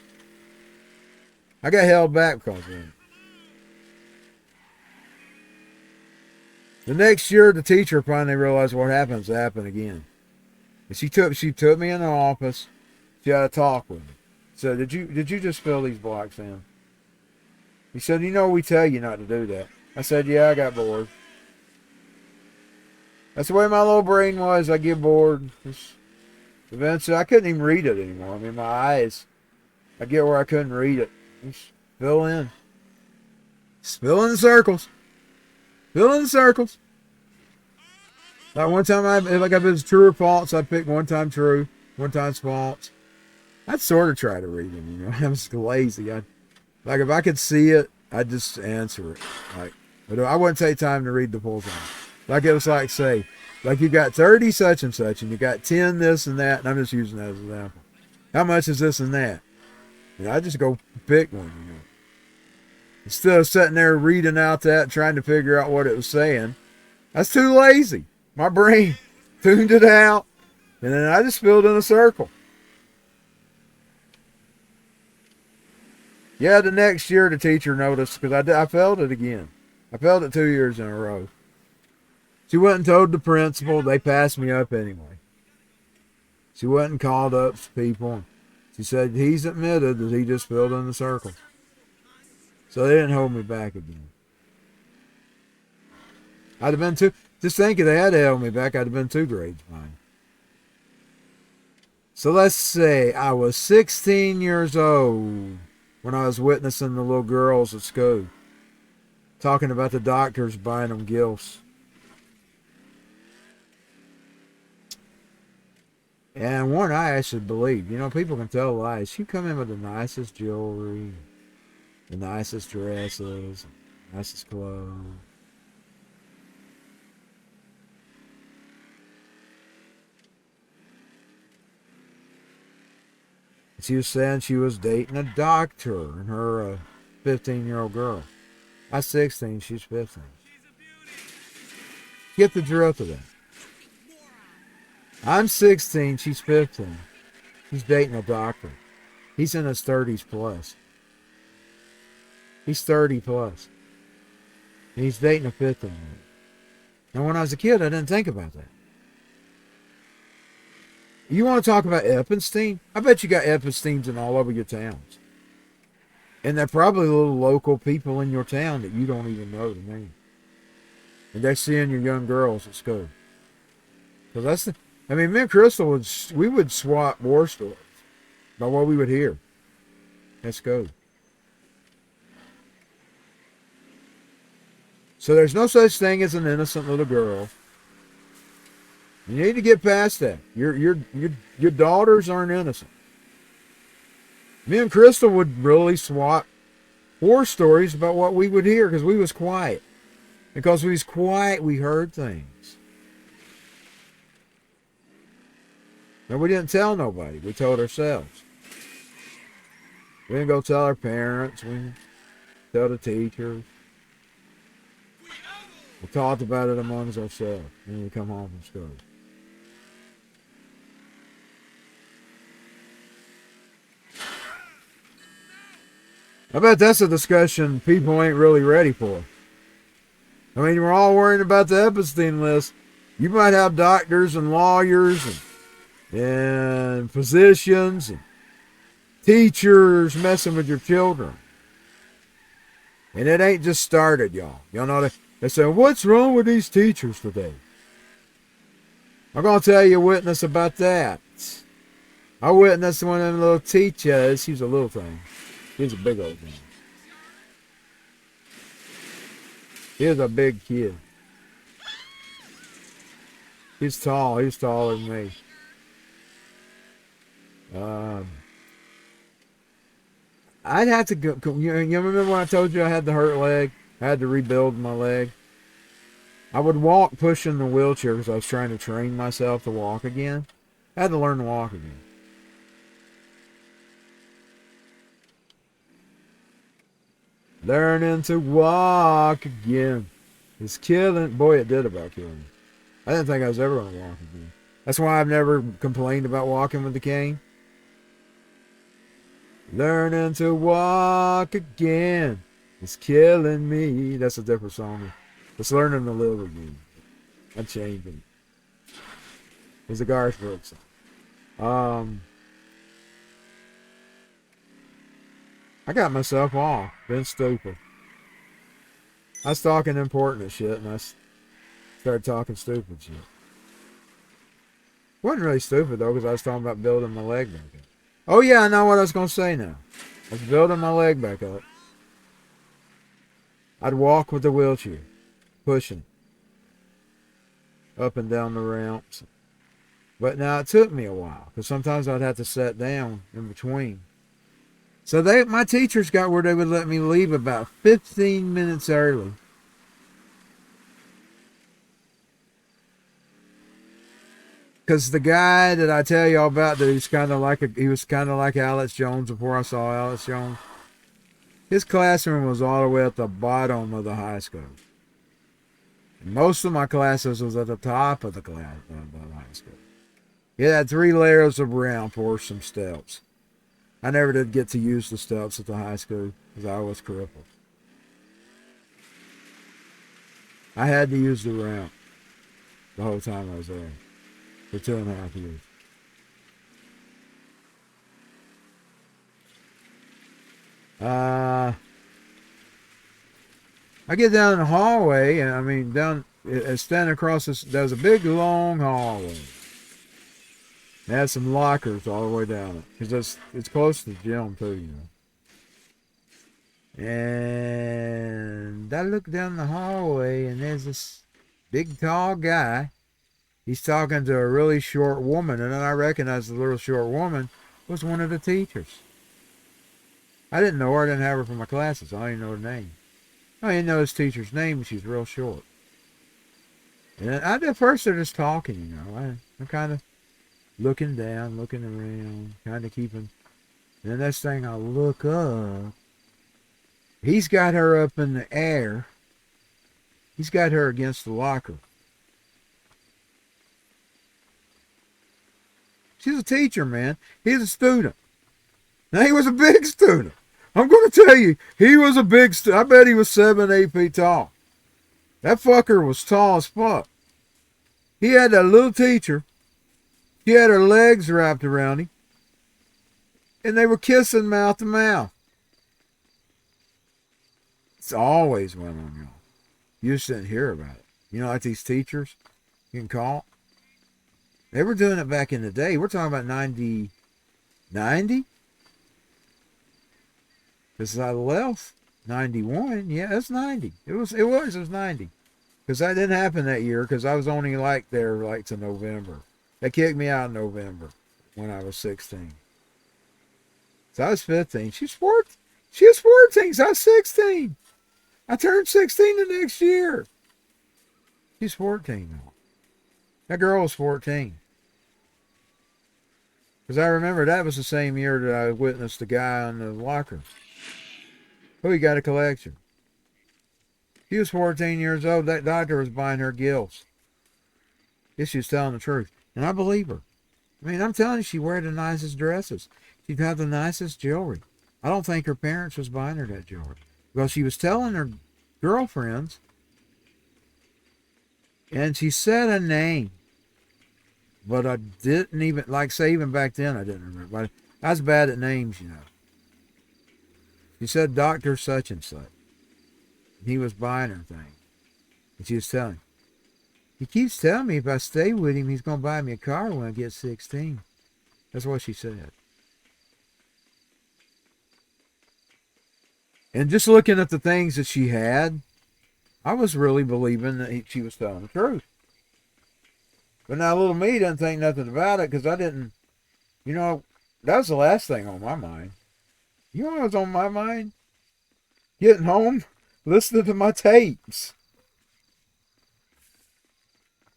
I got held back because of it. The next year, the teacher finally realized what happens to happen again. And she took me in the office. She had a talk with me. So did you just fill these blocks in? He said, you know, we tell you not to do that. I said, yeah, I got bored. That's the way my little brain was. I get bored. Eventually, I couldn't even read it anymore. I mean, my eyes, I get where I couldn't read it. Just fill in. Just fill in the circles. Fill in the circles. Like one time, if it was true or false, I'd pick one time true, one time false. I'd sort of try to read them, you know. I was lazy. Like if I could see it, I'd just answer it. Like, but I wouldn't take time to read the full thing. Like it was like, say, like you got 30 such and such, and you got 10 this and that, and I'm just using that as an example. How much is this and that? And I just go pick one, you know. Instead of sitting there reading out that, trying to figure out what it was saying, I was too lazy. My brain tuned it out, and then I just filled in a circle. Yeah, the next year the teacher noticed, because I failed it again. I failed it 2 years in a row. She went and told the principal. They passed me up anyway. She went and called up people. She said, he's admitted that he just filled in the circle. So they didn't hold me back again. I'd have been just thinking they had to hold me back, I'd have been 2 grades behind. So let's say I was 16 years old when I was witnessing the little girls at school, talking about the doctors buying them gifts. And one I actually believed. You know, people can tell lies. She come in with the nicest jewelry, the nicest dresses, nicest clothes. She was saying she was dating a doctor and her a 15-year-old girl. I'm 16, she's 15. Get the drift of that. I'm 16, she's 15. He's dating a doctor. He's in his 30s plus. He's 30 plus. And he's dating a 15-year-old. Now, when I was a kid, I didn't think about that. You want to talk about Eppenstein? I bet you got Eppensteins in all over your towns. And they're probably little local people in your town that you don't even know the name. And they're seeing your young girls at school. So that's the... I mean, me and Crystal we would swap war stories about what we would hear. Let's go. So there's no such thing as an innocent little girl. You need to get past that. Your daughters aren't innocent. Me and Crystal would really swap war stories about what we would hear because we was quiet. Because we was quiet, we heard things. And we didn't tell nobody. We told ourselves. We didn't go tell our parents. We didn't tell the teachers. We talked about it amongst ourselves when we come home from school. I bet that's a discussion people ain't really ready for. I mean, we're all worrying about the Epstein list. You might have doctors and lawyers and physicians and teachers messing with your children. And it ain't just started, y'all. Y'all know that. They say, what's wrong with these teachers today? I'm going to tell you a witness about that. I witnessed one of them little teachers. She was a little thing. He was a big old man. He was a big kid. He's tall. He's taller than me. I'd have to go. You remember when I told you I had the hurt leg? I had to rebuild my leg. I would walk pushing the wheelchair because I was trying to train myself to walk again. I had to learn to walk again. Learning to walk again is killing. Boy, it did about killing me. I didn't think I was ever going to walk again. That's why I've never complained about walking with the cane. Learning to walk again is killing me. That's a different song. It's learning to live again. I'm changing. It's a Garth Brooks song. I got myself off. Been stupid. I was talking important shit and I started talking stupid shit. Wasn't really stupid though because I was talking about building my leg back up. Oh yeah, I know what I was going to say now. I was building my leg back up. I'd walk with the wheelchair. Pushing. Up and down the ramps. But now it took me a while because sometimes I'd have to sit down in between. So my teachers got where they would let me leave about 15 minutes early. Because the guy that I tell y'all about, that he was kind of like Alex Jones before I saw Alex Jones. His classroom was all the way at the bottom of the high school. And most of my classes was at the top of the class of the high school. It had 3 layers of ramp or some steps. I never did get to use the steps at the high school because I was crippled. I had to use the ramp the whole time I was there for 2.5 years. I get down in the hallway, and I mean, standing across this, there's a big long hallway. It has some lockers all the way down it. Because it's close to the gym too, you know. And I look down the hallway, and there's this big, tall guy. He's talking to a really short woman, and then I recognized the little short woman was one of the teachers. I didn't know her. I didn't have her for my classes. I didn't know her name. I didn't know this teacher's name, and she's real short. And at first they're just talking, you know. I'm kind of looking down, looking around, kind of keeping. And the next thing I look up, he's got her up in the air. He's got her against the locker. She's a teacher, man. He's a student. Now, he was a big student. I'm going to tell you, he was a big student. I bet he was 7, 8 feet tall. That fucker was tall as fuck. He had that little teacher. She had her legs wrapped around him. And they were kissing mouth to mouth. It's always went on, y'all. You just didn't hear about it. You know, like these teachers you can call. They were doing it back in the day. We're talking about 90? Because I left 91. Yeah, it's 90. It was 90. Because that didn't happen that year because I was only there to November. They kicked me out in November when I was 16. So I was 15. She was 14. So I was 16. I turned 16 the next year. She's 14 now. That girl was 14. Because I remember that was the same year that I witnessed the guy on the locker. Oh, he got a collection. She was 14 years old. That doctor was buying her gills. Guess she was telling the truth. And I believe her. I mean, I'm telling you, she wore the nicest dresses. She'd have the nicest jewelry. I don't think her parents was buying her that jewelry. Because she was telling her girlfriends. And she said a name. But I didn't even, even back then, I didn't remember. But I was bad at names, you know. She said Dr. such and such. And he was buying her thing. And she was telling him. He keeps telling me if I stay with him, he's going to buy me a car when I get 16. That's what she said. And just looking at the things that she had, I was really believing that she was telling the truth. But now little me didn't think nothing about it because I didn't, you know, that was the last thing on my mind. You know what was on my mind? Getting home, listening to my tapes.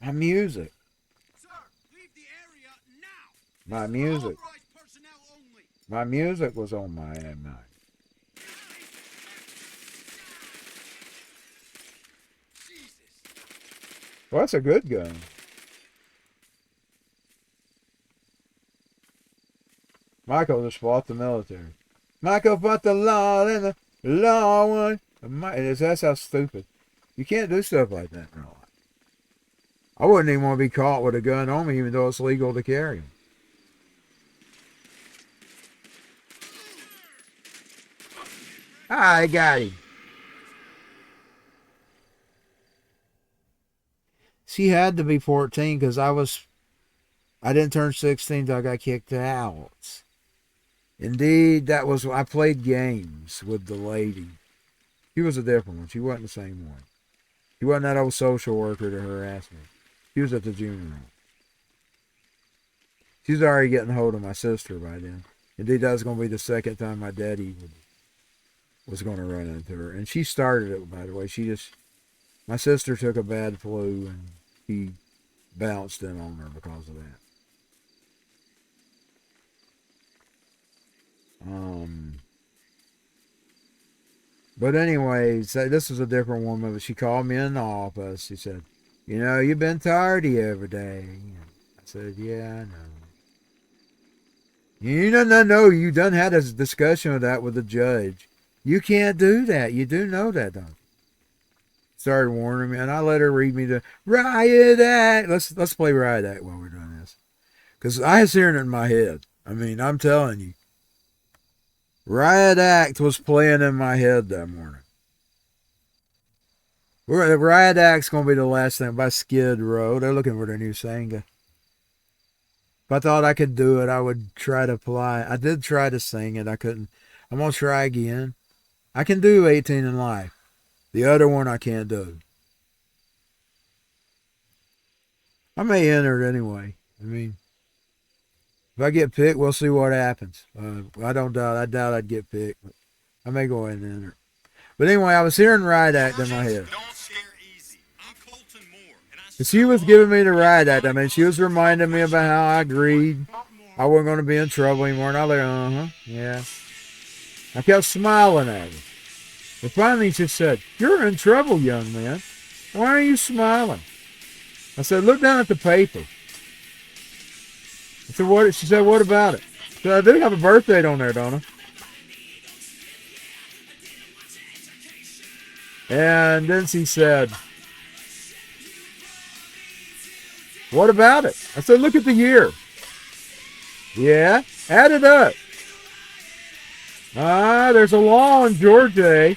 My music. Sir, leave the area now. My music. Authorized personnel only. My music was on my mind. Jesus. Well, that's a good gun. Michael just fought the military. Michael fought the law and the law won. That's how stupid. You can't do stuff like that in real life. I wouldn't even want to be caught with a gun on me even though it's legal to carry them. I got him. She had to be 14 because I didn't turn 16 until I got kicked out. Indeed, I played games with the lady. She was a different one. She wasn't the same one. She wasn't that old social worker to harass me. She was at the junior room. She was already getting hold of my sister by then. Indeed, that was going to be the second time my daddy was going to run into her. And she started it, by the way. My sister took a bad flu and he bounced in on her because of that. But anyways, this was a different woman. But she called me in the office. She said, you know, you've been tardy every day. I said, yeah, I know. No, you done had a discussion of that with the judge. You can't do that. You do know that, don't you? Started warning me, and I let her read me the Riot Act. Let's play Riot Act while we're doing this. Because I was hearing it in my head. I mean, I'm telling you. Riot Act was playing in my head that morning. The Riot Act's going to be the last thing by Skid Row. They're looking for their new singer. If I thought I could do it, I would try to apply. I did try to sing it. I couldn't. I'm going to try again. I can do 18 in life. The other one I can't do. I may enter it anyway. I mean, if I get picked, we'll see what happens. I doubt I'd get picked, but I may go ahead and enter it. But anyway, I was hearing Riot Act in my head. She was giving me the Riot Act. I mean, she was reminding me about how I agreed I wasn't going to be in trouble anymore. And I was like, yeah. I kept smiling at her. But finally she said, "You're in trouble, young man. Why are you smiling?" I said, "Look down at the paper." I said, "What?" She said, "What about it?" I said, "I do have a birth date on there, don't I?" And then she said, "What about it?" I said, "Look at the year." "Yeah, add it up." There's a law in Georgia.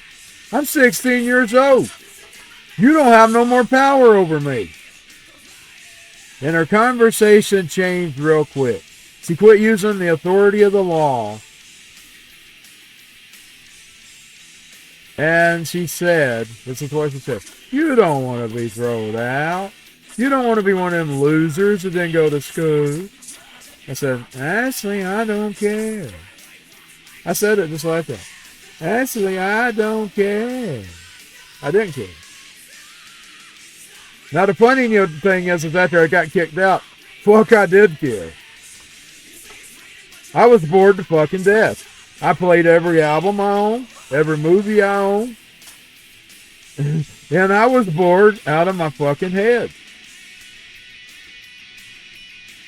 I'm 16 years old. You don't have no more power over me. And her conversation changed real quick. She quit using the authority of the law. And she said, this is what she said, "You don't want to be thrown out. You don't want to be one of them losers that didn't go to school." I said, "Actually, I don't care." I said it just like that. "Actually, I don't care." I didn't care. Now, the funny thing is after I got kicked out, fuck, I did care. I was bored to fucking death. I played every album I own, every movie I own, and I was bored out of my fucking head.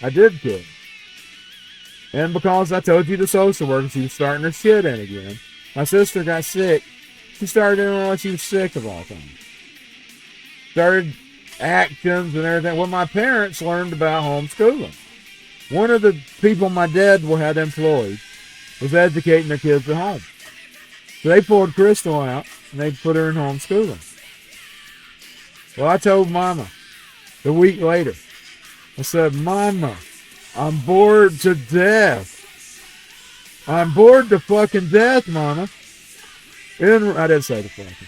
I did care. And because I told you the social worker, she was starting her shit in again. My sister got sick. She started doing what she was sick of all things. Started actions and everything. Well, my parents learned about homeschooling. One of the people my dad had employed was educating their kids at home. So they pulled Crystal out and they put her in homeschooling. Well, I told Mama the week later. I said, "Mama, I'm bored to death. I'm bored to fucking death, Mama." And I didn't say the fucking.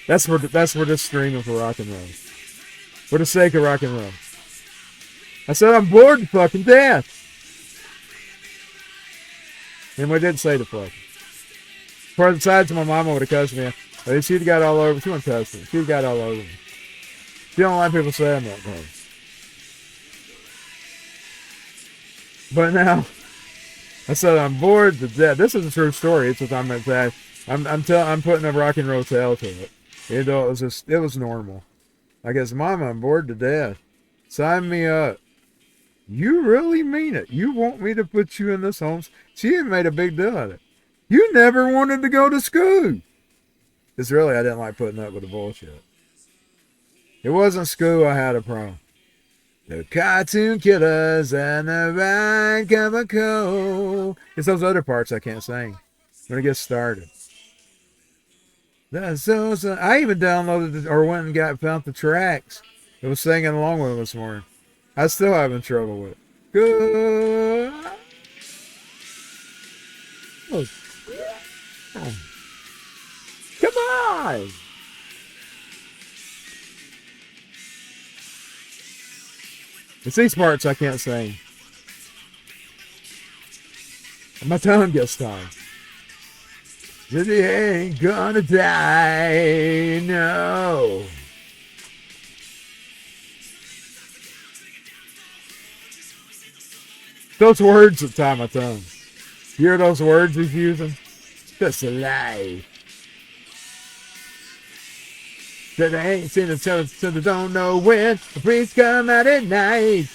That's where this streaming for rock and roll. For the sake of rock and roll. I said, "I'm bored to fucking death." And we didn't say the fucking. For the sides of my mama would have cussed me. She'd got all over. She wouldn't cuss me. She'd got all over me. She don't like people saying that, though. But now, I said, "I'm bored to death." This is a true story. It's what I'm going to say. I'm putting a rock and roll tale to it. You know, it was normal. I guess, "Mama, I'm bored to death. Sign me up." "You really mean it? You want me to put you in this home?" She even made a big deal out of it. "You never wanted to go to school." It's really, I didn't like putting up with the bullshit. It wasn't school I had a problem. The cartoon killers and the right cup of coal. It's those other parts I can't sing when it gets started. I even downloaded or went and found the tracks. I was singing along with them this morning. I still having trouble with it. Good. Oh. Come on. It's these parts I can't sing. My tongue gets tied. That he ain't gonna die, no. Those words that tie my tongue. You hear those words he's using? That's a lie. That I ain't seen it, so they don't know when the priest come out at night.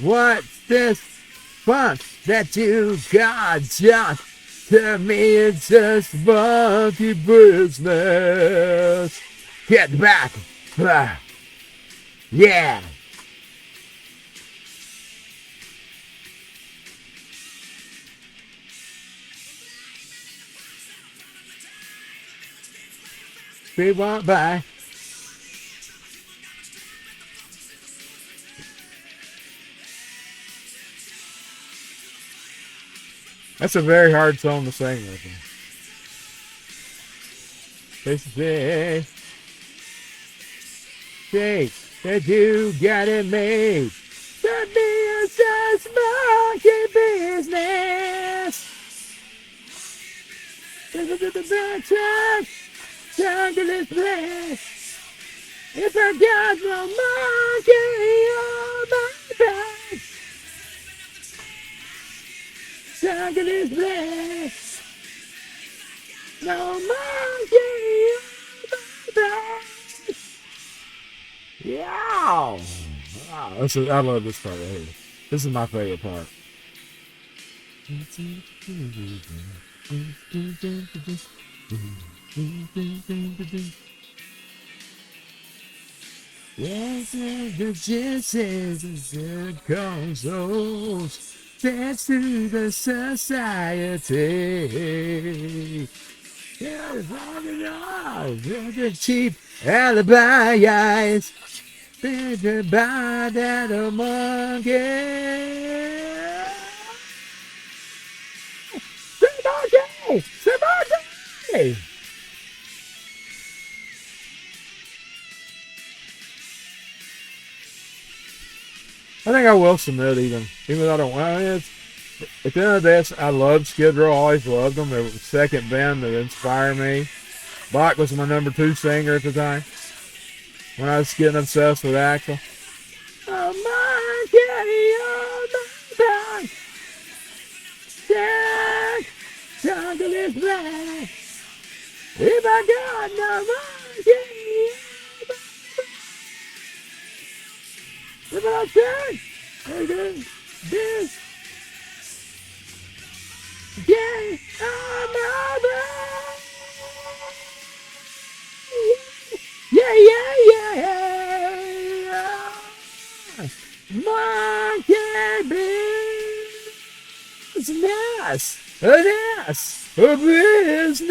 What's this fun that you got, John? To me, it's just monkey business. Get back. Yeah. We walk by. That's a very hard song to sing with him. Say that you got it made. That means just monkey business. The jungle is blessed. If I got no monkey on my back, jungle is blessed. No monkey on my back. Yeah. Wow, I love this part right here. This is my favorite part. Yes, the gypsies and consoles dance to the society. Yeah, the cheap alibi guys. Thinking by that monkey. Monkey! Monkey! I think I will submit even though I don't want it. At the end of this, I loved Skid Row, always loved them. They were the second band that inspired me. Bach was my number 2 singer at the time. When I was getting obsessed with Axl. Oh my God, Jack, jungle is black. If I got no monkey, if I said, this, yeah, I'm yeah. Monkey business. A business.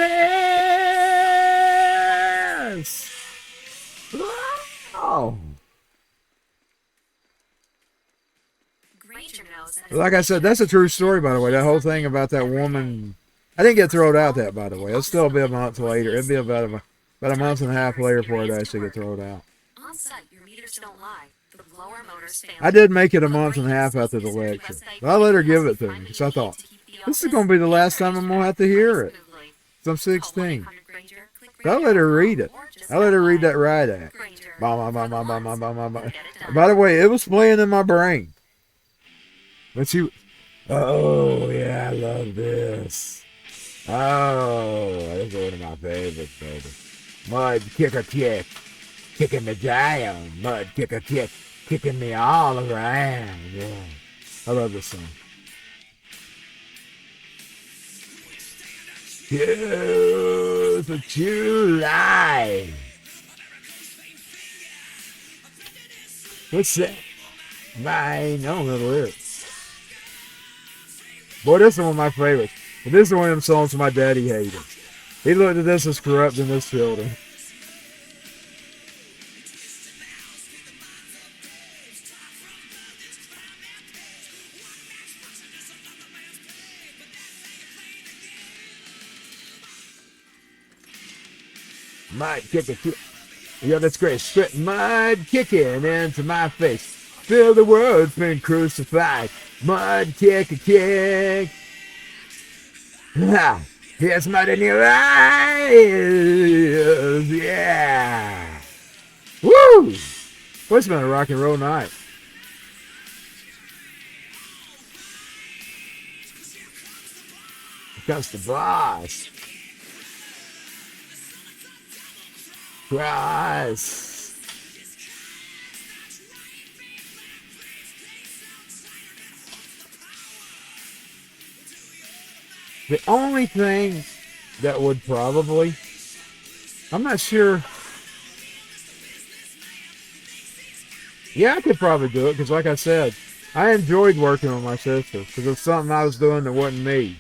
Wow. Like I said, that's a true story, by the way. That whole thing about that woman. I didn't get thrown out that, by the way. It'll still be a month later. It'll be about a month and a half later before it actually get thrown out. On site, your meters don't lie. The blower motors fail. I did make it a month and a half after the lecture. But I let her give it to me because I thought, this is going to be the last time I'm going to have to hear it. So I'm 16. So I let her read it. I let her read that right act. By the way, it was playing in my brain. But she, oh yeah, I love this. Oh, this is one of my favorites, baby. Mud kicker kick, kicking me down. Mud kicker kick, kicking me all around. Yeah, I love this song. 4th of July. What's that? I don't know the lyrics. Boy, this is one of my favorites. But this is one of them songs my daddy hated. He looked at this as corrupting his children. Mud kicking, yeah, that's great. Straight mud kicking into my face. Feel the world's been crucified. Mud kick a kick. Ha! Here's mud in your eyes. Yeah. Woo! Boy, it's been a rock and roll night. Here comes the boss. Christ. The only thing that would probably, I'm not sure. Yeah, I could probably do it because, like I said, I enjoyed working with my sister because it's something I was doing that wasn't me.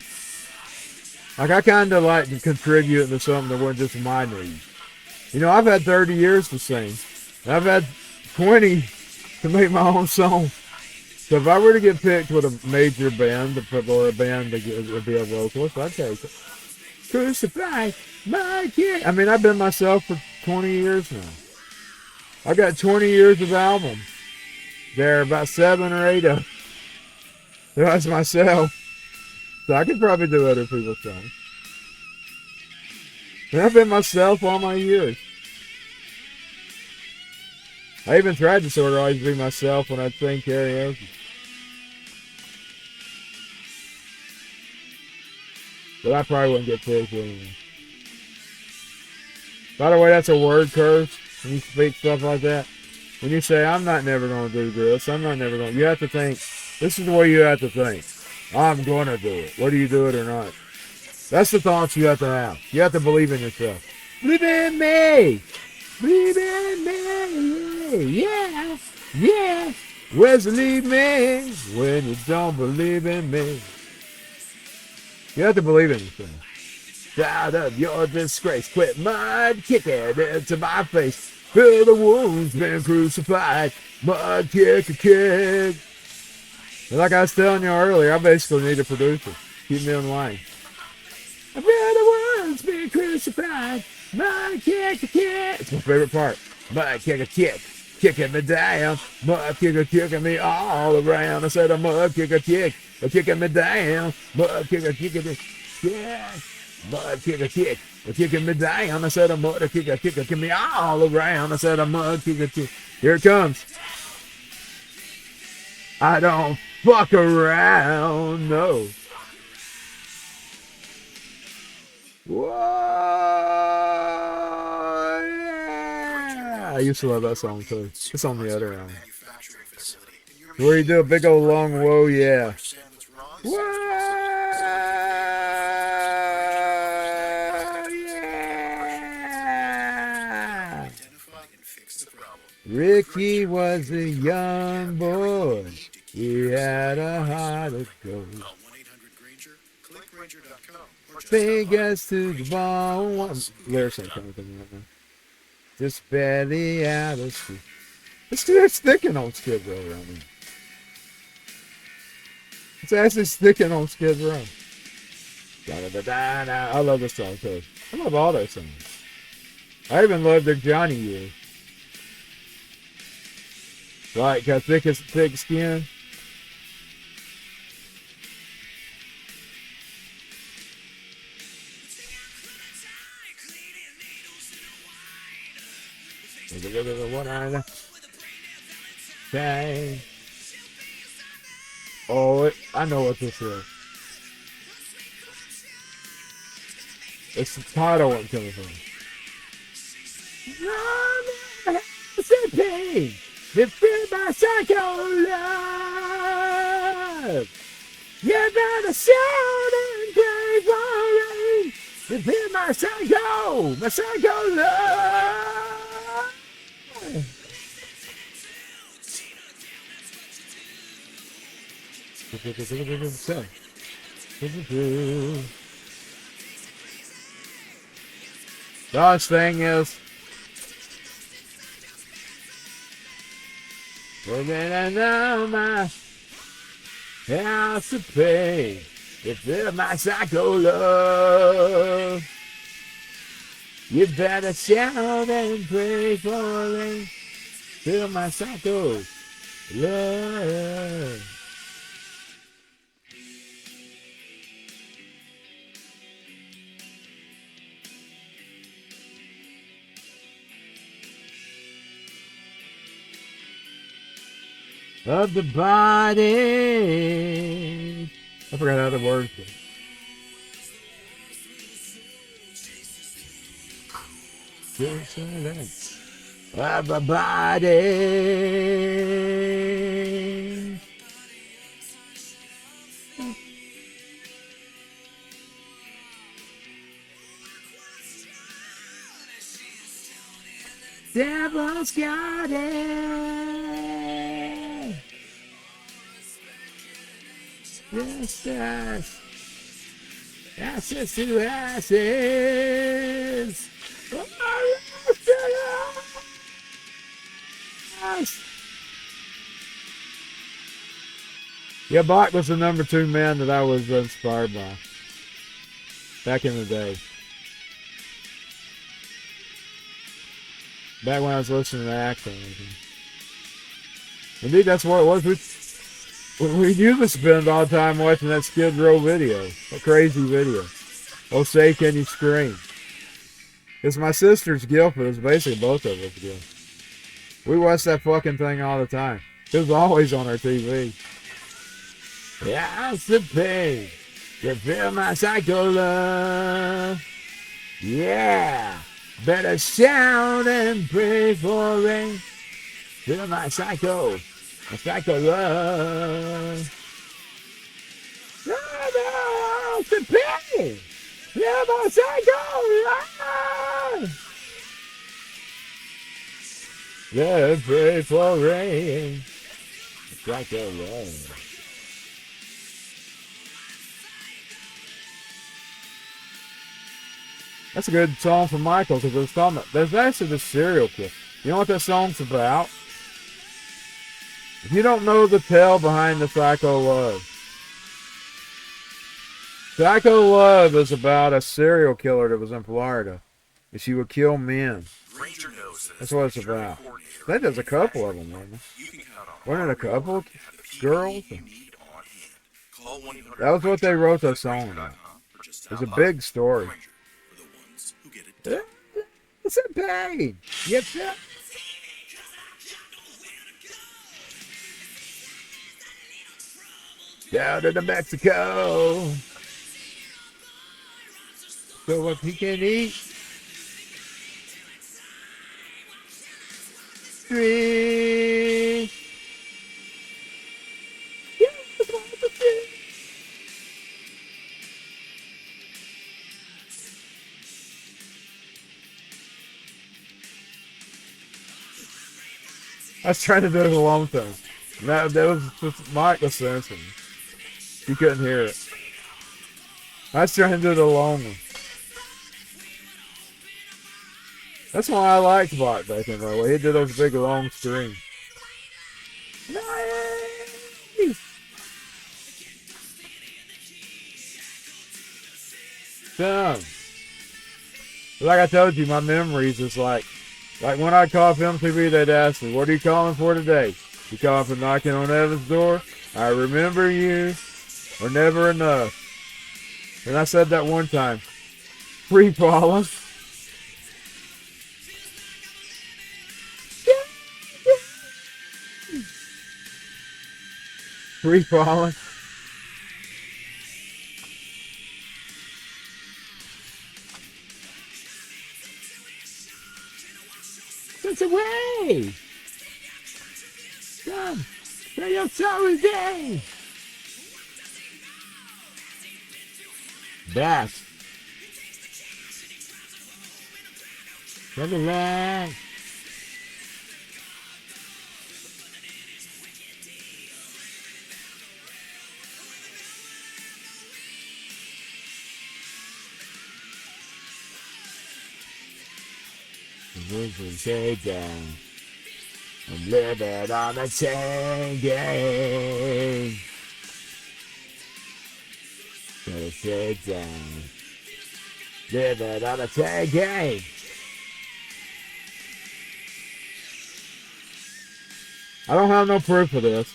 Like, I kind of like to contribute to something that wasn't just my needs. You know, I've had 30 years to sing. I've had 20 to make my own song. So if I were to get picked with a major band to put or a band to be a vocalist, I'd take it. Crucify my kid. I mean, I've been myself for 20 years now. I got 20 years of albums. There are about 7 or 8 of them. That's myself. So I could probably do other people's songs. And I've been myself all my years. I even tried to sort of always be myself when I'd sing karaoke. But I probably wouldn't get picked anyway. By the way, that's a word curse when you speak stuff like that. When you say, I'm not never going to do this, I'm not never going to... You have to think, this is the way you have to think. I'm going to do it, whether you do it or not. That's the thoughts you have to have. You have to believe in yourself. Believe in me! Believe in me! Yeah! Yeah! Where's the leave me when you don't believe in me? You have to believe in yourself. Out of your disgrace, quit mud, kick it into my face. Feel the wounds, been crucified. Mud, kick a kid. And like I was telling you earlier, I basically need a producer. Keep me on line. I feel the wounds, been crucified. Mud, kick a kid. It's my favorite part. Mud, kick a kick. Kicking me down. Mud, kicking me all around. I said a mud, kick a kick. Kicking me down. Mud, kick a yeah. Mud kick, kicking me down. I said a mud kick, kicking me all around. I said a mud kick. Here it comes. I don't fuck around, no. Whoa, yeah. I used to love that song too. It's on the other album. Where you do a big old long whoa, yeah. Whoa. Ricky was a young boy. He had a heart of gold. Fingers to the bone. Lyrics ain't coming to me right now. Just barely out of school. It's sticking on Skid Row around here. It's actually sticking on Skid Row. I love this song too. I love all those songs. I even love their Johnny years. Like, got thick skin. Dang. Oh, I know what this is. It's the title I'm coming from. It feel my psycho love. You better shout and pray for it. It feel my psycho love. The last thing is, we're gonna know my house to pay. If they're my psycho love, you better shout and pray for it. Feel my psycho love. Of the body. I forgot how the word goes. Of the body. Devil's got it. Yes, yes. Ashes to ashes. Yeah, Bach was the number 2 man that I was inspired by back in the day. Back when I was listening to Acton. Indeed, that's what it was. We used to spend all the time watching that Skid Row video. A crazy video. Oh, say, can you scream? It's my sister's guilt, but it's basically both of us guilt. We watched that fucking thing all the time. It was always on our TV. Yeah, it's the pain. You feel my psycho love. Yeah. Better shout and pray for rain. Feel my psycho love. No, it's the pain. Feel my psycho love. Yeah, pray for rain. Psycho love. That's a good song for Michael because it was talking about, there's actually the serial killer. You know what that song's about? If you don't know the tale behind the Psycho Love. Psycho Love is about a serial killer that was in Florida. And she would kill men. That's what it's about. That does a couple of them, man. Wasn't it a couple girls? That was what they wrote that song about. It's a big story. It's a pain. You feel? Down to Mexico. So what he can eat? Three. I was trying to do it a long time. That was just Mike was sensing. He couldn't hear it. I was trying to do the long one. That's why I liked Mike back in the day. He did those big long strings. Nice. Dumb. Like I told you, my memories is like when I call Film TV, they'd ask me, what are you calling for today? You calling for knocking on Evan's door? I remember you, or never enough. And I said that one time. Free falling. Free falling. It's away. Come, say your sorry day. Back. Never lag. Take down and live it on the chain gang. Gotta take down, live it on the chain gang. I don't have no proof of this.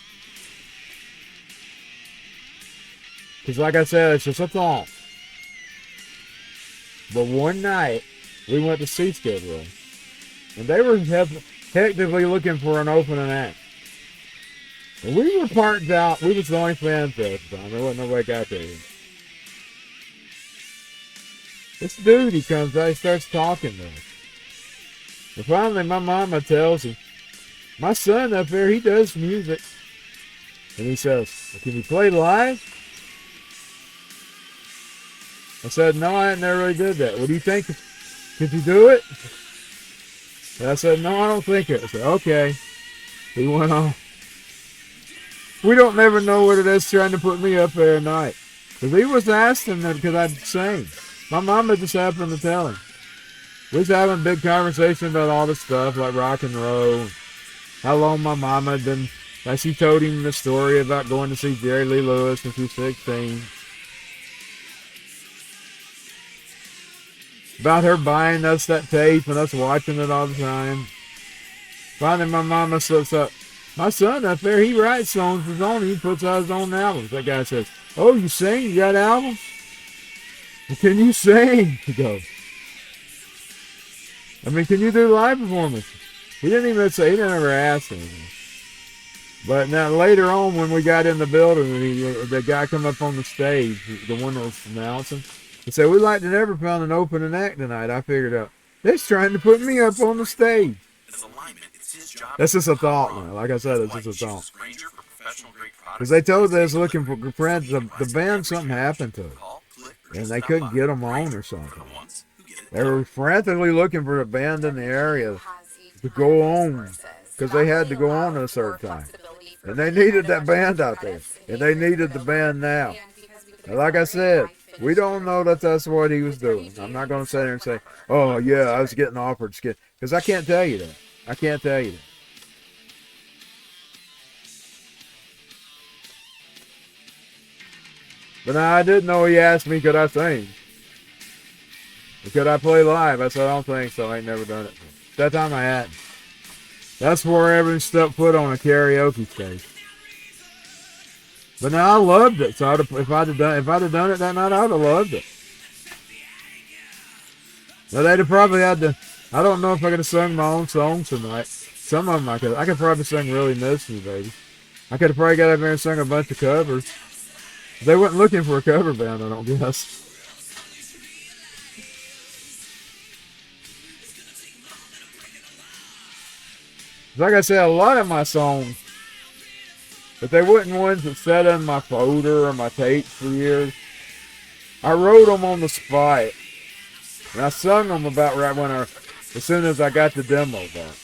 Because like I said, it's just a thought. But one night, we went to see Skid Row. And they were technically looking for an opening act. And we were parked out. We was the only fans there at the time. There wasn't nobody got there. This dude, he comes out, he starts talking to us. And finally, my mama tells him, my son up there, he does music. And he says, can you play live? I said, no, I never really did that. What do you think? Could you do it? And I said, no, I don't think it. I said, okay. He went on. We don't never know what it is trying to put me up there at night. Because he was asking that because I'd sing. My mama just happened to tell him. We was having a big conversation about all this stuff, like rock and roll. How long my mama had been Like she told him the story about going to see Jerry Lee Lewis when she was 16. About her buying us that tape and us watching it all the time. Finally, my mama says, my son up there, he writes songs of his own. He puts out his own albums. That guy says, oh, you sing? You got albums? Well, can you sing? He goes, I mean, can you do live performances? He didn't even say, he didn't ever ask anything. But now later on, when we got in the building, the guy come up on the stage, the one that was announcing, he said, we'd like to never found an opening act tonight. I figured out, they're trying to put me up on the stage. That's just a thought now. Like I said, it's just a thought. Because they told us looking for friends, the band, something happened to it. And they couldn't get them on or something. They were frantically looking for a band in the area to go on. Because they had to go on at a certain time. And they needed that band out there. And they needed the band now. And like I said, we don't know that that's what he was doing. I'm not going to sit there and say, oh, yeah, I was getting offered skit. Because I can't tell you that. I can't tell you that. But now I did know he asked me, could I sing? Or could I play live? I said, I don't think so. I ain't never done it. That time I hadn't. That's where everyone stepped foot on a karaoke stage. But now I loved it. So if I'd have done it that night, I'd have loved it. Now they'd have probably had to. I don't know if I could have sung my own songs tonight. Some of them I could. I could probably sing Really Miss You, Baby. I could have probably got up there and sung a bunch of covers. They weren't looking for a cover band, I don't guess. Like I said, a lot of my songs, but they weren't ones that sat in my folder or my tapes for years. I wrote them on the spot. And I sung them about right when as soon as I got the demo back.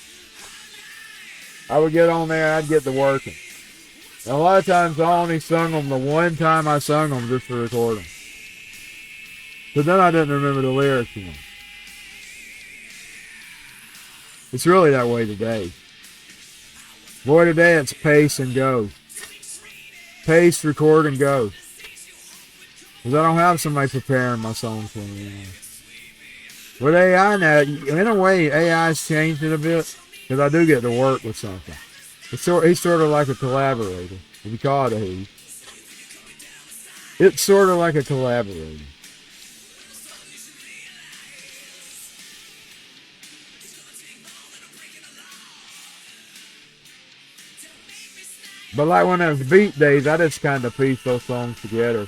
I would get on there, I'd get to working. And a lot of times I only sung them the one time I sung them just to record them. But then I didn't remember the lyrics to them. It's really that way today. Boy, today it's pace and go. Pace, record, and go. Because I don't have somebody preparing my songs for me anymore. With AI now, in a way, AI's changed it a bit. Because I do get to work with something. He's sort of like a collaborator. If you call it a he. It's sort of like a collaborator. But like when it was beat days, I just kind of pieced those songs together.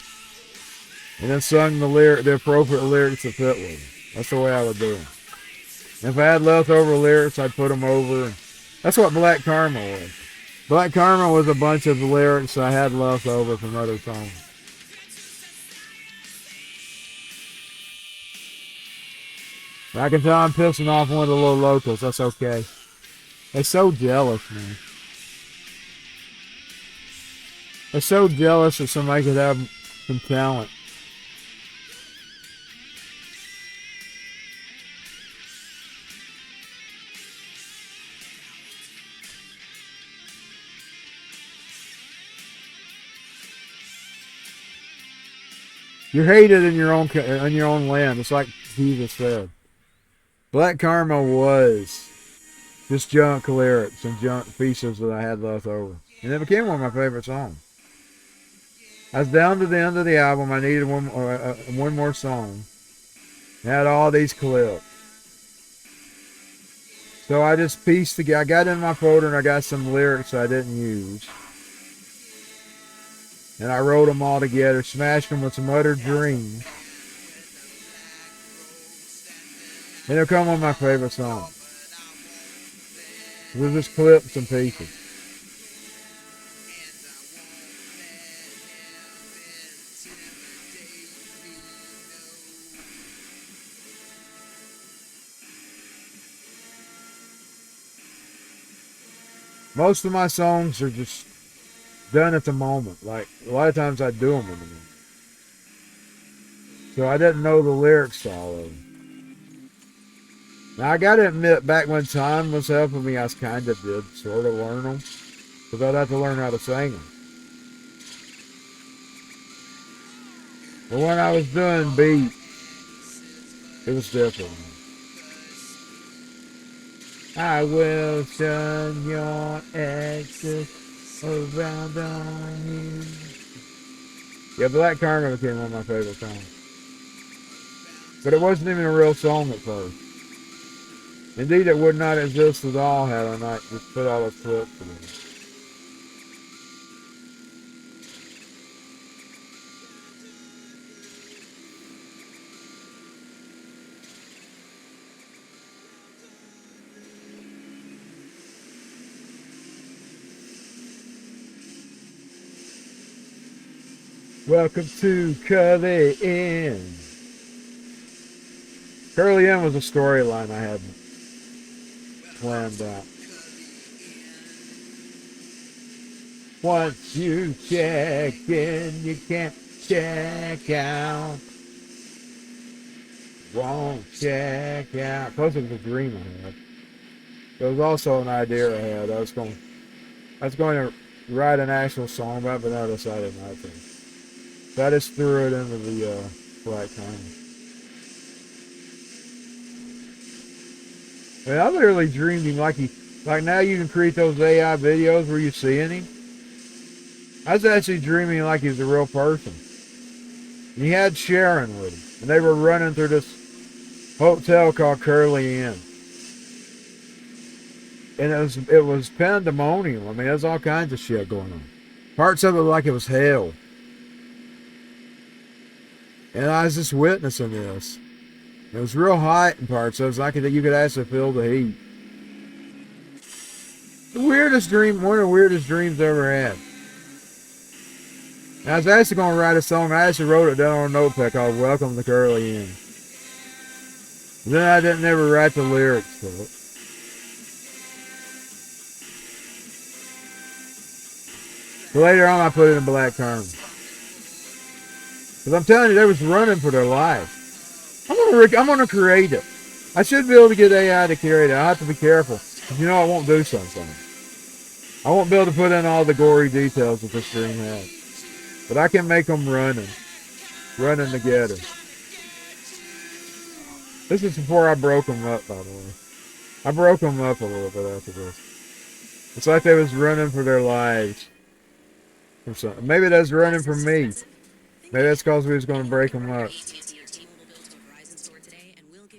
And then sung the appropriate lyrics to fit with them. That's the way I would do them. If I had leftover lyrics, I'd put them over. That's what Black Karma was. Black Karma was a bunch of lyrics I had left over from other songs. I can tell I'm pissing off one of the little locals. That's okay. They're so jealous, man. They're so jealous that somebody could have some talent. You're hated in your own land. It's like Jesus said. Black Karma was just junk lyrics and junk pieces that I had left over. And it became one of my favorite songs. I was down to the end of the album. I needed one more song. I had all these clips. So I just pieced together. I got in my folder and I got some lyrics I didn't use. And I wrote them all together, smashed them with some utter dreams. And it'll come on my favorite song. With just clips and pieces. Most of my songs are just done at the moment. Like, a lot of times I do them in the moment. So I didn't know the lyrics to all of them. Now, I gotta admit, back when time was helping me, I kind of did sort of learn them. Because I'd have to learn how to sing them. But when I was doing beat, it was different. I will shun your exes around on you. Yeah, Black Karma became one of my favorite songs. But it wasn't even a real song at first. Indeed, it would not exist at all had I not just put all the clips in it. Welcome to Curly Inn. Curly Inn was a storyline I had planned out. Once you check in, you can't check out. Won't check out. Plus it was a dream I had. It was also an idea I had. I was going to write an actual song about it, but I decided not to. So I just threw it into the Black Karma. I mean, I literally dreamed him like now you can create those AI videos where you see him. I was actually dreaming like he was a real person. And he had Sharon with him, and they were running through this hotel called Curly Inn. And it was pandemonium. I mean, there's all kinds of shit going on. Parts of it like it was hell. And I was just witnessing this. It was real hot in parts, so it was like you could actually feel the heat. The weirdest dream, one of the weirdest dreams I ever had. And I was actually going to write a song. I actually wrote it down on a notepad called Welcome to Curly Inn. Then I didn't ever write the lyrics to it. But later on I put it in Black Karma. Because I'm telling you, they was running for their life. I'm gonna create it. I should be able to get AI to create it. I have to be careful. You know I won't do something. I won't be able to put in all the gory details that this dream has. But I can make them running together. This is before I broke them up, by the way. I broke them up a little bit after this. It's like they was running for their lives. Or something. Maybe that's running from me. Maybe that's because we was going to break them up.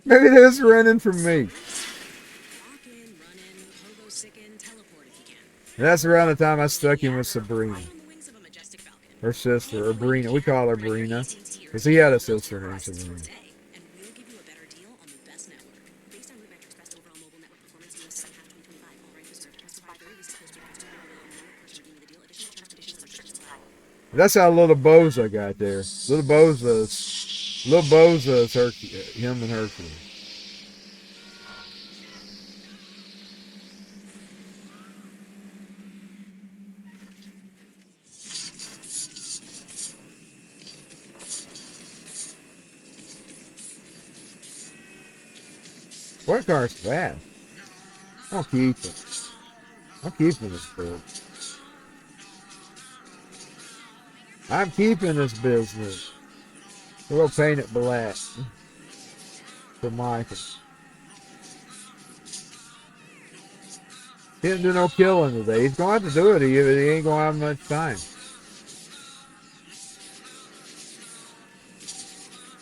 Maybe they was running from me. And that's around the time I stuck him with Sabrina. Her sister, or Brina. We call her Brina. Because he had a sister named Sabrina. That's how little Boza got there. Little Boza's him and Hercules. What car's fast? I'll keep it. I'm keeping this book. I'm keeping this business. We'll paint it black for Michael. He didn't do no killing today. He's going to have to do it, but he ain't going to have much time.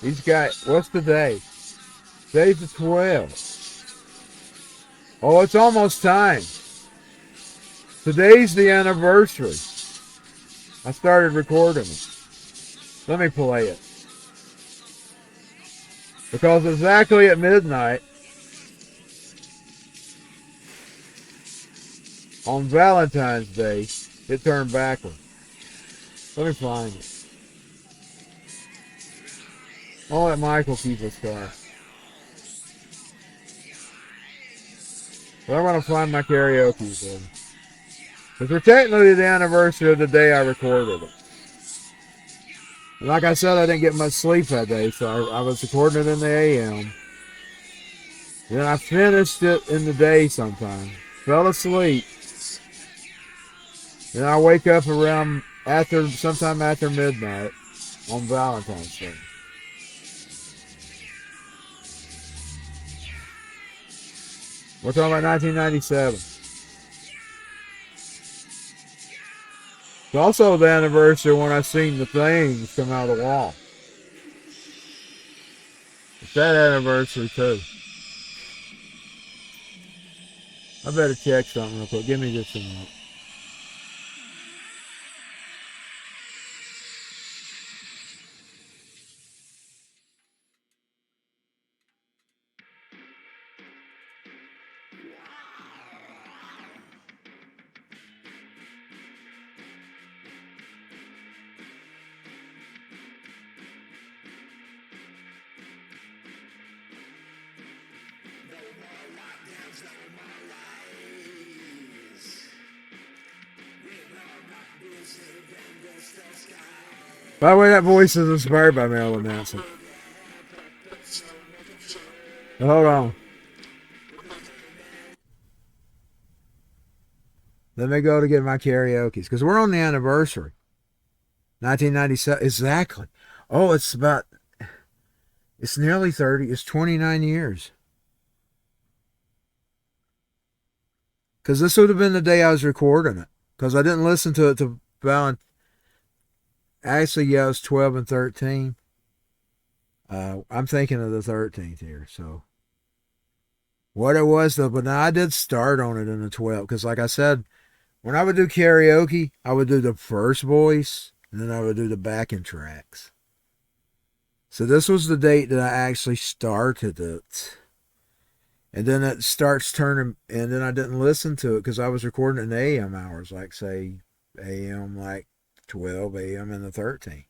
He's got, what's the day? Today's the 12th. Oh, it's almost time. Today's the anniversary. I started recording it. Let me play it. Because exactly at midnight, on Valentine's Day, it turned backward. Let me find it. I'll let Michael keep his car. But I'm going to find my karaoke thing. Because we're technically the anniversary of the day I recorded it. And like I said, I didn't get much sleep that day, so I was recording it in the AM. Then I finished it in the day sometime. Fell asleep. Then I wake up around sometime after midnight on Valentine's Day. We're talking about 1997. It's also the anniversary when I seen the things come out of the wall. It's that anniversary too. I better check something real quick. Give me just a minute. By the way, that voice is inspired by Marilyn Manson. Hold on. Let me go to get my karaoke's because we're on the anniversary. 1997. Exactly. Oh, it's nearly 30. It's 29 years. Because this would have been the day I was recording it. Because I didn't listen to it to Valentine. Actually, yeah, it was 12 and 13. I'm thinking of the 13th here. So, what it was though, but now I did start on it in the 12th. Because like I said, when I would do karaoke, I would do the first voice. And then I would do the backing tracks. So this was the date that I actually started it. And then it starts turning, and then I didn't listen to it because I was recording in AM hours, like say AM like 12 AM and the 13th.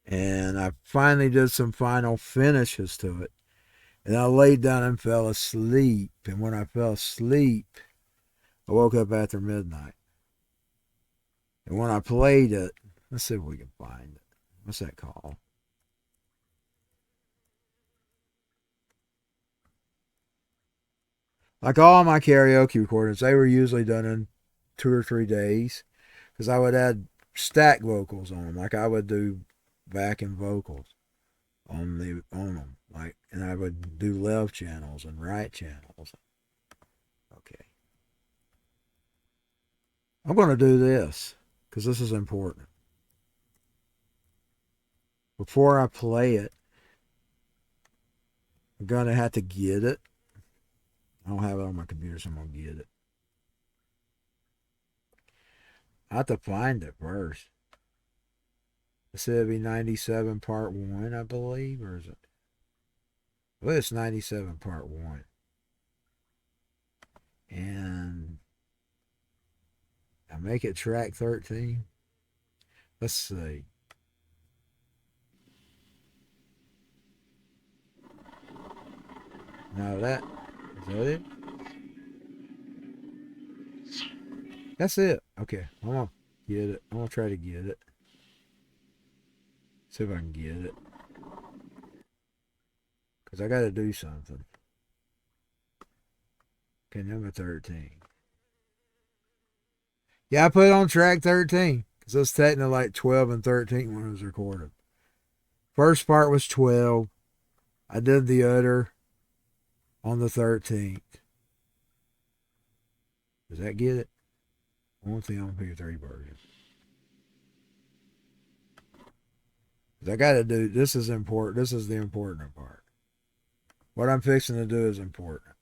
And I finally did some final finishes to it. And I laid down and fell asleep. And when I fell asleep, I woke up after midnight. And when I played it, let's see if we can find it. What's that called? Like all my karaoke recordings, they were usually done in 2 or 3 days. Because I would add stack vocals on them. Like I would do backing vocals on them. Like, and I would do left channels and right channels. Okay. I'm going to do this because this is important. Before I play it, I'm going to have to get it. I don't have it on my computer, so I'm going to get it. I have to find it first. It said it'd be 97 part 1, I believe, or is it? Well, it's 97 part 1. And I make it track 13. Let's see. Now is that it? That's it. Okay, I'm gonna get it. I'm gonna try to get it. See if I can get it. Because I gotta do something. Okay, number 13. Yeah, I put it on track 13. Because it was technically like 12 and 13 when it was recorded. First part was 12. I did the other on the 13th. Does that get it? One thing on MP3 version. Because I gotta do, this is important. This is the important part. What I'm fixing to do is important.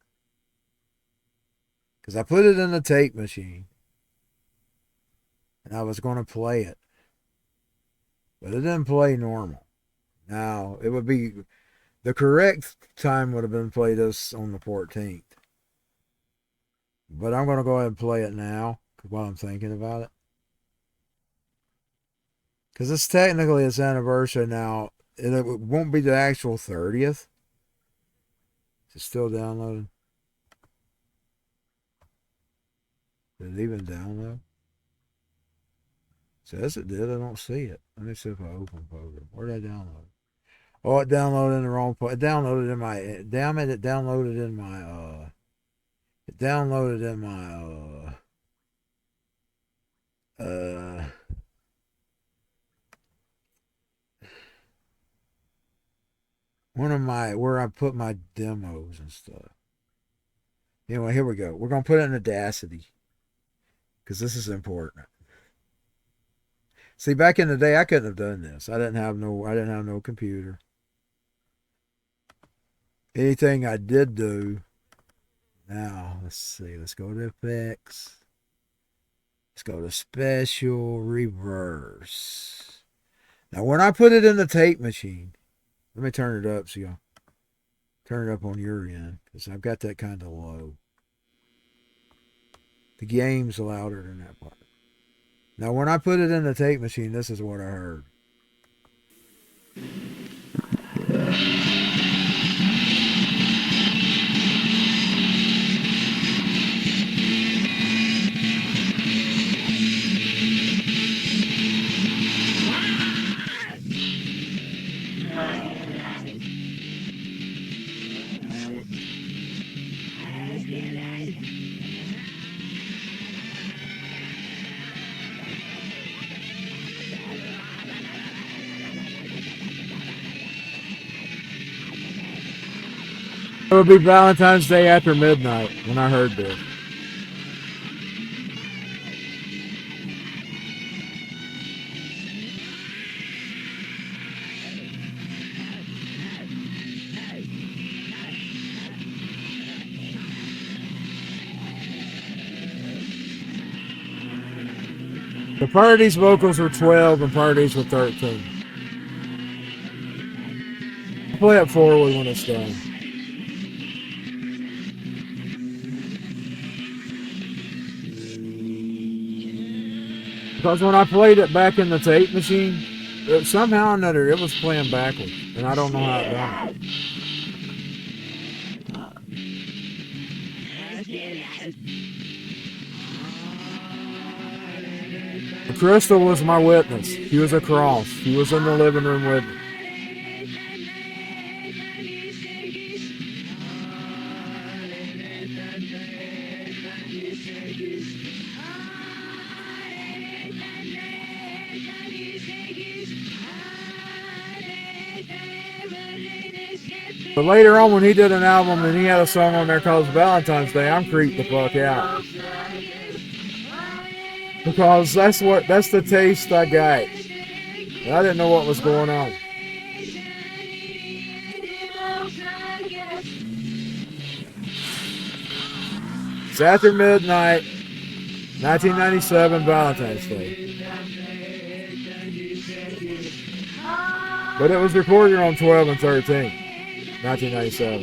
Because I put it in the tape machine. And I was going to play it. But it didn't play normal. Now, it would be, the correct time would have been play this on the 14th. But I'm going to go ahead and play it now while I'm thinking about it. Because it's technically its anniversary now. It won't be the actual 30th. It's still downloading. Did it even download? Says it did. I don't see it. Let me see if I open folder. Where did I download? Oh, it downloaded in the wrong place. It downloaded in my. Damn it! It downloaded in my. It downloaded in my. One of my, where I put my demos and stuff. Anyway, here we go. We're going to put it in Audacity because this is important. See, back in the day, I couldn't have done this. I didn't have no computer. Anything I did do, now, let's see. Let's go to effects. Let's go to special reverse. Now, when I put it in the tape machine, let me turn it up so y'all turn it up on your end because I've got that kind of low. The game's louder than that part. Now, when I put it in the tape machine, this is what I heard. It would be Valentine's Day after midnight when I heard this. The part of these vocals were 12 and part of these were 13. I'll play it forward when it's done. Because when I played it back in the tape machine, somehow or another it was playing backwards, and I don't know how it done it. Crystal was my witness. He was across. He was in the living room with me. But later on when he did an album and he had a song on there called Valentine's Day, I'm creeped the fuck out. Because that's the taste I got. And I didn't know what was going on. It's after midnight, 1997 Valentine's Day. But it was recorded on 12 and 13, 1997.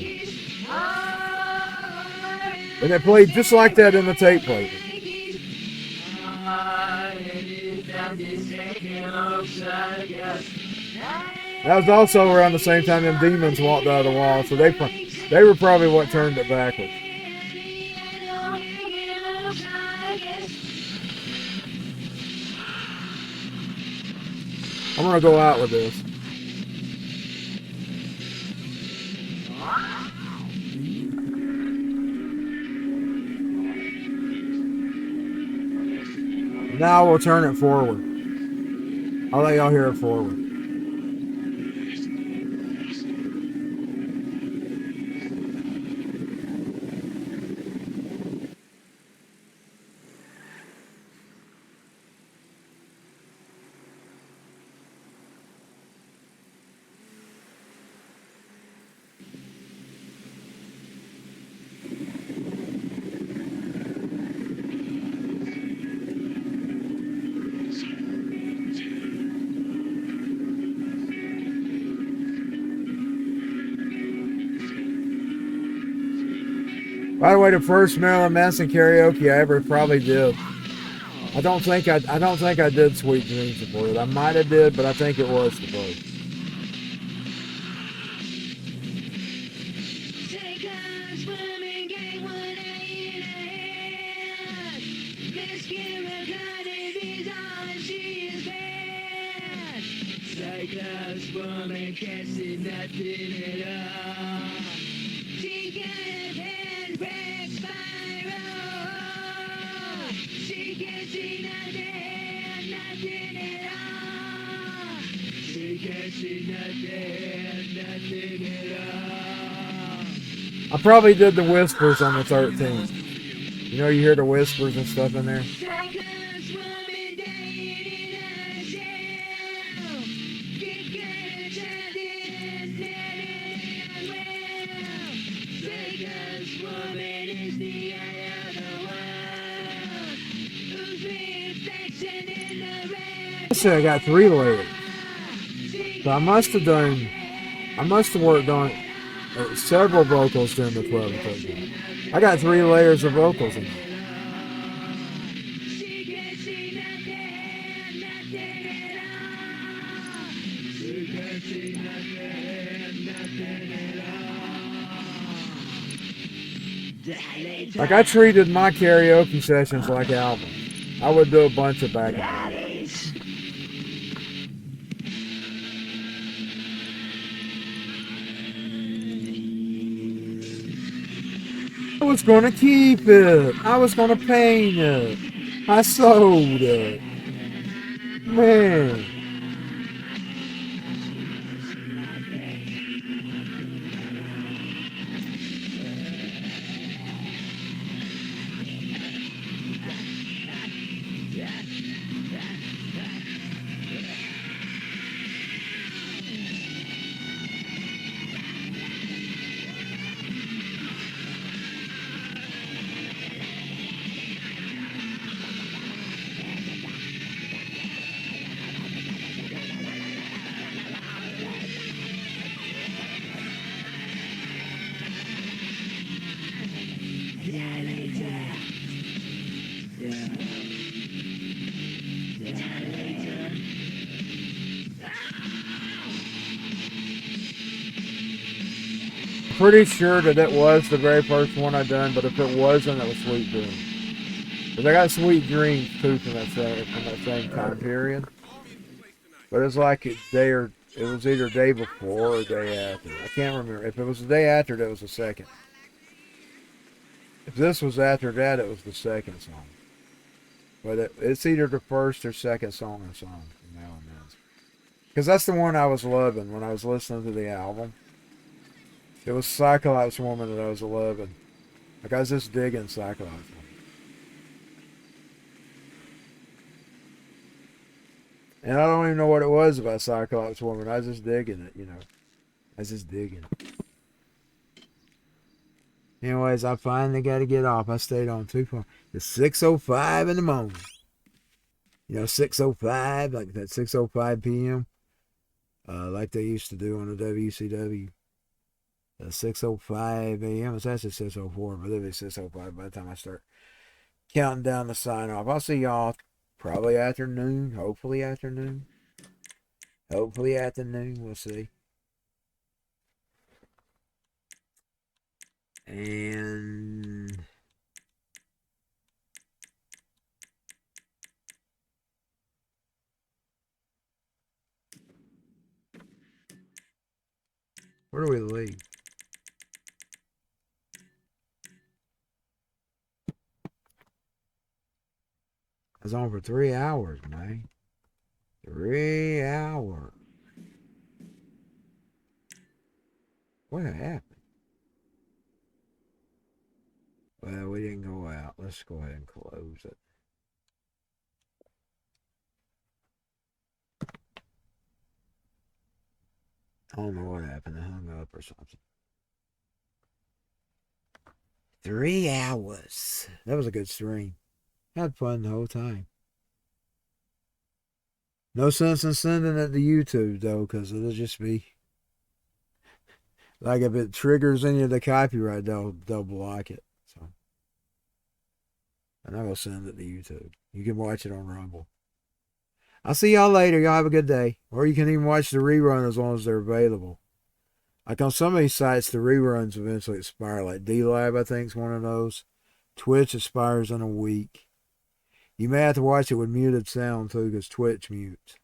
And it played just like that in the tape player. That was also around the same time them demons walked out of the wall, so they were probably what turned it backwards. I'm gonna go out with this. Now we'll turn it forward. I'll let y'all hear it forward. By the way, the first Marilyn Manson karaoke I ever probably did. I don't think I did Sweet Dreams before it. I might have did, but I think it was the first. I probably did the whispers on the 13th. You know, you hear the whispers and stuff in there. I said I got 3 layers. So I must have worked on several vocals during the 12 and 13. I got 3 layers of vocals in there. Like I treated my karaoke sessions like albums. I would do a bunch of back and forth. I was gonna keep it. I was gonna paint it. I sold it. Man. Pretty sure that it was the very first one I done, but if it wasn't, it was Sweet Dreams. Because I got Sweet Dreams too from that same time period. But it's like it was either day before or day after. I can't remember. If it was the day after, that was the second. If this was after that, it was the second song. But it's either the first or second song from now on then. Because that's the one I was loving when I was listening to the album. It was Cyclops Woman that I was loving. Like I was just digging Cyclops Woman. And I don't even know what it was about Cyclops Woman. I was just digging it, you know. I was just digging it. Anyways, I finally got to get off. I stayed on too far. It's 6:05 in the morning. You know, 6:05, like that 6:05 p.m. Like they used to do on the WCW. 6:05 a.m. It's actually 6:04, but it'll be 6:05 by the time I start counting down the sign off. I'll see y'all probably afternoon. Hopefully afternoon. Hopefully afternoon. We'll see. And where do we leave? I was on for 3 hours, man. 3 hours. What happened? Well, we didn't go out. Let's go ahead and close it. I don't know what happened. I hung up or something. 3 hours. That was a good stream. Had fun the whole time. No sense in sending it to YouTube, though, because it'll just be... Like, if it triggers any of the copyright, they'll block it. So, I'm not going to send it to YouTube. You can watch it on Rumble. I'll see y'all later. Y'all have a good day. Or you can even watch the rerun as long as they're available. Like on some of these sites, the reruns eventually expire. Like D-Lab, I think, is one of those. Twitch expires in a week. You may have to watch it with muted sound, too, because Twitch mutes.